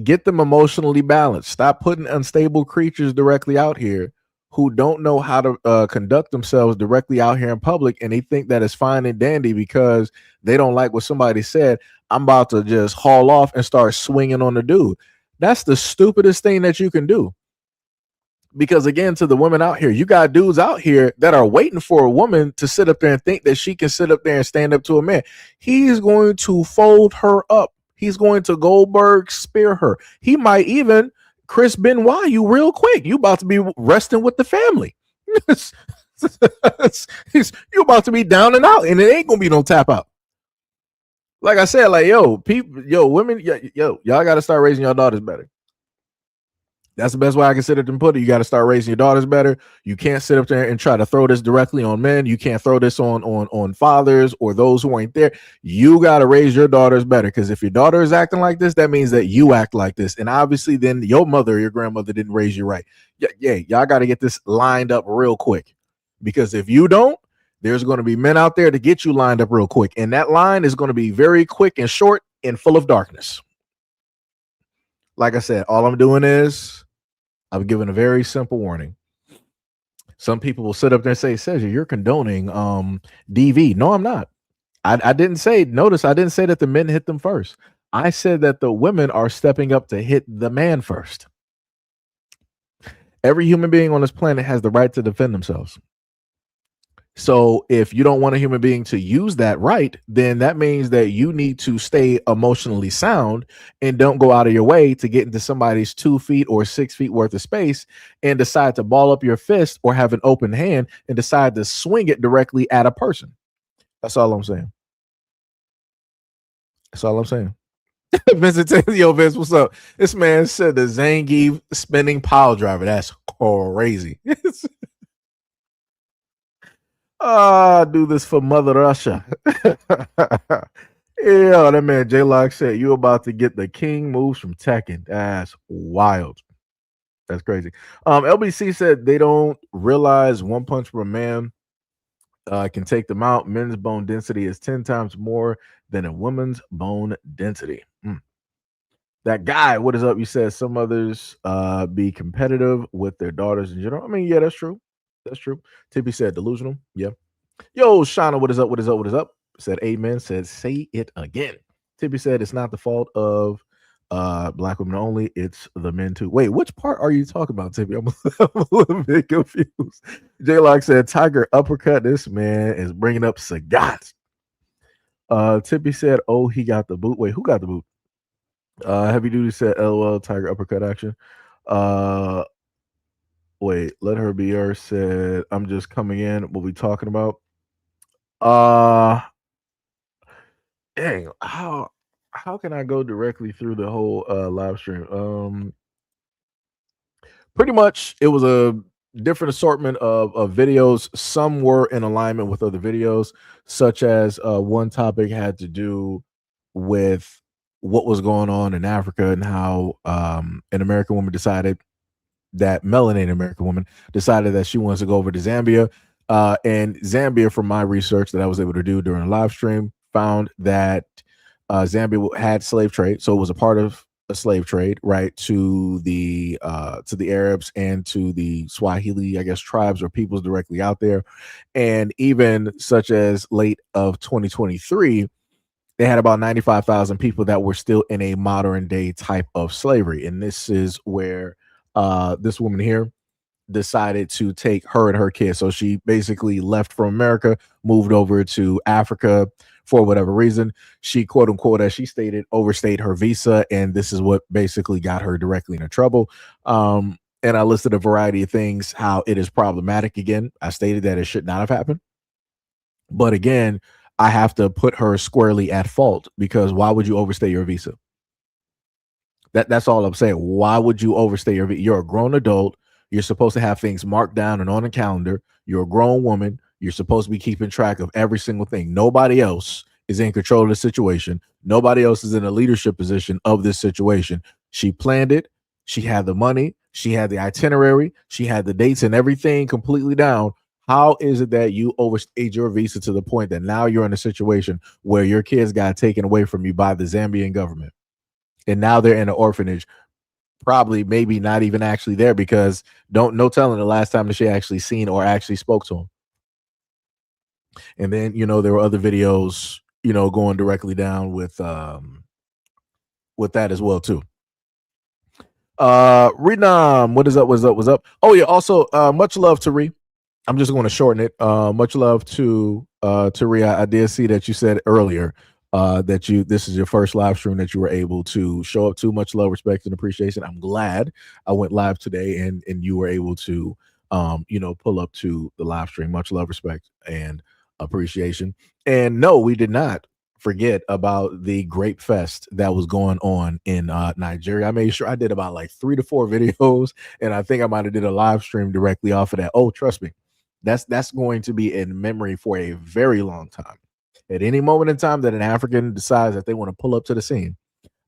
Get them emotionally balanced. Stop putting unstable creatures directly out here who don't know how to conduct themselves directly out here in public, and they think that it's fine and dandy because they don't like what somebody said. I'm about to just haul off and start swinging on the dude. That's the stupidest thing that you can do. Because again, to the women out here, you got dudes out here that are waiting for a woman to sit up there and think that she can sit up there and stand up to a man. He's going to fold her up. He's going to Goldberg spear her. He might even Chris Benoit you real quick. You about to be resting with the family. You about to be down and out, and it ain't gonna be no tap out. Like I said, like women, y'all got to start raising your daughters better. That's the best way I can sit up and put it. You got to start raising your daughters better. You can't sit up there and try to throw this directly on men. You can't throw this on fathers or those who ain't there. You got to raise your daughters better, because if your daughter is acting like this, that means that you act like this. And obviously then your mother or your grandmother didn't raise you right. Yeah, y'all got to get this lined up real quick, because if you don't, There's going to be men out there to get you lined up real quick. And that line is going to be very quick and short and full of darkness. Like I said, all I'm doing is I'm giving a very simple warning. Some people will sit up there and say, Sergio, you're condoning DV. No, I'm not. I didn't say, notice I didn't say that the men hit them first. I said that the women are stepping up to hit the man first. Every human being on this planet has the right to defend themselves. So if you don't want a human being to use that right, then that means that you need to stay emotionally sound and don't go out of your way to get into somebody's 2 feet or 6 feet worth of space and decide to ball up your fist or have an open hand and decide to swing it directly at a person. That's all I'm saying. That's all I'm saying. Vincent, yo, Vince, what's up? This man said the Zangief spinning pile driver. That's crazy. Do this for Mother Russia. Yeah, that man J-Lock said you about to get the king moves from Tekken. That's wild. That's crazy. LBC said they don't realize one punch from a man can take them out. Men's bone density is 10 times more than a woman's bone density. That guy, what is up? You said some mothers be competitive with their daughters in general. I mean, yeah, that's true. That's true. Tippy said delusional. Yeah. Yo, Shauna, what is up? What is up? What is up? Said amen. Said say it again. Tippy said it's not the fault of black women only. It's the men too. Wait, which part are you talking about, Tippy? I'm a little bit confused. J-Lock said tiger uppercut. This man is bringing up Sagat. Tippy said, oh, he got the boot. Wait, who got the boot? Heavy Duty said, LOL, tiger uppercut action. Wait, let her be her said, I'm just coming in. What we talking about? Dang, how can I go directly through the whole live stream? Pretty much it was a different assortment of videos. Some were in alignment with other videos, such as one topic had to do with what was going on in Africa and how an American woman decided that melanated American woman decided that she wants to go over to Zambia. And Zambia, from my research that I was able to do during a live stream, found that Zambia had slave trade. So it was a part of a slave trade, right, to the Arabs and to the Swahili, I guess, tribes or peoples directly out there. And even such as late of 2023, they had about 95,000 people that were still in a modern day type of slavery. And this is where this woman here decided to take her and her kids. So she basically left from America, moved over to Africa for whatever reason. She, quote unquote, as she stated, overstayed her visa. And this is what basically got her directly into trouble. And I listed a variety of things, how it is problematic. Again, I stated that it should not have happened. But again, I have to put her squarely at fault, because why would you overstay your visa? That's all I'm saying. Why would you overstay your visa? You're a grown adult. You're supposed to have things marked down and on a calendar. You're a grown woman. You're supposed to be keeping track of every single thing. Nobody else is in control of the situation. Nobody else is in a leadership position of this situation. She planned it. She had the money. She had the itinerary. She had the dates and everything completely down. How is it that you overstayed your visa to the point that now you're in a situation where your kids got taken away from you by the Zambian government? And now they're in an orphanage, probably maybe not even actually there, because no telling the last time that she actually seen or actually spoke to him. And then, there were other videos, going directly down with that as well too. Renam, what is up? What's up? What's up? Oh yeah. Also, much love to Ree. I'm just going to shorten it. Much love to Ree. I did see that you said earlier that this is your first live stream that you were able to show up to. Much love, respect, and appreciation. I'm glad I went live today and you were able to pull up to the live stream. Much love, respect, and appreciation. And no, we did not forget about the Grape Fest that was going on in Nigeria. I made sure I did about like 3 to 4 videos, and I think I might have did a live stream directly off of that. Oh, trust me, that's going to be in memory for a very long time. At any moment in time that an African decides that they want to pull up to the scene,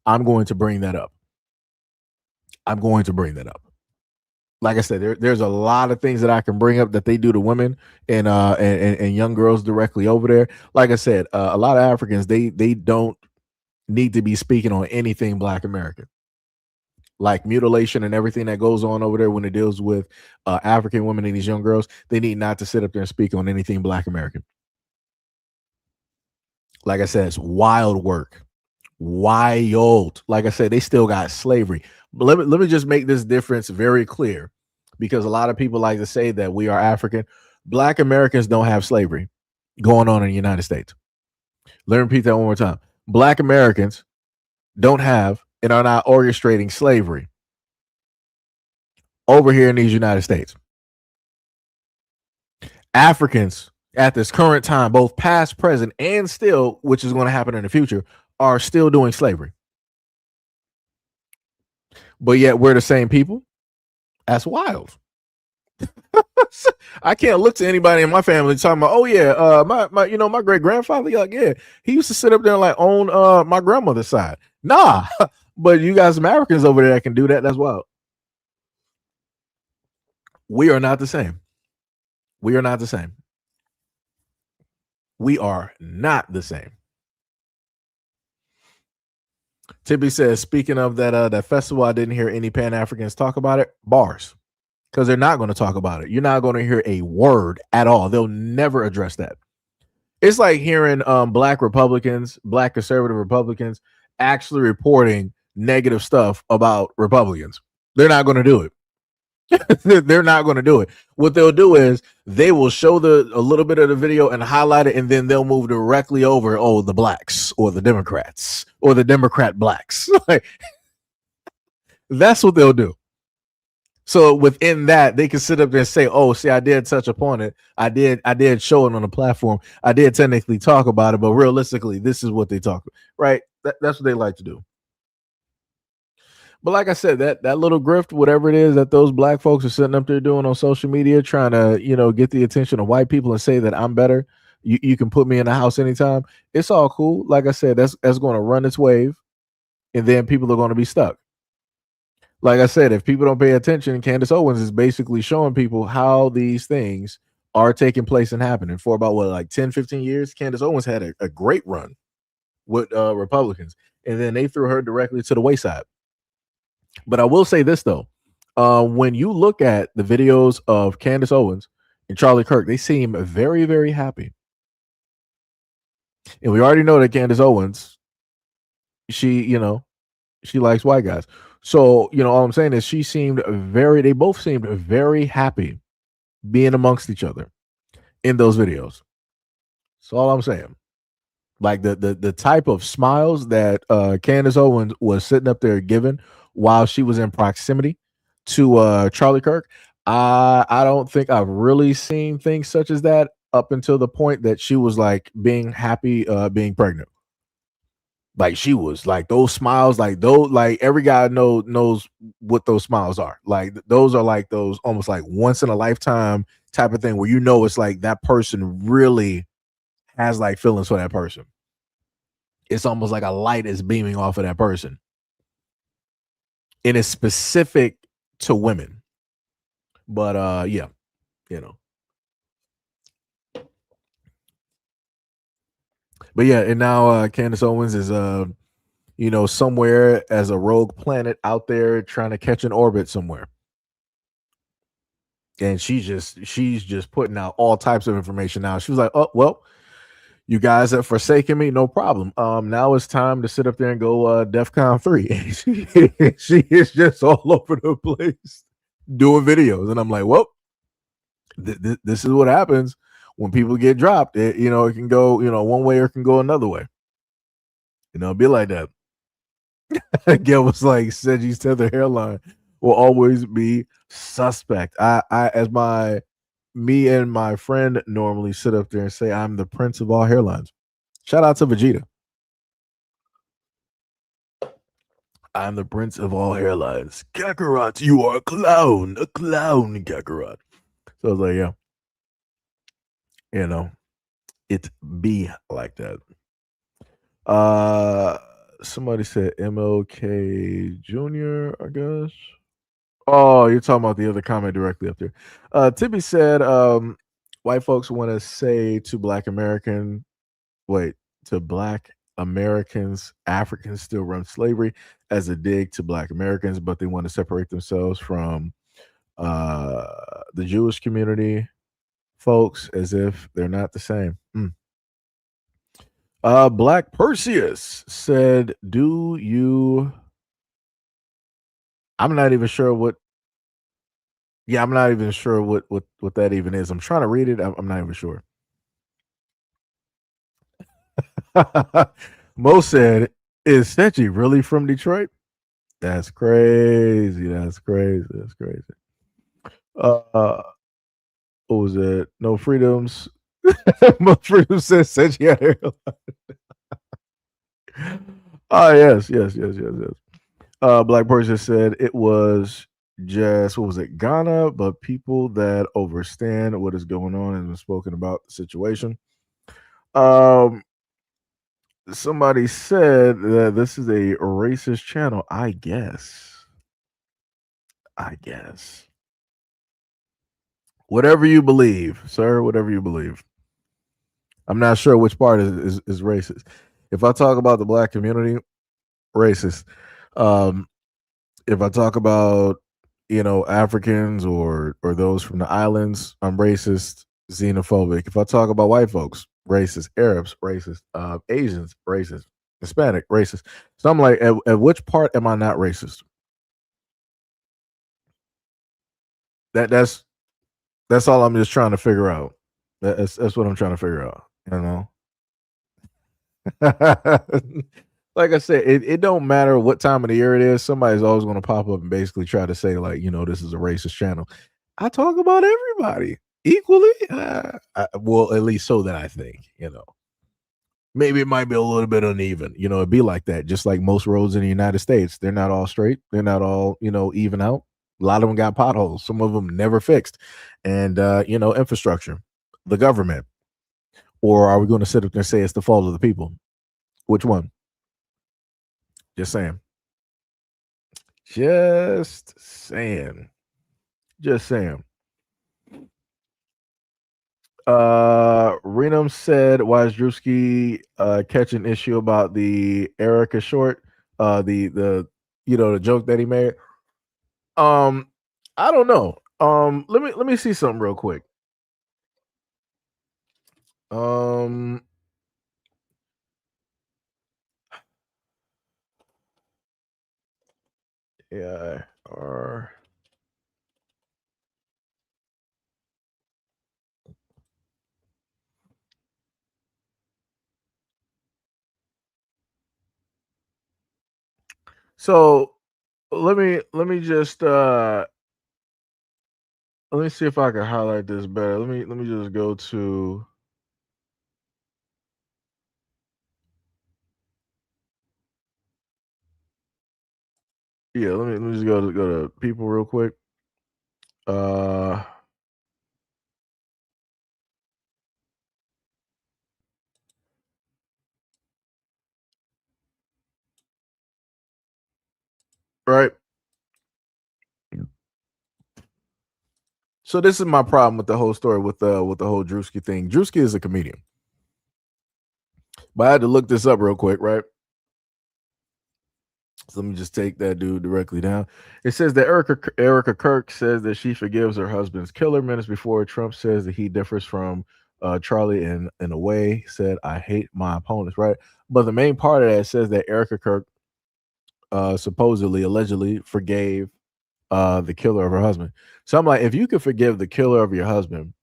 I'm going to bring that up. I'm going to bring that up. like I said, there's a lot of things that I can bring up that they do to women and young girls directly over there. Like I said, a lot of Africans they don't need to be speaking on anything Black American, like mutilation and everything that goes on over there when it deals with African women and these young girls. They need not to sit up there and speak on anything Black American. Like I said, it's wild work. Wild. Like I said, they still got slavery. But let me just make this difference very clear, because a lot of people like to say that we are African. Black Americans don't have slavery going on in the United States. Let me repeat that one more time. Black Americans don't have and are not orchestrating slavery over here in these United States. Africans at this current time, both past, present, and still, which is going to happen in the future, are still doing slavery. But yet we're the same people. That's wild. I can't look to anybody in my family talking about, oh yeah, my great grandfather, like, yeah, he used to sit up there and like own my grandmother's side. Nah, but you got some Africans over there that can do that. That's wild. We are not the same. We are not the same. We are not the same. Tippy says, speaking of that festival, I didn't hear any Pan-Africans talk about it. Bars. Because they're not going to talk about it. You're not going to hear a word at all. They'll never address that. It's like hearing Black Republicans, Black conservative Republicans actually reporting negative stuff about Republicans. They're not going to do it. They're not going to do it. What they'll do is they will show a little bit of the video and highlight it, and then they'll move directly over, oh, the blacks or the Democrats or the Democrat blacks. That's what they'll do. So within that, they can sit up there and say, oh, see, I did touch upon it. I did show it on the platform. I did technically talk about it, but realistically, this is what they talk about, right? That's what they like to do. But like I said, that little grift, whatever it is that those Black folks are sitting up there doing on social media, trying to, get the attention of white people and say that I'm better. You can put me in the house anytime. It's all cool. Like I said, that's going to run its wave, and then people are going to be stuck. Like I said, if people don't pay attention, Candace Owens is basically showing people how these things are taking place and happening. For about, 10, 15 years, Candace Owens had a great run with Republicans, and then they threw her directly to the wayside. But I will say this, though. When you look at the videos of Candace Owens and Charlie Kirk, they seem very, very happy. And we already know that Candace Owens, she likes white guys. So, all I'm saying is they both seemed very happy being amongst each other in those videos. That's all I'm saying. Like the type of smiles that Candace Owens was sitting up there giving while she was in proximity to Charlie Kirk, I don't think I've really seen things such as that up until the point that she was like being happy being pregnant. Like she was like those smiles, like those, like every guy knows what those smiles are. Like those are like those almost like once in a lifetime type of thing where it's like that person really has like feelings for that person. It's almost like a light is beaming off of that person. And it's specific to women. But yeah, But yeah, and now Candace Owens is somewhere as a rogue planet out there trying to catch an orbit somewhere. And she's just putting out all types of information now. She was like, oh, well, you guys have forsaken me, no problem. Now it's time to sit up there and go DEFCON 3. She is just all over the place doing videos. And I'm like, well, this is what happens when people get dropped. It can go, one way or it can go another way. Be like that. Gail was like, Seji's tether hairline will always be suspect. Me and my friend normally sit up there and say, I'm the prince of all hairlines. Shout out to Vegeta. I'm the prince of all hairlines. Kakarot, you are a clown, Kakarot. So I was like, yeah. It be like that. Somebody said MLK Jr., I guess. Oh, you're talking about the other comment directly up there. Tibby said, white folks want to say to wait, to black Americans, Africans still run slavery as a dig to black Americans, but they want to separate themselves from the Jewish community folks as if they're not the same. Black Perseus said, "Do you?" I'm not even sure what. Yeah, I'm not even sure what that even is. I'm trying to read it. I'm not even sure. Mo said, "Is Sechi really from Detroit?" That's crazy. That's crazy. That's crazy. What was it? No freedoms. Mo freedom says Sechi out here. Oh yes. Black person said it was just what was it, Ghana, but people that understand what is going on and have spoken about the situation. Somebody said that this is a racist channel. I guess. Whatever you believe, sir. Whatever you believe. I'm not sure which part is racist. If I talk about the black community, racist. If I talk about Africans or those from the islands, I'm racist, xenophobic. If I talk about white folks, racist, Arabs, racist, Asians, racist, Hispanic, racist. So I'm like, at which part am I not racist? That's all I'm just trying to figure out. That's what I'm trying to figure out. Like I said, it don't matter what time of the year it is. Somebody's always going to pop up and basically try to say like, this is a racist channel. I talk about everybody equally. Well, at least so that I think. Maybe it might be a little bit uneven. It'd be like that. Just like most roads in the United States, they're not all straight. They're not all even out. A lot of them got potholes. Some of them never fixed. And infrastructure, the government. Or are we going to sit up there and say it's the fault of the people? Which one? Just saying. Just saying. Renum said, why is Drewski catch an issue about the Erica short? The joke that he made. I don't know. Let me see something real quick. Yeah. So let me just let me see if I can highlight this better. Let me just go to let me just go to people real quick. Right. So this is my problem with the whole story with the whole Drewski thing. Drewski is a comedian. But I had to look this up real quick, right? So let me just take that dude directly down. It says that Erica Kirk says that she forgives her husband's killer minutes before Trump says that he differs from Charlie in a way. Said, I hate my opponents, right? But the main part of that says that Erica Kirk supposedly, allegedly forgave the killer of her husband. So I'm like, if you could forgive the killer of your husband,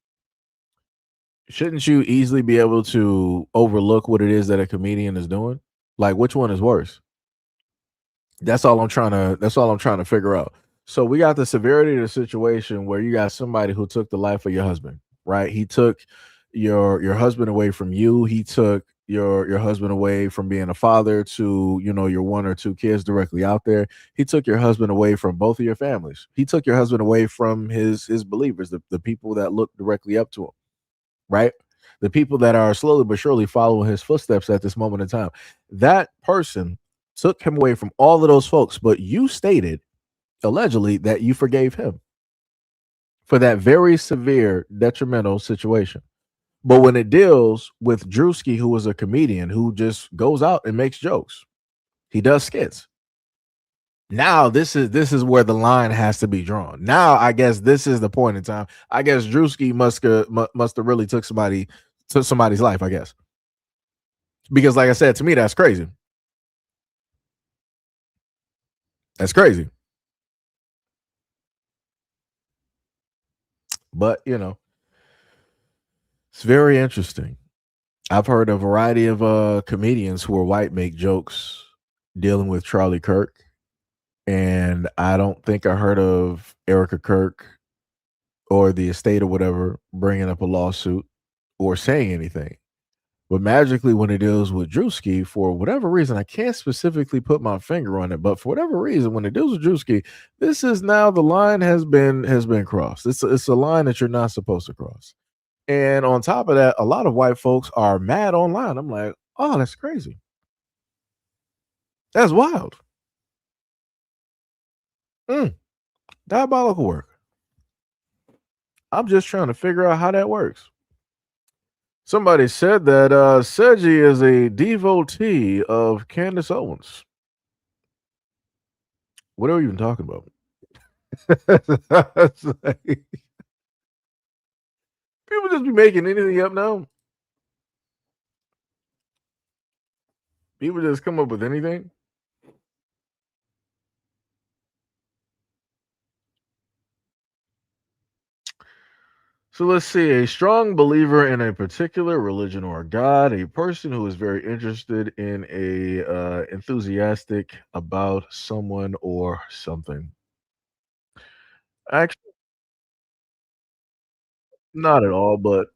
shouldn't you easily be able to overlook what it is that a comedian is doing? Like, which one is worse? That's all I'm trying to figure out. So we got the severity of the situation where you got somebody who took the life of your husband, right? He took your husband away from you. He took your husband away from being a father to, your one or two kids directly out there. He took your husband away from both of your families. He took your husband away from his believers, the people that look directly up to him, right? The people that are slowly but surely following his footsteps at this moment in time. That person took him away from all of those folks, but you stated allegedly, that you forgave him for that very severe detrimental situation. But when it deals with Drewski, who is a comedian who just goes out and makes jokes, he does skits. Now this is where the line has to be drawn. Now I guess this is the point in time. I guess Drewski must have really took somebody's life. I guess because, like I said, to me that's crazy. That's crazy. But it's very interesting. I've heard a variety of comedians who are white make jokes dealing with Charlie Kirk, and I don't think I heard of Erica Kirk or the estate or whatever bringing up a lawsuit or saying anything. But magically, when it deals with Drewski, for whatever reason, I can't specifically put my finger on it, but for whatever reason, when it deals with Drewski, this is now the line has been crossed. It's a line that you're not supposed to cross. And on top of that, a lot of white folks are mad online. I'm like, oh, that's crazy. That's wild. Diabolical work. I'm just trying to figure out how that works. Somebody said that Seji is a devotee of Candace Owens. What are we even talking about? It's like, people just be making anything up now. People just come up with anything. So let's see. A strong believer in a particular religion or god, a person who is very interested in enthusiastic about someone or something. Actually, not at all, but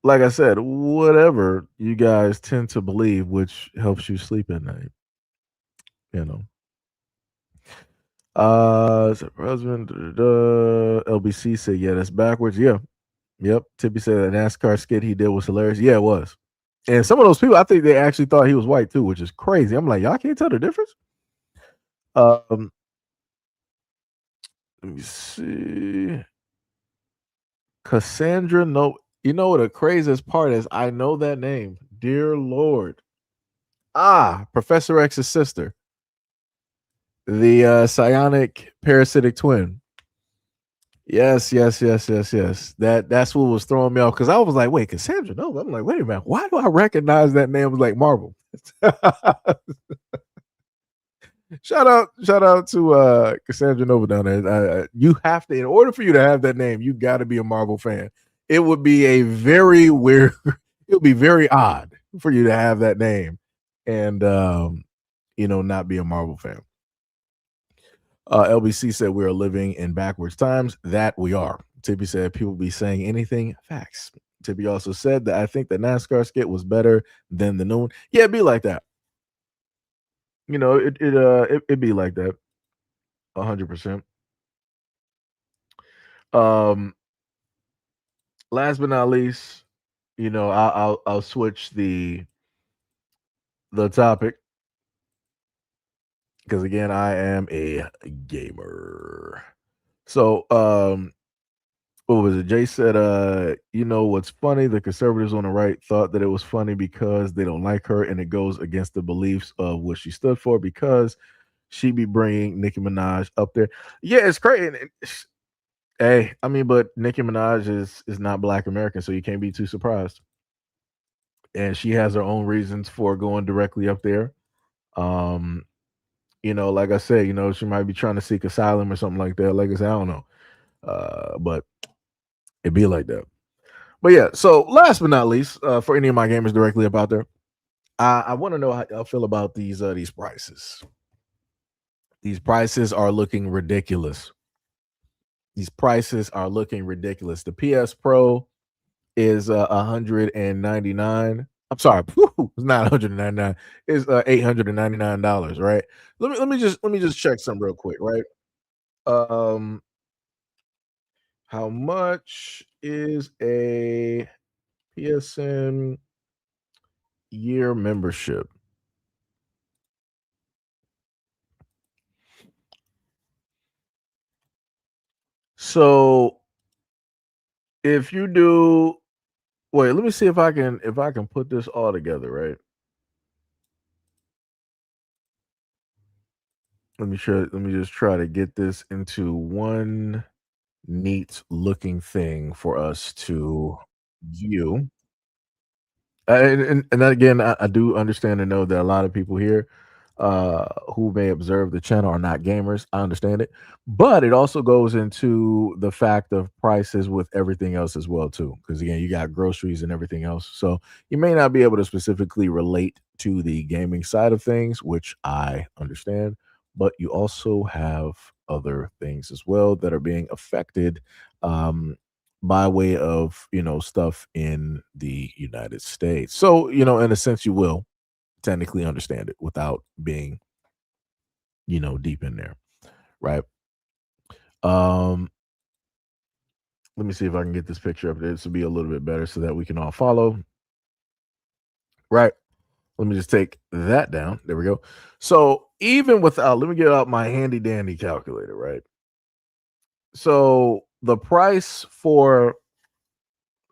like I said, whatever you guys tend to believe, which helps you sleep at night. You know. Husband, LBC said, yeah, that's backwards. Yeah. Yep. Tippy said that NASCAR skit he did was hilarious. Yeah, it was. And some of those people, I think they actually thought he was white too, which is crazy. I'm like, y'all can't tell the difference. Let me see. Cassandra, no, you know what the craziest part is? I know that name. Dear Lord. Professor X's sister. The psionic parasitic twin. Yes. That's what was throwing me off because I was like, wait, Cassandra Nova. I'm like, wait a minute, why do I recognize that name? It was like Marvel. shout out to Cassandra Nova down there. You have to, in order for you to have that name, you got to be a Marvel fan. It would be a very weird. It would be very odd for you to have that name and not be a Marvel fan. LBC said we are living in backwards times. That we are. Tippy said people be saying anything. Facts. Tippy also said that I think the NASCAR skit was better than the noon. Yeah, it'd be like that. It'd be like that. 100%. Last but not least, I'll switch the topic because again, I am a gamer. So, what was it? Jay said, what's funny? The conservatives on the right thought that it was funny because they don't like her and it goes against the beliefs of what she stood for because she be bringing Nicki Minaj up there. Yeah, it's crazy. Hey, I mean, but Nicki Minaj is not Black American, so you can't be too surprised. And she has her own reasons for going directly up there. Like I said, she might be trying to seek asylum or something like that. Like I said, I don't know. But it'd be like that. But yeah, so last but not least, for any of my gamers directly up out there, I want to know how y'all feel about these prices. These prices are looking ridiculous. These prices are looking ridiculous. The PS Pro is 199. I'm sorry, it's not 199. It's $899, right? Let me just check something real quick, right? How much is a PSN year membership? So if you do, wait, let me see if I can put this all together, right? Let me just try to get this into one neat looking thing for us to view. And then again, I do understand and know that a lot of people here who may observe the channel are not gamers. I understand it, but it also goes into the fact of prices with everything else as well too. Because again, you got groceries and everything else, so you may not be able to specifically relate to the gaming side of things, which I understand. But you also have other things as well that are being affected. Um, by way of stuff in the United States. So in a sense, you will technically understand it without being deep in there, right? Um, let me see if I can get this picture up there. This will be a little bit better so that we can all follow. Right. Let me just take that down. There we go. So even without, let me get out my handy dandy calculator, right? So the price for,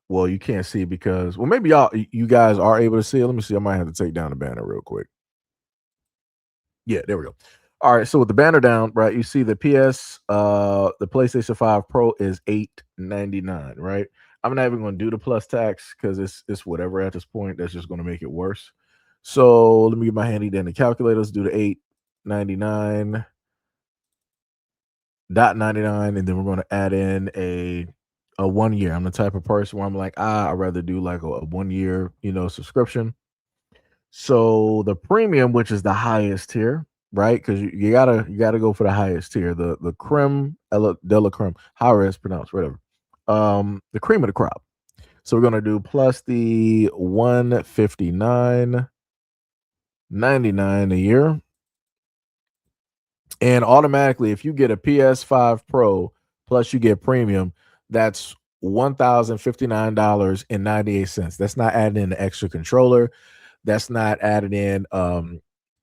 well, you can't see because, well, maybe you guys are able to see it. Let me see. I might have to take down the banner real quick. Yeah, there we go. All right, so with the banner down, right, you see the the PlayStation 5 Pro is $899, right? I'm not even going to do the plus tax because it's whatever at this point. That's just going to make it worse. So let me get my handy dandy calculator. Let's do the $899.99, and then we're going to add in a 1 year. I'm the type of person where I'm like, I'd rather do like a 1 year, subscription. So the premium, which is the highest tier, right? Because you gotta go for the highest tier, the creme de la creme, however it's pronounced, whatever. The cream of the crop. So we're gonna do plus the $159.99 a year, and automatically, if you get a PS5 Pro plus you get premium, that's $1,059.98. That's not adding in the extra controller. That's not adding in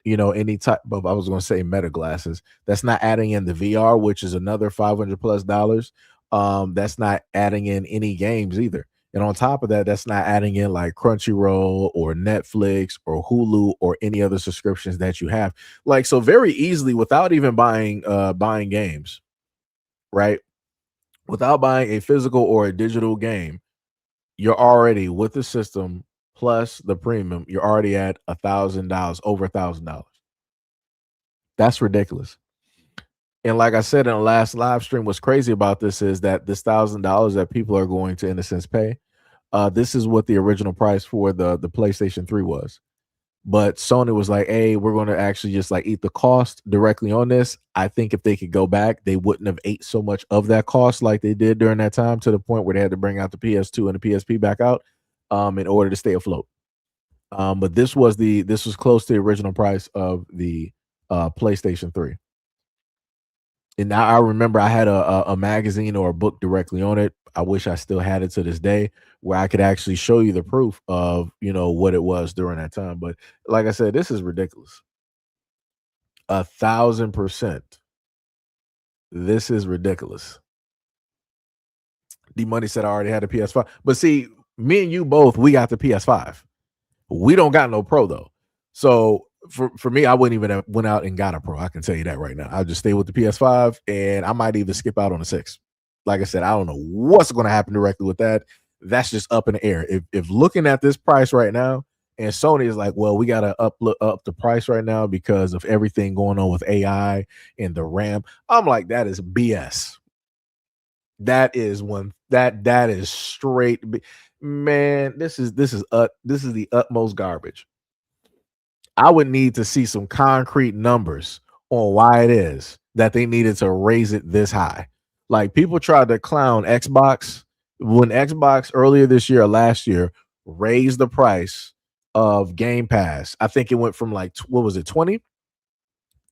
any type of, I was going to say meta glasses. That's not adding in the VR, which is another $500+. That's not adding in any games either. And on top of that, that's not adding in like Crunchyroll or Netflix or Hulu or any other subscriptions that you have. Like, so very easily without even buying games, right? Without buying a physical or a digital game, you're already with the system plus the premium. You're already at $1,000, over $1,000. That's ridiculous. And like I said in the last live stream, what's crazy about this is that this $1,000 that people are going to, in a sense, pay. This is what the original price for the PlayStation 3 was. But Sony was like, hey, we're going to actually just like eat the cost directly on this. I think if they could go back, they wouldn't have ate so much of that cost like they did during that time, to the point where they had to bring out the PS2 and the PSP back out in order to stay afloat. But this was close to the original price of the PlayStation 3. And now I remember I had a magazine or a book directly on it. I wish I still had it to this day, where I could actually show you the proof of what it was during that time. But like I said, this is ridiculous. 1,000%. This is ridiculous. D Money said I already had a PS5, but see, me and you both, we got the PS5. We don't got no Pro though. So for me, I wouldn't even have went out and got a Pro. I can tell you that right now. I'll just stay with the PS5, and I might even skip out on the 6. Like I said, I don't know what's going to happen directly with that. That's just up in the air. If looking at this price right now, and Sony is like, well, we got to up the price right now because of everything going on with AI and the RAM. I'm like, that is BS. That is that is straight. Man, this is the utmost garbage. I would need to see some concrete numbers on why it is that they needed to raise it this high. Like, people tried to clown Xbox when Xbox earlier this year or last year raised the price of Game Pass. I think it went from like, what was it, 20?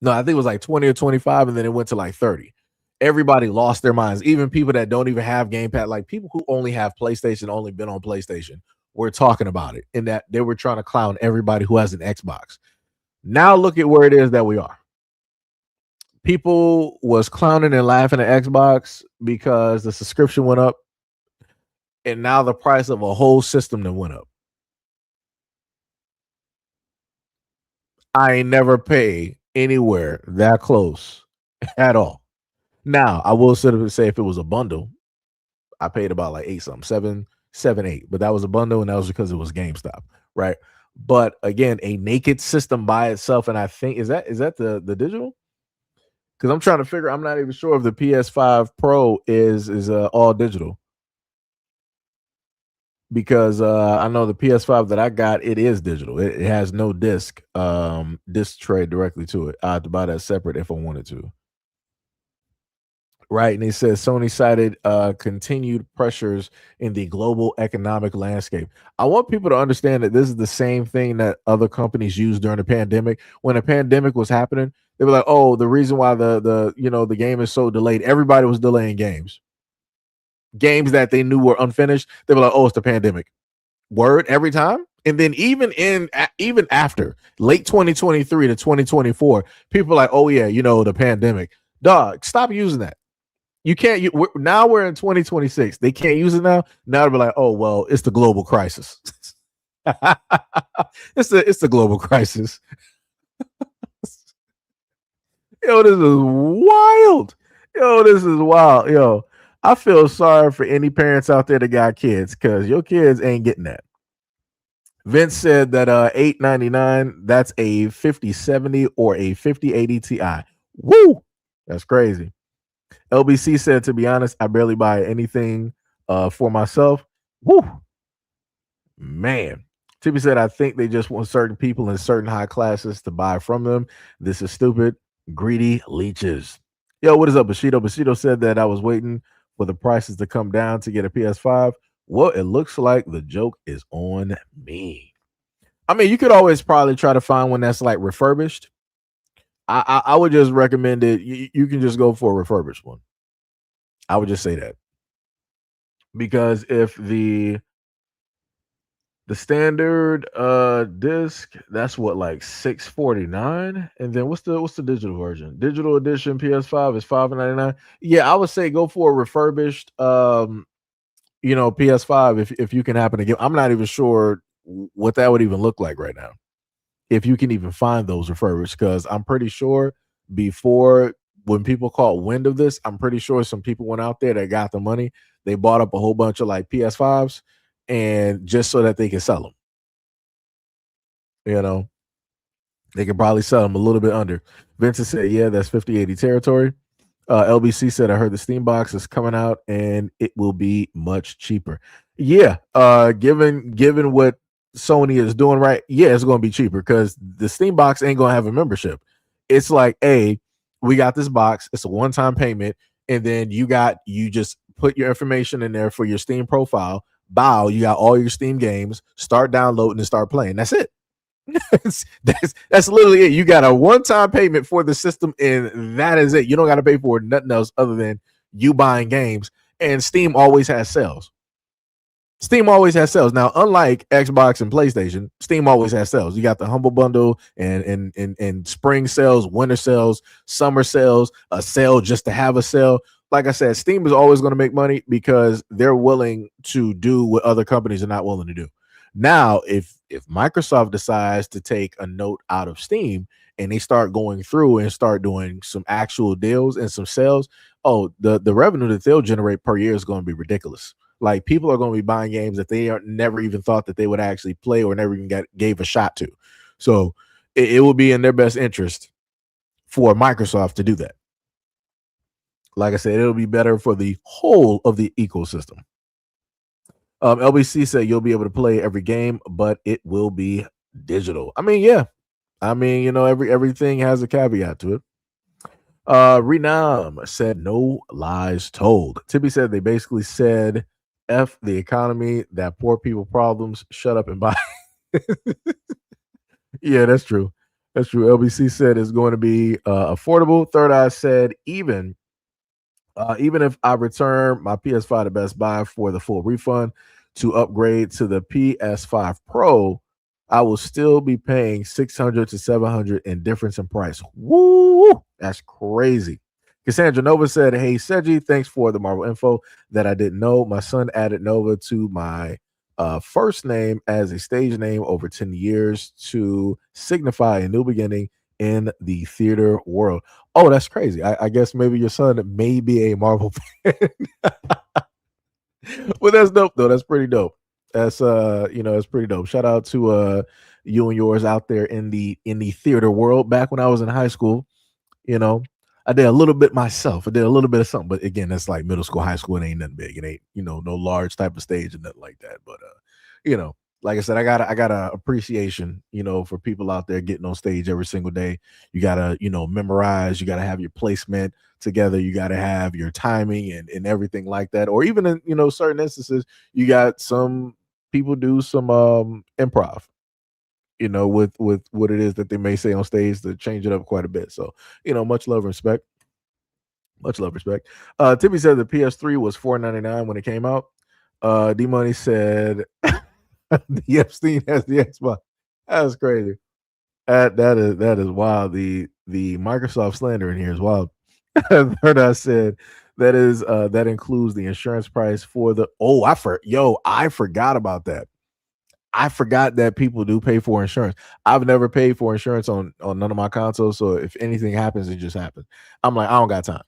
No, I think it was like 20 or 25, and then it went to like 30. Everybody lost their minds. Even people that don't even have Game Pass, like people who only have PlayStation, only been on PlayStation, were talking about it, and that they were trying to clown everybody who has an Xbox. Now look at where it is that we are. People was clowning and laughing at Xbox because the subscription went up, and now the price of a whole system that went up. I ain't never pay anywhere that close at all. Now I will sort of say if it was a bundle, I paid about like 8 something, 7, 8, but that was a bundle and that was because it was GameStop, right? But again, a naked system by itself, and I think is that the digital? Because I'm trying to figure. I'm not even sure if the PS5 Pro is all digital. Because I know the PS5 that I got, it is digital. It has no disc tray directly to it. I have to buy that separate if I wanted to. Right, and he says Sony cited continued pressures in the global economic landscape. I want people to understand that this is the same thing that other companies used during the pandemic. When a pandemic was happening, they were like, "Oh, the reason why the game is so delayed, everybody was delaying games that they knew were unfinished." They were like, "Oh, it's the pandemic." Word every time. And then even after late 2023 to 2024, people are like, "Oh yeah, the pandemic." Dog, stop using that. You can't. Now we're in 2026. They can't use it now. Now they'll be like, "Oh well, it's the global crisis." it's the global crisis. Yo, this is wild. This is wild. Yo, I feel sorry for any parents out there that got kids because your kids ain't getting that. Vince said that $899, that's a 5070 or a 5080 Ti. Woo! That's crazy. LBC said, to be honest, I barely buy anything for myself. Woo! Man. Tippy said, I think they just want certain people in certain high classes to buy from them. This is stupid. Greedy leeches. Yo, what is up, Bushido? Bushido said that I was waiting for the prices to come down to get a PS5. Well, it looks like the joke is on me. I mean, you could always probably try to find one that's like refurbished. I would just recommend it. You can just go for a refurbished one. I would just say that. Because if the standard disc, that's what, like $649, and then what's the digital version? Digital edition PS5 is $599. Yeah, I would say go for a refurbished PS5 if you can happen to get. I'm not even sure what that would even look like right now, if you can even find those refurbished, because I'm pretty sure before, when people caught wind of this, I'm pretty sure some people went out there that got the money. They bought up a whole bunch of like PS5s, and just so that they can sell them. They could probably sell them a little bit under. Vincent said, yeah, that's 5080 territory. LBC said, I heard the Steam box is coming out and it will be much cheaper. Yeah, given what Sony is doing, right? Yeah, it's going to be cheaper because the Steam box ain't going to have a membership. It's like, we got this box. It's a one-time payment, and then you just put your information in there for your Steam profile. Bow, you got all your Steam games. Start downloading and start playing. That's it. that's literally it. You got a one-time payment for the system, and that is it. You don't got to pay for nothing else other than you buying games. And Steam always has sales. Now, unlike Xbox and PlayStation, Steam always has sales. You got the Humble Bundle and spring sales, winter sales, summer sales, a sale just to have a sale. Like I said, Steam is always going to make money because they're willing to do what other companies are not willing to do. Now, if Microsoft decides to take a note out of Steam and they start going through and start doing some actual deals and some sales, the revenue that they'll generate per year is going to be ridiculous. Like, people are going to be buying games that they never even thought that they would actually play or never even gave a shot to. So it will be in their best interest for Microsoft to do that. Like I said, it'll be better for the whole of the ecosystem. LBC said you'll be able to play every game, but it will be digital. I mean, yeah. I mean, everything has a caveat to it. Renam said no lies told. Tippy said they basically said F the economy, that poor people problems, shut up and buy. Yeah, that's true. That's true. LBC said it's going to be affordable. Third Eye said even if I return my PS5 to Best Buy for the full refund to upgrade to the PS5 Pro, I will still be paying 600 to 700 in difference in price. Woo! That's crazy. Cassandra Nova said, "Hey Seji, thanks for the Marvel info that I didn't know. My son added Nova to my first name as a stage name over 10 years to signify a new beginning in the theater world." Oh, that's crazy. I guess maybe your son may be a Marvel fan. Well, that's dope though. That's pretty dope. That's that's pretty dope. Shout out to you and yours out there in the theater world. Back when I was in high school, you know, I did a little bit myself. I did a little bit of something, but again, that's like middle school, high school. It ain't nothing big. It ain't, no large type of stage and nothing like that. But like I said, I got a appreciation, for people out there getting on stage every single day. You gotta, memorize, you gotta have your placement together, you gotta have your timing and everything like that. Or even in, certain instances, you got some people do some improv, with what it is that they may say on stage to change it up quite a bit. So, much love and respect. Much love, respect. Timmy said the PS3 was $4.99 when it came out. D Money said the Epstein has the Xbox. That's crazy. That is wild. The Microsoft slander in here is wild. Heard I said that includes the insurance price for the I forgot about that. I forgot that people do pay for insurance. I've never paid for insurance on none of my consoles, so if anything happens, it just happens. I'm like, I don't got time.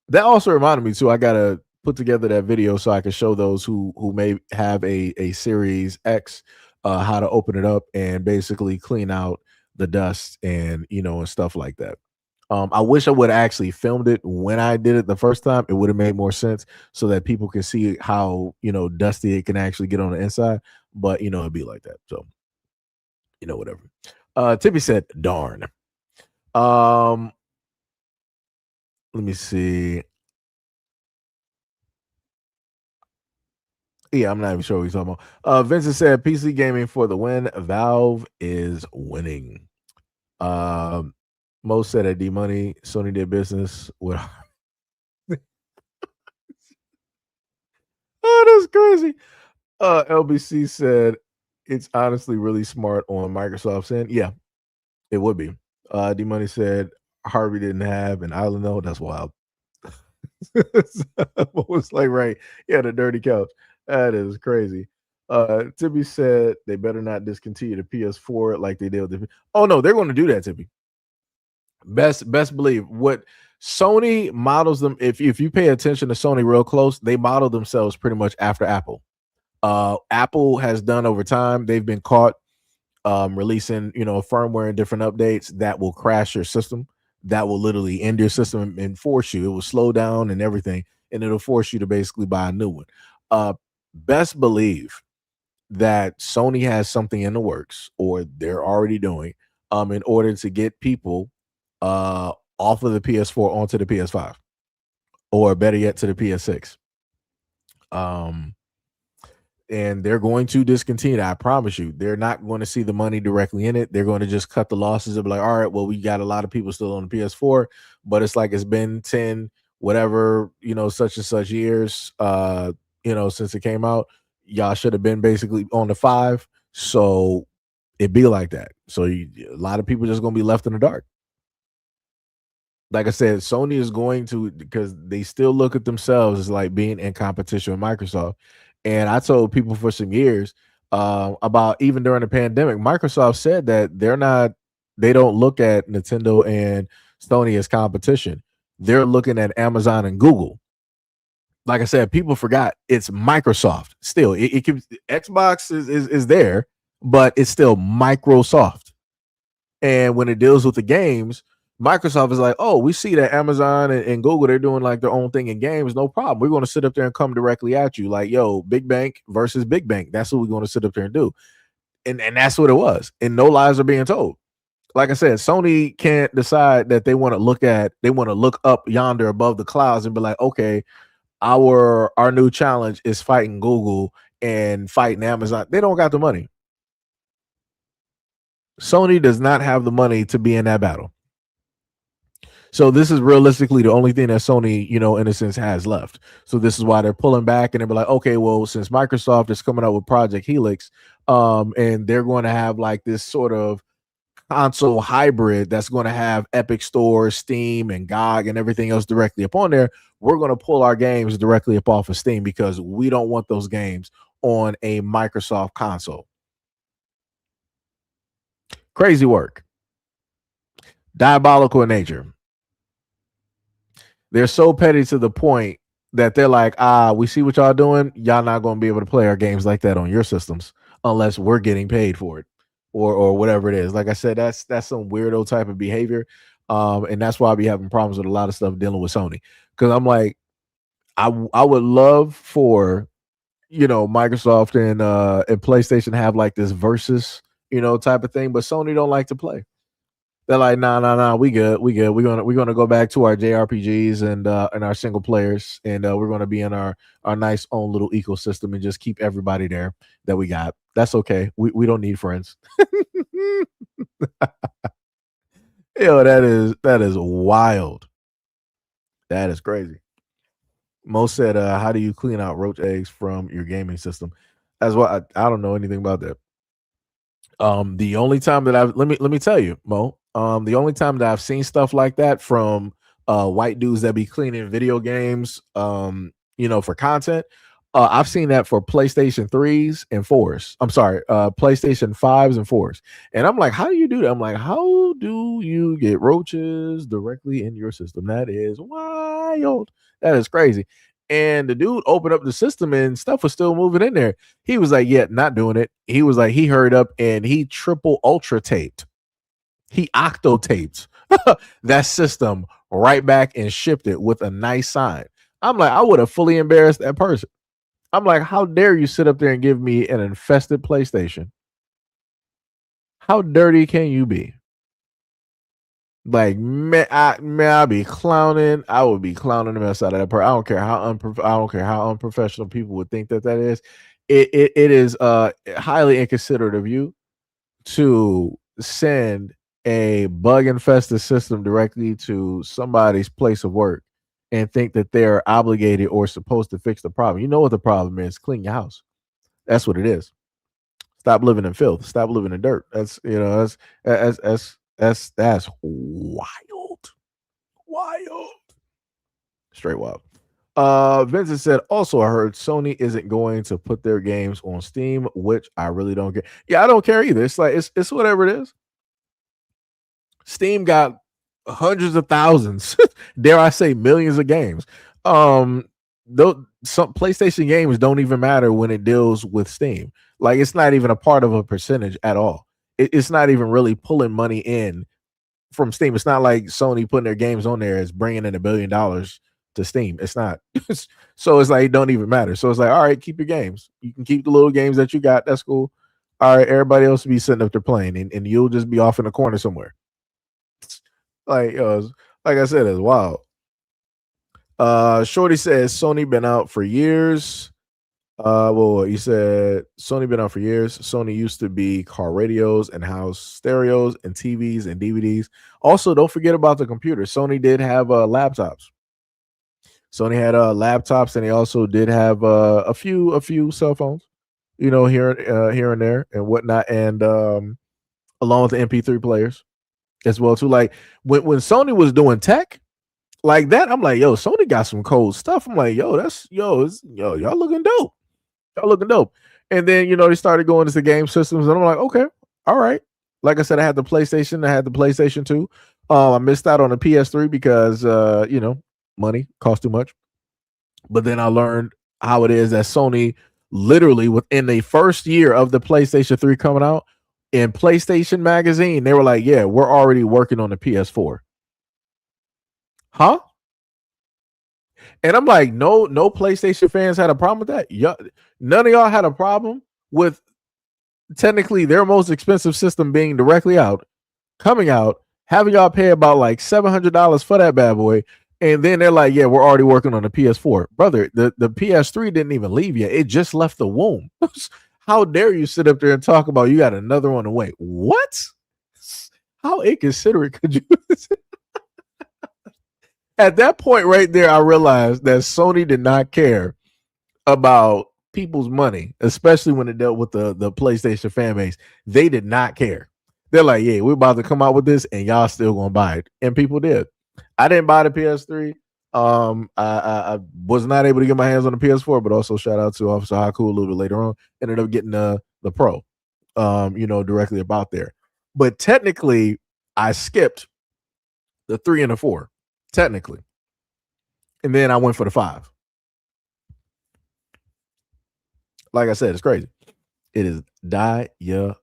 That also reminded me too. I gotta put together that video so I can show those who may have a Series X how to open it up and basically clean out the dust and and stuff like that. I wish I would have actually filmed it when I did it the first time. It would have made more sense so that people can see how dusty it can actually get on the inside. But it'd be like that. So whatever. Tippy said, "Darn." Let me see. Yeah, I'm not even sure what he's talking about. Vincent said, "PC gaming for the win. Valve is winning." Mo said at D Money, Sony did business with. Oh, that's crazy. LBC said it's honestly really smart on Microsoft's end. Yeah, it would be. D Money said Harvey didn't have an island though. That's wild. What was like, right? Yeah, the dirty couch. That is crazy. Tippy said they better not discontinue the PS4 like they did with the. Oh no, they're going to do that, Tippy. Best believe what Sony models them. If you pay attention to Sony real close, they model themselves pretty much after Apple. Apple has done over time. They've been caught releasing firmware and different updates that will crash your system, that will literally end your system and force you. It will slow down and everything, and it'll force you to basically buy a new one. Best believe that Sony has something in the works, or they're already doing, in order to get people off of the PS4 onto the PS5, or better yet, to the PS6. And they're going to discontinue that. I promise you. They're not going to see the money directly in it. They're going to just cut the losses and be like, all right, well, we got a lot of people still on the PS4, but it's like it's been 10, whatever, such and such years, since it came out. Y'all should have been basically on the 5. So it'd be like that. So a lot of people just going to be left in the dark. Like I said, Sony is going to, because they still look at themselves as like being in competition with Microsoft. And I told people for some years about, even during the pandemic, Microsoft said that they don't look at Nintendo and Sony as competition. They're looking at Amazon and Google. Like I said, people forgot it's Microsoft. Still, it can, Xbox is there, but it's still Microsoft. And when it deals with the games, Microsoft is like, oh, we see that Amazon and Google, they're doing like their own thing in games. No problem. We're going to sit up there and come directly at you. Like, yo, big bank versus big bank. That's what we're going to sit up there and do. And that's what it was. And no lies are being told. Like I said, Sony can't decide that they want to look up yonder above the clouds and be like, okay, our new challenge is fighting Google and fighting Amazon. They don't got the money. Sony does not have the money to be in that battle. So this is realistically the only thing that Sony, in a sense, has left. So this is why they're pulling back, and they're like, okay, well, since Microsoft is coming out with Project Helix, and they're going to have like this sort of console hybrid that's going to have Epic Store, Steam, and GOG and everything else directly up on there, we're going to pull our games directly up off of Steam because we don't want those games on a Microsoft console. Crazy work. Diabolical in nature. They're so petty to the point that they're like, we see what y'all doing. Y'all not going to be able to play our games like that on your systems unless we're getting paid for it or whatever it is. Like I said, that's some weirdo type of behavior. And that's why I be having problems with a lot of stuff dealing with Sony. Because I'm like, I would love for, Microsoft and PlayStation have like this versus, type of thing, but Sony don't like to play. They're like, nah, we good. We're gonna go back to our JRPGs and our single players, and we're gonna be in our nice own little ecosystem and just keep everybody there that we got. That's okay. We don't need friends. Yo, that is wild. That is crazy. Mo said, how do you clean out roach eggs from your gaming system? As well, I don't know anything about that. The only time that let me tell you, Mo, the only time that I've seen stuff like that from white dudes that be cleaning video games, for content, I've seen that for PlayStation 3s and 4s. I'm sorry, PlayStation 5s and 4s. And I'm like, how do you do that? I'm like, how do you get roaches directly in your system? That is wild. That is crazy. And the dude opened up the system and stuff was still moving in there. He was like, yeah, not doing it. He was like, he hurried up and he triple ultra taped. He octo taped that system right back and shipped it with a nice sign. I'm like, I would have fully embarrassed that person. I'm like, how dare you sit up there and give me an infested PlayStation? How dirty can you be? Like, man, I'd be clowning. I would be clowning the mess out of that person. I don't care how unprofessional people would think that is. It is highly inconsiderate of you to send a bug infested system directly to somebody's place of work and think that they're obligated or supposed to fix the problem. You know what the problem is? Clean your house. That's what it is. Stop living in filth. Stop living in dirt. That's that's wild. Straight wild. Vincent said, also, I heard Sony isn't going to put their games on Steam, which I really don't care. Yeah, I don't care either. It's like it's whatever it is. Steam got hundreds of thousands, dare I say millions of games. Though some PlayStation games don't even matter when it deals with Steam. Like, it's not even a part of a percentage at all. It's not even really pulling money in from Steam. It's not like Sony putting their games on there is bringing in $1 billion to Steam. It's not. So it's like, it don't even matter. So it's like, all right, keep your games. You can keep the little games that you got. That's cool. All right, everybody else will be sitting up there playing, and you'll just be off in the corner somewhere. Like, like I said, it's wild. Shorty says Sony been out for years. He said Sony been out for years. Sony used to be car radios and house stereos and TVs and DVDs. Also, don't forget about the computers. Sony did have laptops. Sony had laptops, and they also did have a few cell phones, here and there and whatnot, and along with the MP3 players as well too. Like when Sony was doing tech like that, I'm like, yo, Sony got some cold stuff. I'm like, yo, y'all looking dope. Y'all looking dope. And then, they started going into game systems, and I'm like, okay, all right. Like I said, I had the PlayStation. I had the PlayStation 2. I missed out on the PS3 because, money cost too much. But then I learned how it is that Sony literally within the first year of the PlayStation 3 coming out, in PlayStation Magazine, they were like, yeah, we're already working on the PS4. Huh? And I'm like, no PlayStation fans had a problem with that. None of y'all had a problem with technically their most expensive system being directly out, coming out, having y'all pay about like $700 for that bad boy. And then they're like, yeah, we're already working on the PS4. Brother, the PS3 didn't even leave yet. It just left the womb. How dare you sit up there and talk about you got another one to wait? What? How inconsiderate could you? At that point right there, I realized that Sony did not care about people's money, especially when it dealt with the PlayStation fan base. They did not care. They're like, yeah, we're about to come out with this, and y'all still gonna buy it, and people did. I didn't buy the PS3. I was not able to get my hands on the PS4, but also shout out to Officer Haku a little bit later on. Ended up getting the Pro, directly about there. But technically, I skipped the 3 and the 4, technically, and then I went for the 5. Like I said, it's crazy. It is diabolical.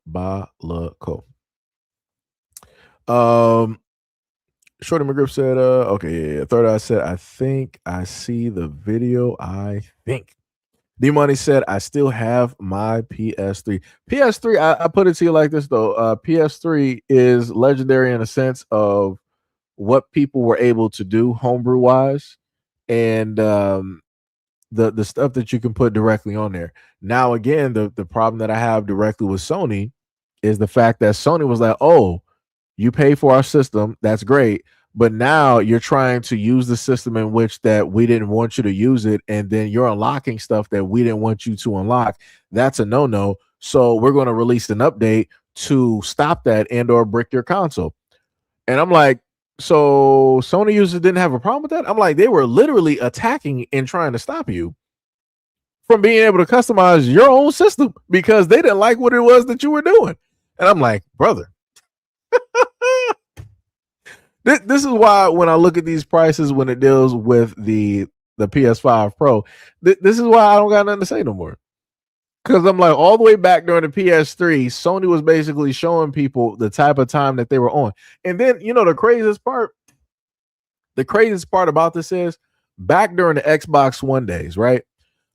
Shorty McGriff said, okay, yeah. Third Eye said, I think I see the video. I think. D Money said, I still have my PS3. PS3, I put it to you like this though. PS3 is legendary in a sense of what people were able to do homebrew wise, and the stuff that you can put directly on there. Now, again, the problem that I have directly with Sony is the fact that Sony was like, oh, you pay for our system, that's great, but now you're trying to use the system in which that we didn't want you to use it, and then you're unlocking stuff that we didn't want you to unlock. That's a no-no. So we're going to release an update to stop that and or brick your console. And I'm like, so Sony users didn't have a problem with that? I'm like, they were literally attacking and trying to stop you from being able to customize your own system because they didn't like what it was that you were doing. And I'm like, brother, this is why when I look at these prices when it deals with the PS5 Pro, this is why I don't got nothing to say no more. Because I'm like, all the way back during the PS3, Sony was basically showing people the type of time that they were on. And then, the craziest part about this is back during the Xbox One days, right?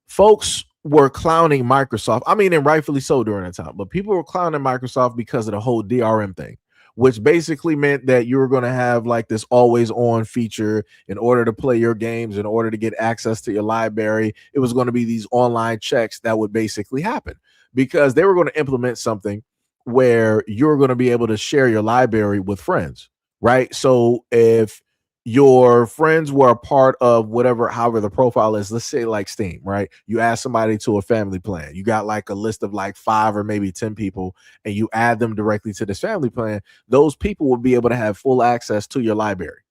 Folks were clowning Microsoft. I mean, and rightfully so during that time, but people were clowning Microsoft because of the whole DRM thing, which basically meant that you were going to have like this always on feature in order to play your games, in order to get access to your library. It was going to be these online checks that would basically happen because they were going to implement something where you're going to be able to share your library with friends, right? So if your friends were a part of however the profile is, let's say like Steam, right? You add somebody to a family plan. You got like a list of like 5 or maybe 10 people, and you add them directly to this family plan. Those people will be able to have full access to your library,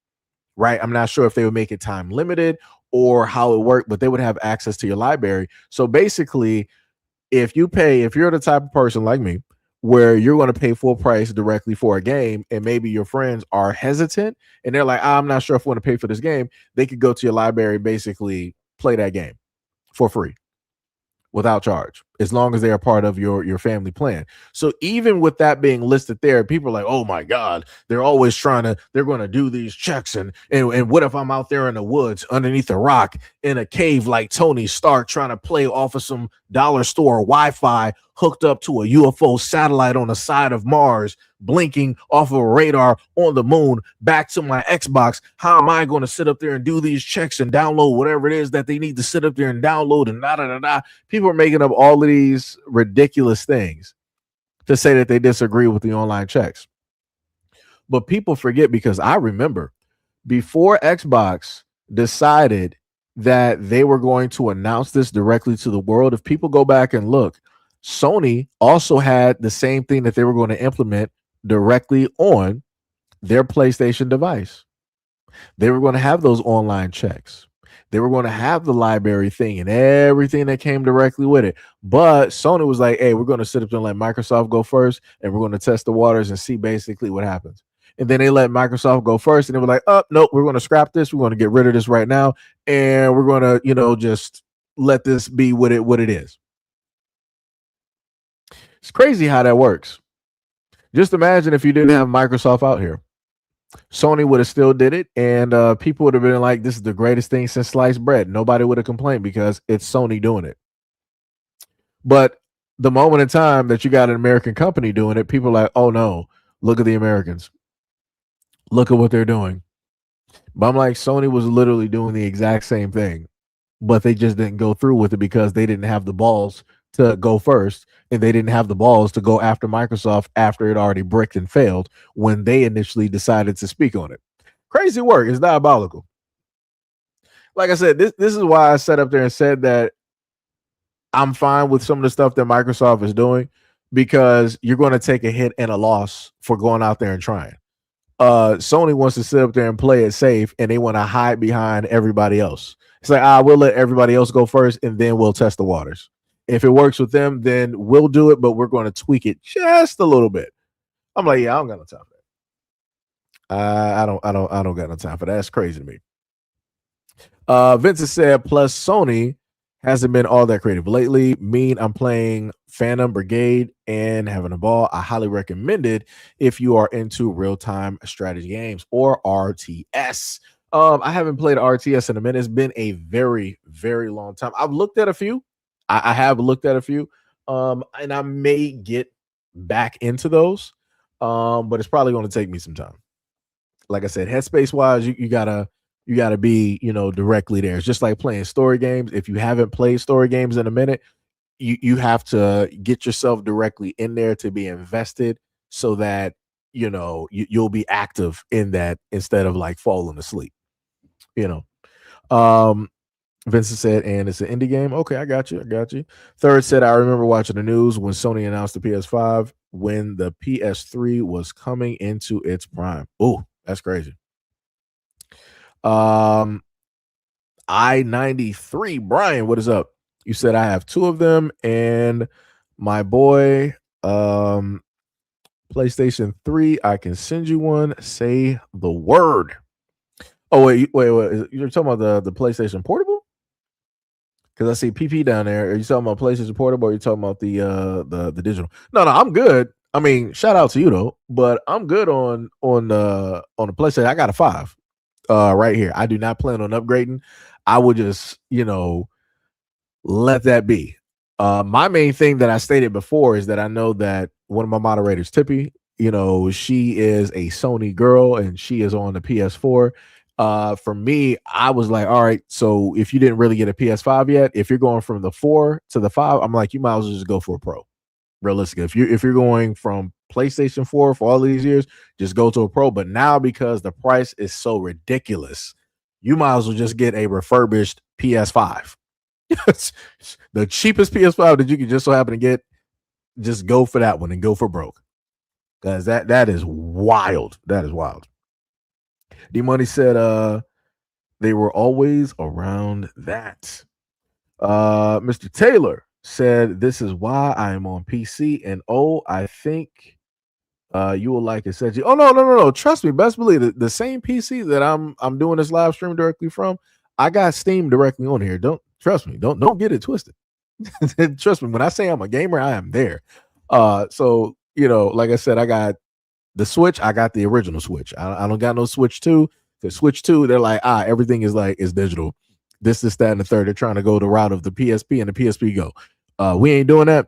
right? I'm not sure if they would make it time limited or how it worked, but they would have access to your library. So basically, if you're the type of person like me, where you're going to pay full price directly for a game, and maybe your friends are hesitant and they're like, I'm not sure if I want to pay for this game, they could go to your library, basically play that game for free without charge, as long as they are part of your family plan. So even with that being listed there, people are like, oh my God, they're always they're going to do these checks. And what if I'm out there in the woods underneath a rock in a cave like Tony Stark trying to play off of some dollar store Wi-Fi hooked up to a UFO satellite on the side of Mars, blinking off of a radar on the moon back to my Xbox? How am I going to sit up there and do these checks and download whatever it is that they need to sit up there and download and da. People are making up all of these ridiculous things to say that they disagree with the online checks. But people forget, because I remember before Xbox decided that they were going to announce this directly to the world, if people go back and look, Sony also had the same thing that they were going to implement directly on their PlayStation device. They were going to have those online checks. They were going to have the library thing and everything that came directly with it. But Sony was like, hey, we're going to sit up and let Microsoft go first, and we're going to test the waters and see basically what happens. And then they let Microsoft go first, and they were like, oh, nope, we're going to scrap this. We're going to get rid of this right now. And we're going to, just let this be what it is. It's crazy how that works. Just imagine if you didn't have Microsoft out here. Sony would have still did it, and people would have been like, this is the greatest thing since sliced bread. Nobody would have complained because it's Sony doing it. But the moment in time that you got an American company doing it, people are like, oh no, look at the Americans. Look at what they're doing. But I'm like, Sony was literally doing the exact same thing, but they just didn't go through with it because they didn't have the balls to go first, and they didn't have the balls to go after Microsoft after it already bricked and failed when they initially decided to speak on it. Crazy work. It's diabolical. like I said, this is why I sat up there and said that I'm fine with some of the stuff that Microsoft is doing, because you're going to take a hit and a loss for going out there and trying. Sony wants to sit up there and play it safe, and they want to hide behind everybody else. It's like, we'll let everybody else go first, and then we'll test the waters. If it works with them, then we'll do it, but we're going to tweak it just a little bit. I'm like, yeah, I don't got no time for that. I don't got no time for that. That's crazy to me. Vincent said, plus Sony hasn't been all that creative lately. I'm playing Phantom Brigade and having a ball. I highly recommend it if you are into real-time strategy games or RTS. I haven't played RTS in a minute. It's been a very, very long time. I've looked at a few. I have looked at a few. And I may get back into those. But it's probably going to take me some time. Like I said, headspace wise, you gotta be, directly there. It's just like playing story games. If you haven't played story games in a minute, you have to get yourself directly in there to be invested, so that you'll be active in that instead of like falling asleep. Vincent said, and it's an indie game. Okay, I got you. Third said, I remember watching the news when Sony announced the PS5 when the PS3 was coming into its prime. Oh, that's crazy. I-93, Brian, what is up? You said I have 2 of them, and my boy, PlayStation 3, I can send you one. Say the word. Oh, wait. You're talking about the PlayStation Portable? Because I see PP down there. Are you talking about PlayStation Portable, or are you talking about the digital? No, I'm good. I mean, shout out to you though, but I'm good on the PlayStation. I got a 5 right here. I do not plan on upgrading. I would just, let that be. My main thing that I stated before is that I know that one of my moderators, Tippy, she is a Sony girl and she is on the PS4. For me, I was like, all right, so if you didn't really get a PS5 yet, if you're going from the 4 to the 5, I'm like, you might as well just go for a Pro. Realistically, if you're going from PlayStation 4 for all these years, just go to a Pro. But now, because the price is so ridiculous, you might as well just get a refurbished PS5. The cheapest PS5 that you can just so happen to get, just go for that one and go for broke. Because that is wild. That is wild. D Money said they were always around that. Mr. Taylor said, this is why I am on PC, and I think you will like it. Said, oh no. Trust me, best believe the same PC that I'm doing this live stream directly from, I got Steam directly on here. Don't trust me, don't get it twisted. Trust me, when I say I'm a gamer, I am there. So like I said, I got the Switch, I got the original Switch. I don't got no Switch 2. The Switch 2, they're like, everything is digital. This, that, and the third. They're trying to go the route of the PSP and the PSP Go. We ain't doing that.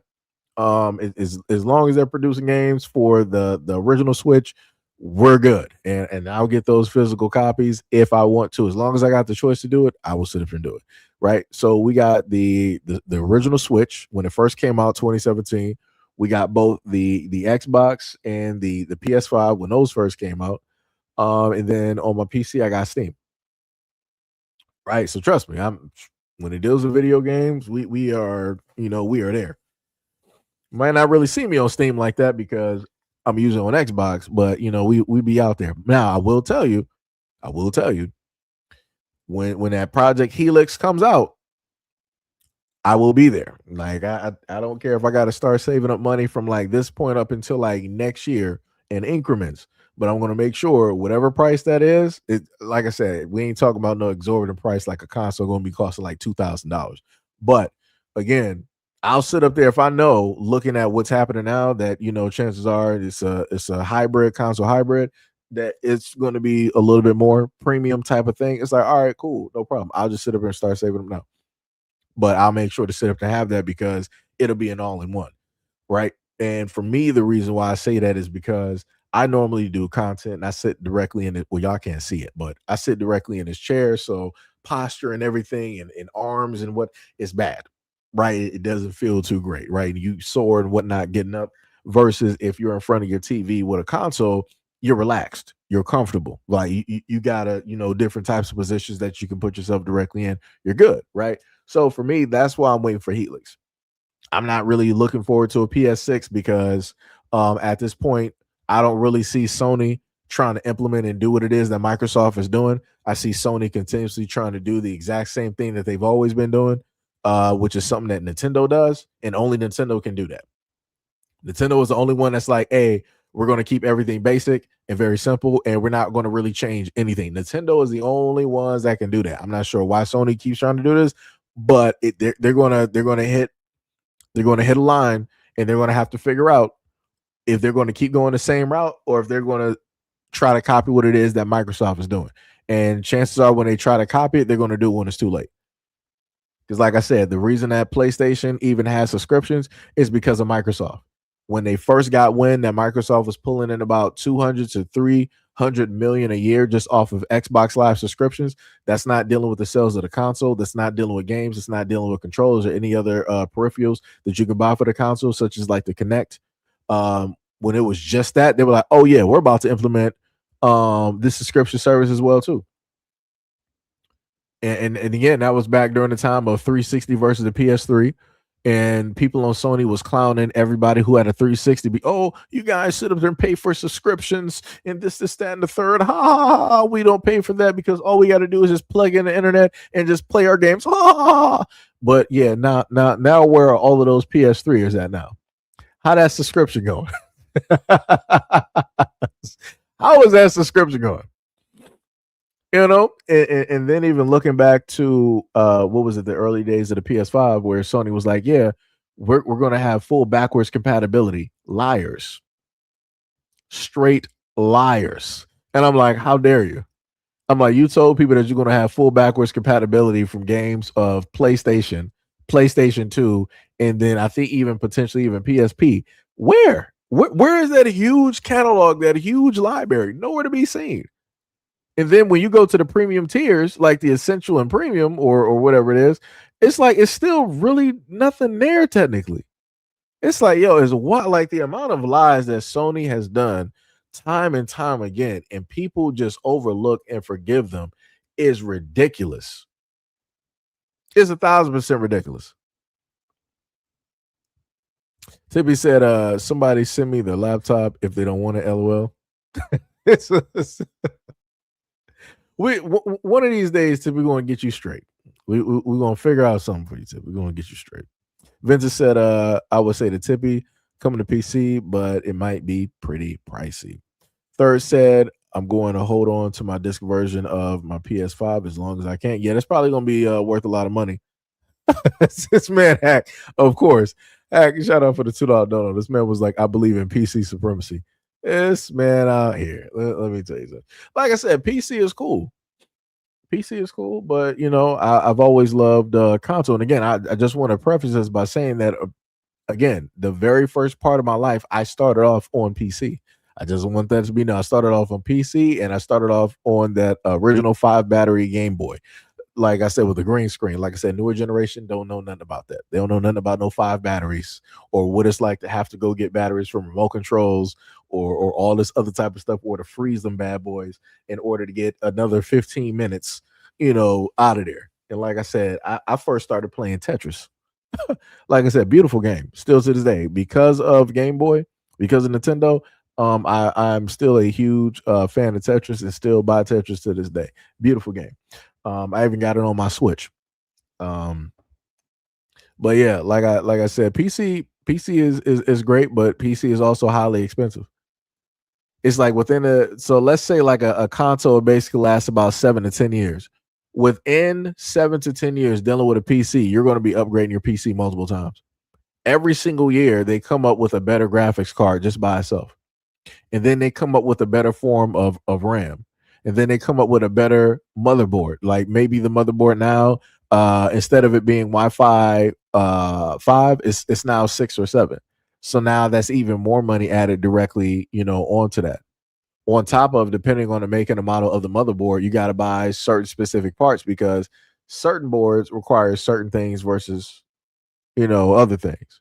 As long as they're producing games for the original Switch, we're good. And I'll get those physical copies if I want to. As long as I got the choice to do it, I will sit up and do it. Right. So we got the original Switch when it first came out, 2017. We got both the Xbox and the PS5 when those first came out. And then on my PC, I got Steam. Right. So trust me, when it deals with video games, we are there. Might not really see me on Steam like that because I'm using on Xbox, but we be out there. Now I will tell you, when that Project Helix comes out, I will be there. Like I don't care if I got to start saving up money from like this point up until like next year in increments, but I'm going to make sure whatever price that is, like I said, we ain't talking about no exorbitant price like a console going to be costing like $2,000. But again, I'll sit up there if I know, looking at what's happening now, that chances are it's a hybrid console hybrid, that it's going to be a little bit more premium type of thing. It's like, all right, cool, no problem. I'll just sit up and start saving them now. But I'll make sure to sit up to have that because it'll be an all-in-one, right? And for me, the reason why I say that is because I normally do content and I sit directly in it. Well, y'all can't see it, but I sit directly in this chair. So posture and everything and arms and what is bad, right? It doesn't feel too great, right? You sore and whatnot getting up versus if you're in front of your TV with a console, you're relaxed. you're comfortable. Like you gotta, different types of positions that you can put yourself directly in. You're good, right? So for me, that's why I'm waiting for Helix. I'm not really looking forward to a PS6 because at this point, I don't really see Sony trying to implement and do what it is that Microsoft is doing. I see Sony continuously trying to do the exact same thing that they've always been doing, which is something that Nintendo does, and only Nintendo can do that. Nintendo is the only one that's like, hey, we're going to keep everything basic and very simple, and we're not going to really change anything. Nintendo is the only ones that can do that. I'm not sure why Sony keeps trying to do this, but they're going to hit a line, and they're going to have to figure out if they're going to keep going the same route or if they're going to try to copy what it is that Microsoft is doing. And chances are when they try to copy it, they're going to do it when it's too late. Because like I said, the reason that PlayStation even has subscriptions is because of Microsoft. When they first got wind that Microsoft was pulling in about 200 to 300 million a year just off of Xbox Live subscriptions, that's not dealing with the sales of the console. That's not dealing with games. It's not dealing with controllers or any other peripherals that you can buy for the console, such as like the Kinect. When it was just that, they were like, oh yeah, we're about to implement this subscription service as well too. And again, that was back during the time of 360 versus the PS3. And people on Sony was clowning everybody who had a 360. You guys sit up there and pay for subscriptions and this, that, and the third. Ha ha ha! We don't pay for that because all we got to do is just plug in the internet and just play our games. Ha ha ha! But yeah, now where are all of those PS3s at now? How that subscription going? How is that subscription going? And then even looking back to what was it, the early days of the PS5, where Sony was like, yeah, we're going to have full backwards compatibility. Liars. Straight liars. And I'm like, how dare you? I'm like, you told people that you're going to have full backwards compatibility from games of PlayStation 2, and then I think even potentially even PSP. Where is that huge catalog, that huge library? Nowhere to be seen. And then when you go to the premium tiers, like the essential and premium or whatever it is, it's like it's still really nothing there technically. It's like, it's what, like the amount of lies that Sony has done time and time again, and people just overlook and forgive them is ridiculous. It's 1,000% ridiculous. Tippy said, somebody send me the laptop if they don't want it, LOL. One of these days, Tippy, we're going to get you straight. We're going to figure out something for you, Tippy. We're going to get you straight. Vincent said, I would say to Tippy, coming to PC, but it might be pretty pricey. Third said, I'm going to hold on to my disc version of my PS5 as long as I can. Yeah, that's probably going to be worth a lot of money. This man, Hack, of course. Hack, shout out for the $2 donut. This man was like, I believe in PC supremacy. This man out here. Let me tell you something. Like I said, PC is cool. PC is cool, but I've always loved console. And again, I just want to preface this by saying that again, the very first part of my life, I started off on PC. I just want that to be known. I started off on PC, and I started off on that original 5-battery Game Boy. Like I said, with the green screen. Like I said, newer generation don't know nothing about that. They don't know nothing about no 5 batteries or what it's like to have to go get batteries from remote controls or all this other type of stuff, or to freeze them bad boys in order to get another 15 minutes, out of there. And like I said, I first started playing Tetris. Like I said, beautiful game. Still to this day, because of Game Boy, because of Nintendo, I'm still a huge fan of Tetris and still buy Tetris to this day. Beautiful game. I even got it on my Switch. But yeah, like I said, PC is great, but PC is also highly expensive. It's like so let's say like a console basically lasts about 7 to 10 years. Within 7 to 10 years dealing with a PC, you're going to be upgrading your PC multiple times. Every single year, they come up with a better graphics card just by itself. And then they come up with a better form of RAM. And then they come up with a better motherboard. Like maybe the motherboard now, instead of it being Wi-Fi 5, it's now 6 or 7. So now that's even more money added directly, onto that. On top of, depending on the make and the model of the motherboard, you got to buy certain specific parts because certain boards require certain things versus, other things.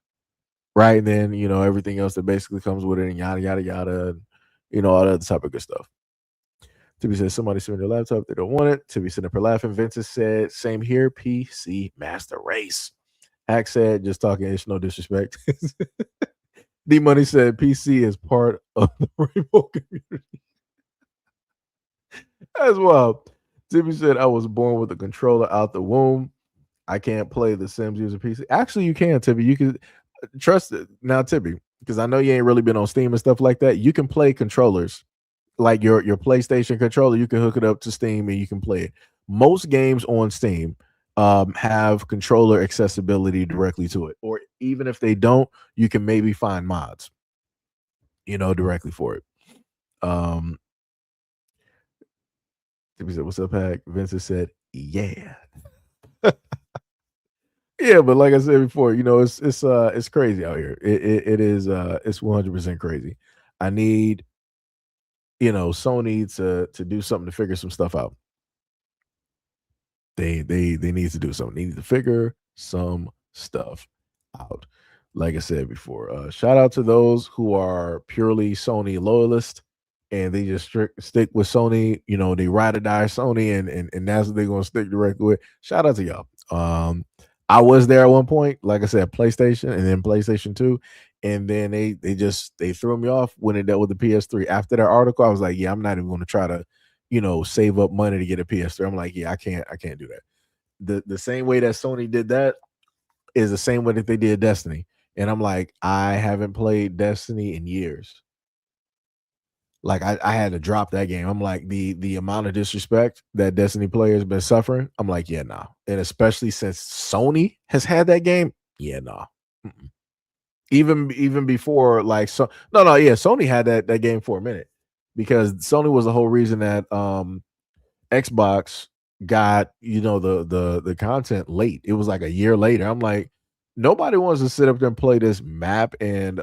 Right. And then, everything else that basically comes with it and yada, yada, yada, and, all that type of good stuff. Tibby said, somebody sent me their laptop. They don't want it. Tibby sitting up here laughing. Vincent said, same here. PC Master Race. Hack said, just talking ish, no disrespect. D Money said, PC is part of the rainbow community as well. Tibby said, I was born with a controller out the womb. I can't play The Sims using PC. Actually, you can, Tibby. You can trust it. Now, Tibby, because I know you ain't really been on Steam and stuff like that. You can play controllers. Like your PlayStation controller, you can hook it up to Steam and you can play it. Most games on Steam have controller accessibility directly to it. Or even if they don't, you can maybe find mods, directly for it. Tibby said, what's up, Hack? Vincent said, yeah. Yeah, but like I said before, it's crazy out here. It is it's 100% crazy. I need Sony to do something to figure some stuff out. They need to do something. They need to figure some stuff out. Like I said before, shout out to those who are purely Sony loyalists and they just stick with Sony. They ride or die Sony, and that's what they're gonna stick directly with. Shout out to y'all. I was there at one point, like I said, PlayStation and then PlayStation 2. And then they threw me off when they dealt with the PS3. After that article, I was like, yeah, I'm not even going to try to, save up money to get a PS3. I'm like, yeah, I can't do that. The same way that Sony did that is the same way that they did Destiny. And I'm like, I haven't played Destiny in years. Like I had to drop that game. I'm like, the amount of disrespect that Destiny players been suffering. I'm like, yeah, nah. And especially since Sony has had that game, yeah, nah. Mm-mm. Even before, like, Sony had that game for a minute because Sony was the whole reason that Xbox got the content late. It was like a year later. I'm like, nobody wants to sit up there and play this map and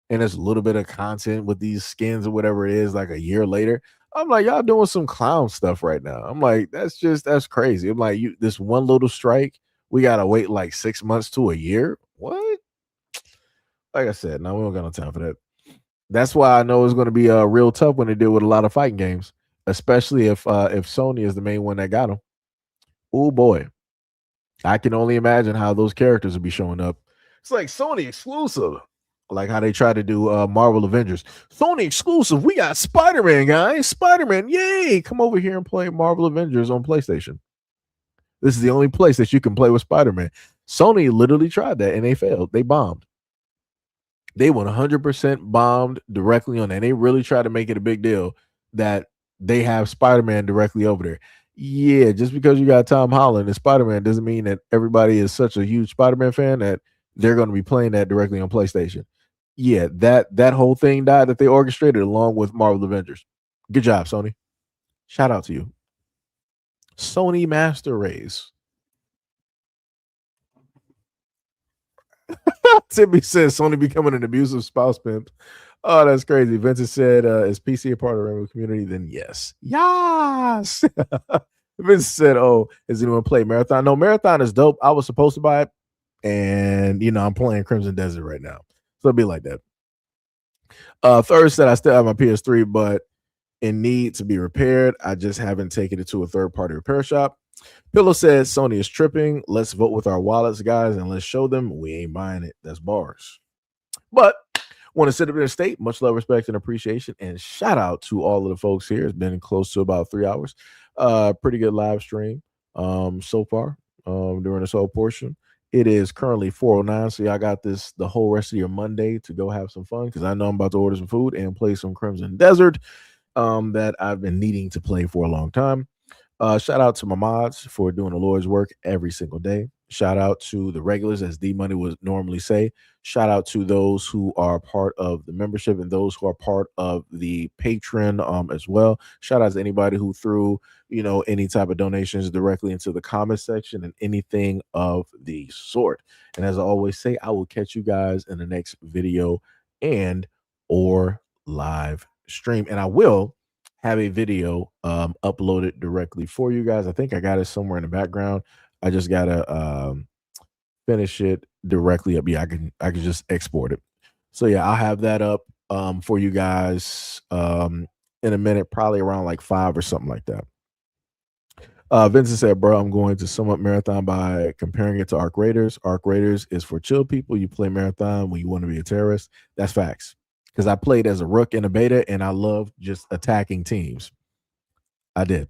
there's a little bit of content with these skins or whatever it is like a year later. I'm like, y'all doing some clown stuff right now. I'm like, that's crazy. I'm like, this one little strike, we gotta wait like 6 months to a year. What? Like I said, no, we don't got no time for that. That's why I know it's going to be real tough when they deal with a lot of fighting games, especially if Sony is the main one that got them. Oh boy, I can only imagine how those characters will be showing up. It's like Sony exclusive, like how they try to do Marvel Avengers. Sony exclusive. We got Spider-Man, guys. Spider-Man, yay! Come over here and play Marvel Avengers on PlayStation. This is the only place that you can play with Spider-Man. Sony literally tried that and they failed. They bombed. They 100% bombed directly on that. They really tried to make it a big deal that they have Spider-Man directly over there. Yeah, just because you got Tom Holland and Spider-Man doesn't mean that everybody is such a huge Spider-Man fan that they're going to be playing that directly on PlayStation. Yeah, that whole thing died that they orchestrated along with Marvel Avengers. Good job, Sony. Shout out to you. Sony Master Race. Timmy says Sony becoming an abusive spouse pimp. Oh, that's crazy. Vincent said, is PC a part of the Rainbow community? Then yes. Yes. Vincent said, oh, is anyone play Marathon? No, Marathon is dope. I was supposed to buy it. And, I'm playing Crimson Desert right now. So it'll be like that. Third said, I still have my PS3, but in need to be repaired. I just haven't taken it to a third-party repair shop. Pillow says Sony is tripping. Let's vote with our wallets, guys, and let's show them we ain't buying it. That's bars. But want to sit up in the state. Much love, respect, and appreciation. And shout out to all of the folks here. It's been close to about 3 hours. Pretty good live stream so far during this whole portion. It is currently 4:09, so y'all got the whole rest of your Monday to go have some fun because I know I'm about to order some food and play some Crimson Desert that I've been needing to play for a long time. Shout out to my mods for doing the Lord's work every single day. Shout out to the regulars, as D Money would normally say. Shout out to those who are part of the membership and those who are part of the patron as well. Shout out to anybody who threw, any type of donations directly into the comment section and anything of the sort. And as I always say, I will catch you guys in the next video and or live stream. And I will have a video uploaded directly for you guys. I think I got it somewhere in the background. I just gotta finish it directly up. Yeah, I can just export it. So yeah, I'll have that up for you guys in a minute, probably around like 5 or something like that. Vincent said, bro, I'm going to sum up Marathon by comparing it to Arc Raiders. Arc Raiders is for chill people. You play Marathon when you want to be a terrorist. That's facts. Because I played as a rook in a beta, and I loved just attacking teams. I did.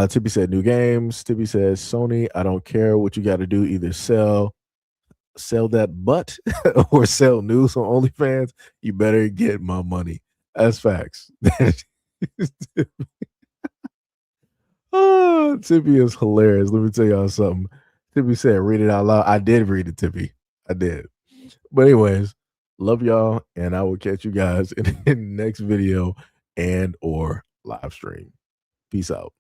Tippy said, new games. Tippy says, Sony, I don't care what you got to do. Either sell that butt or sell news on OnlyFans. You better get my money. That's facts. Oh, Tippy is hilarious. Let me tell y'all something. Tippy said, read it out loud. I did read it, Tippy. I did. But anyways, love y'all, and I will catch you guys in the next video and or live stream. Peace out.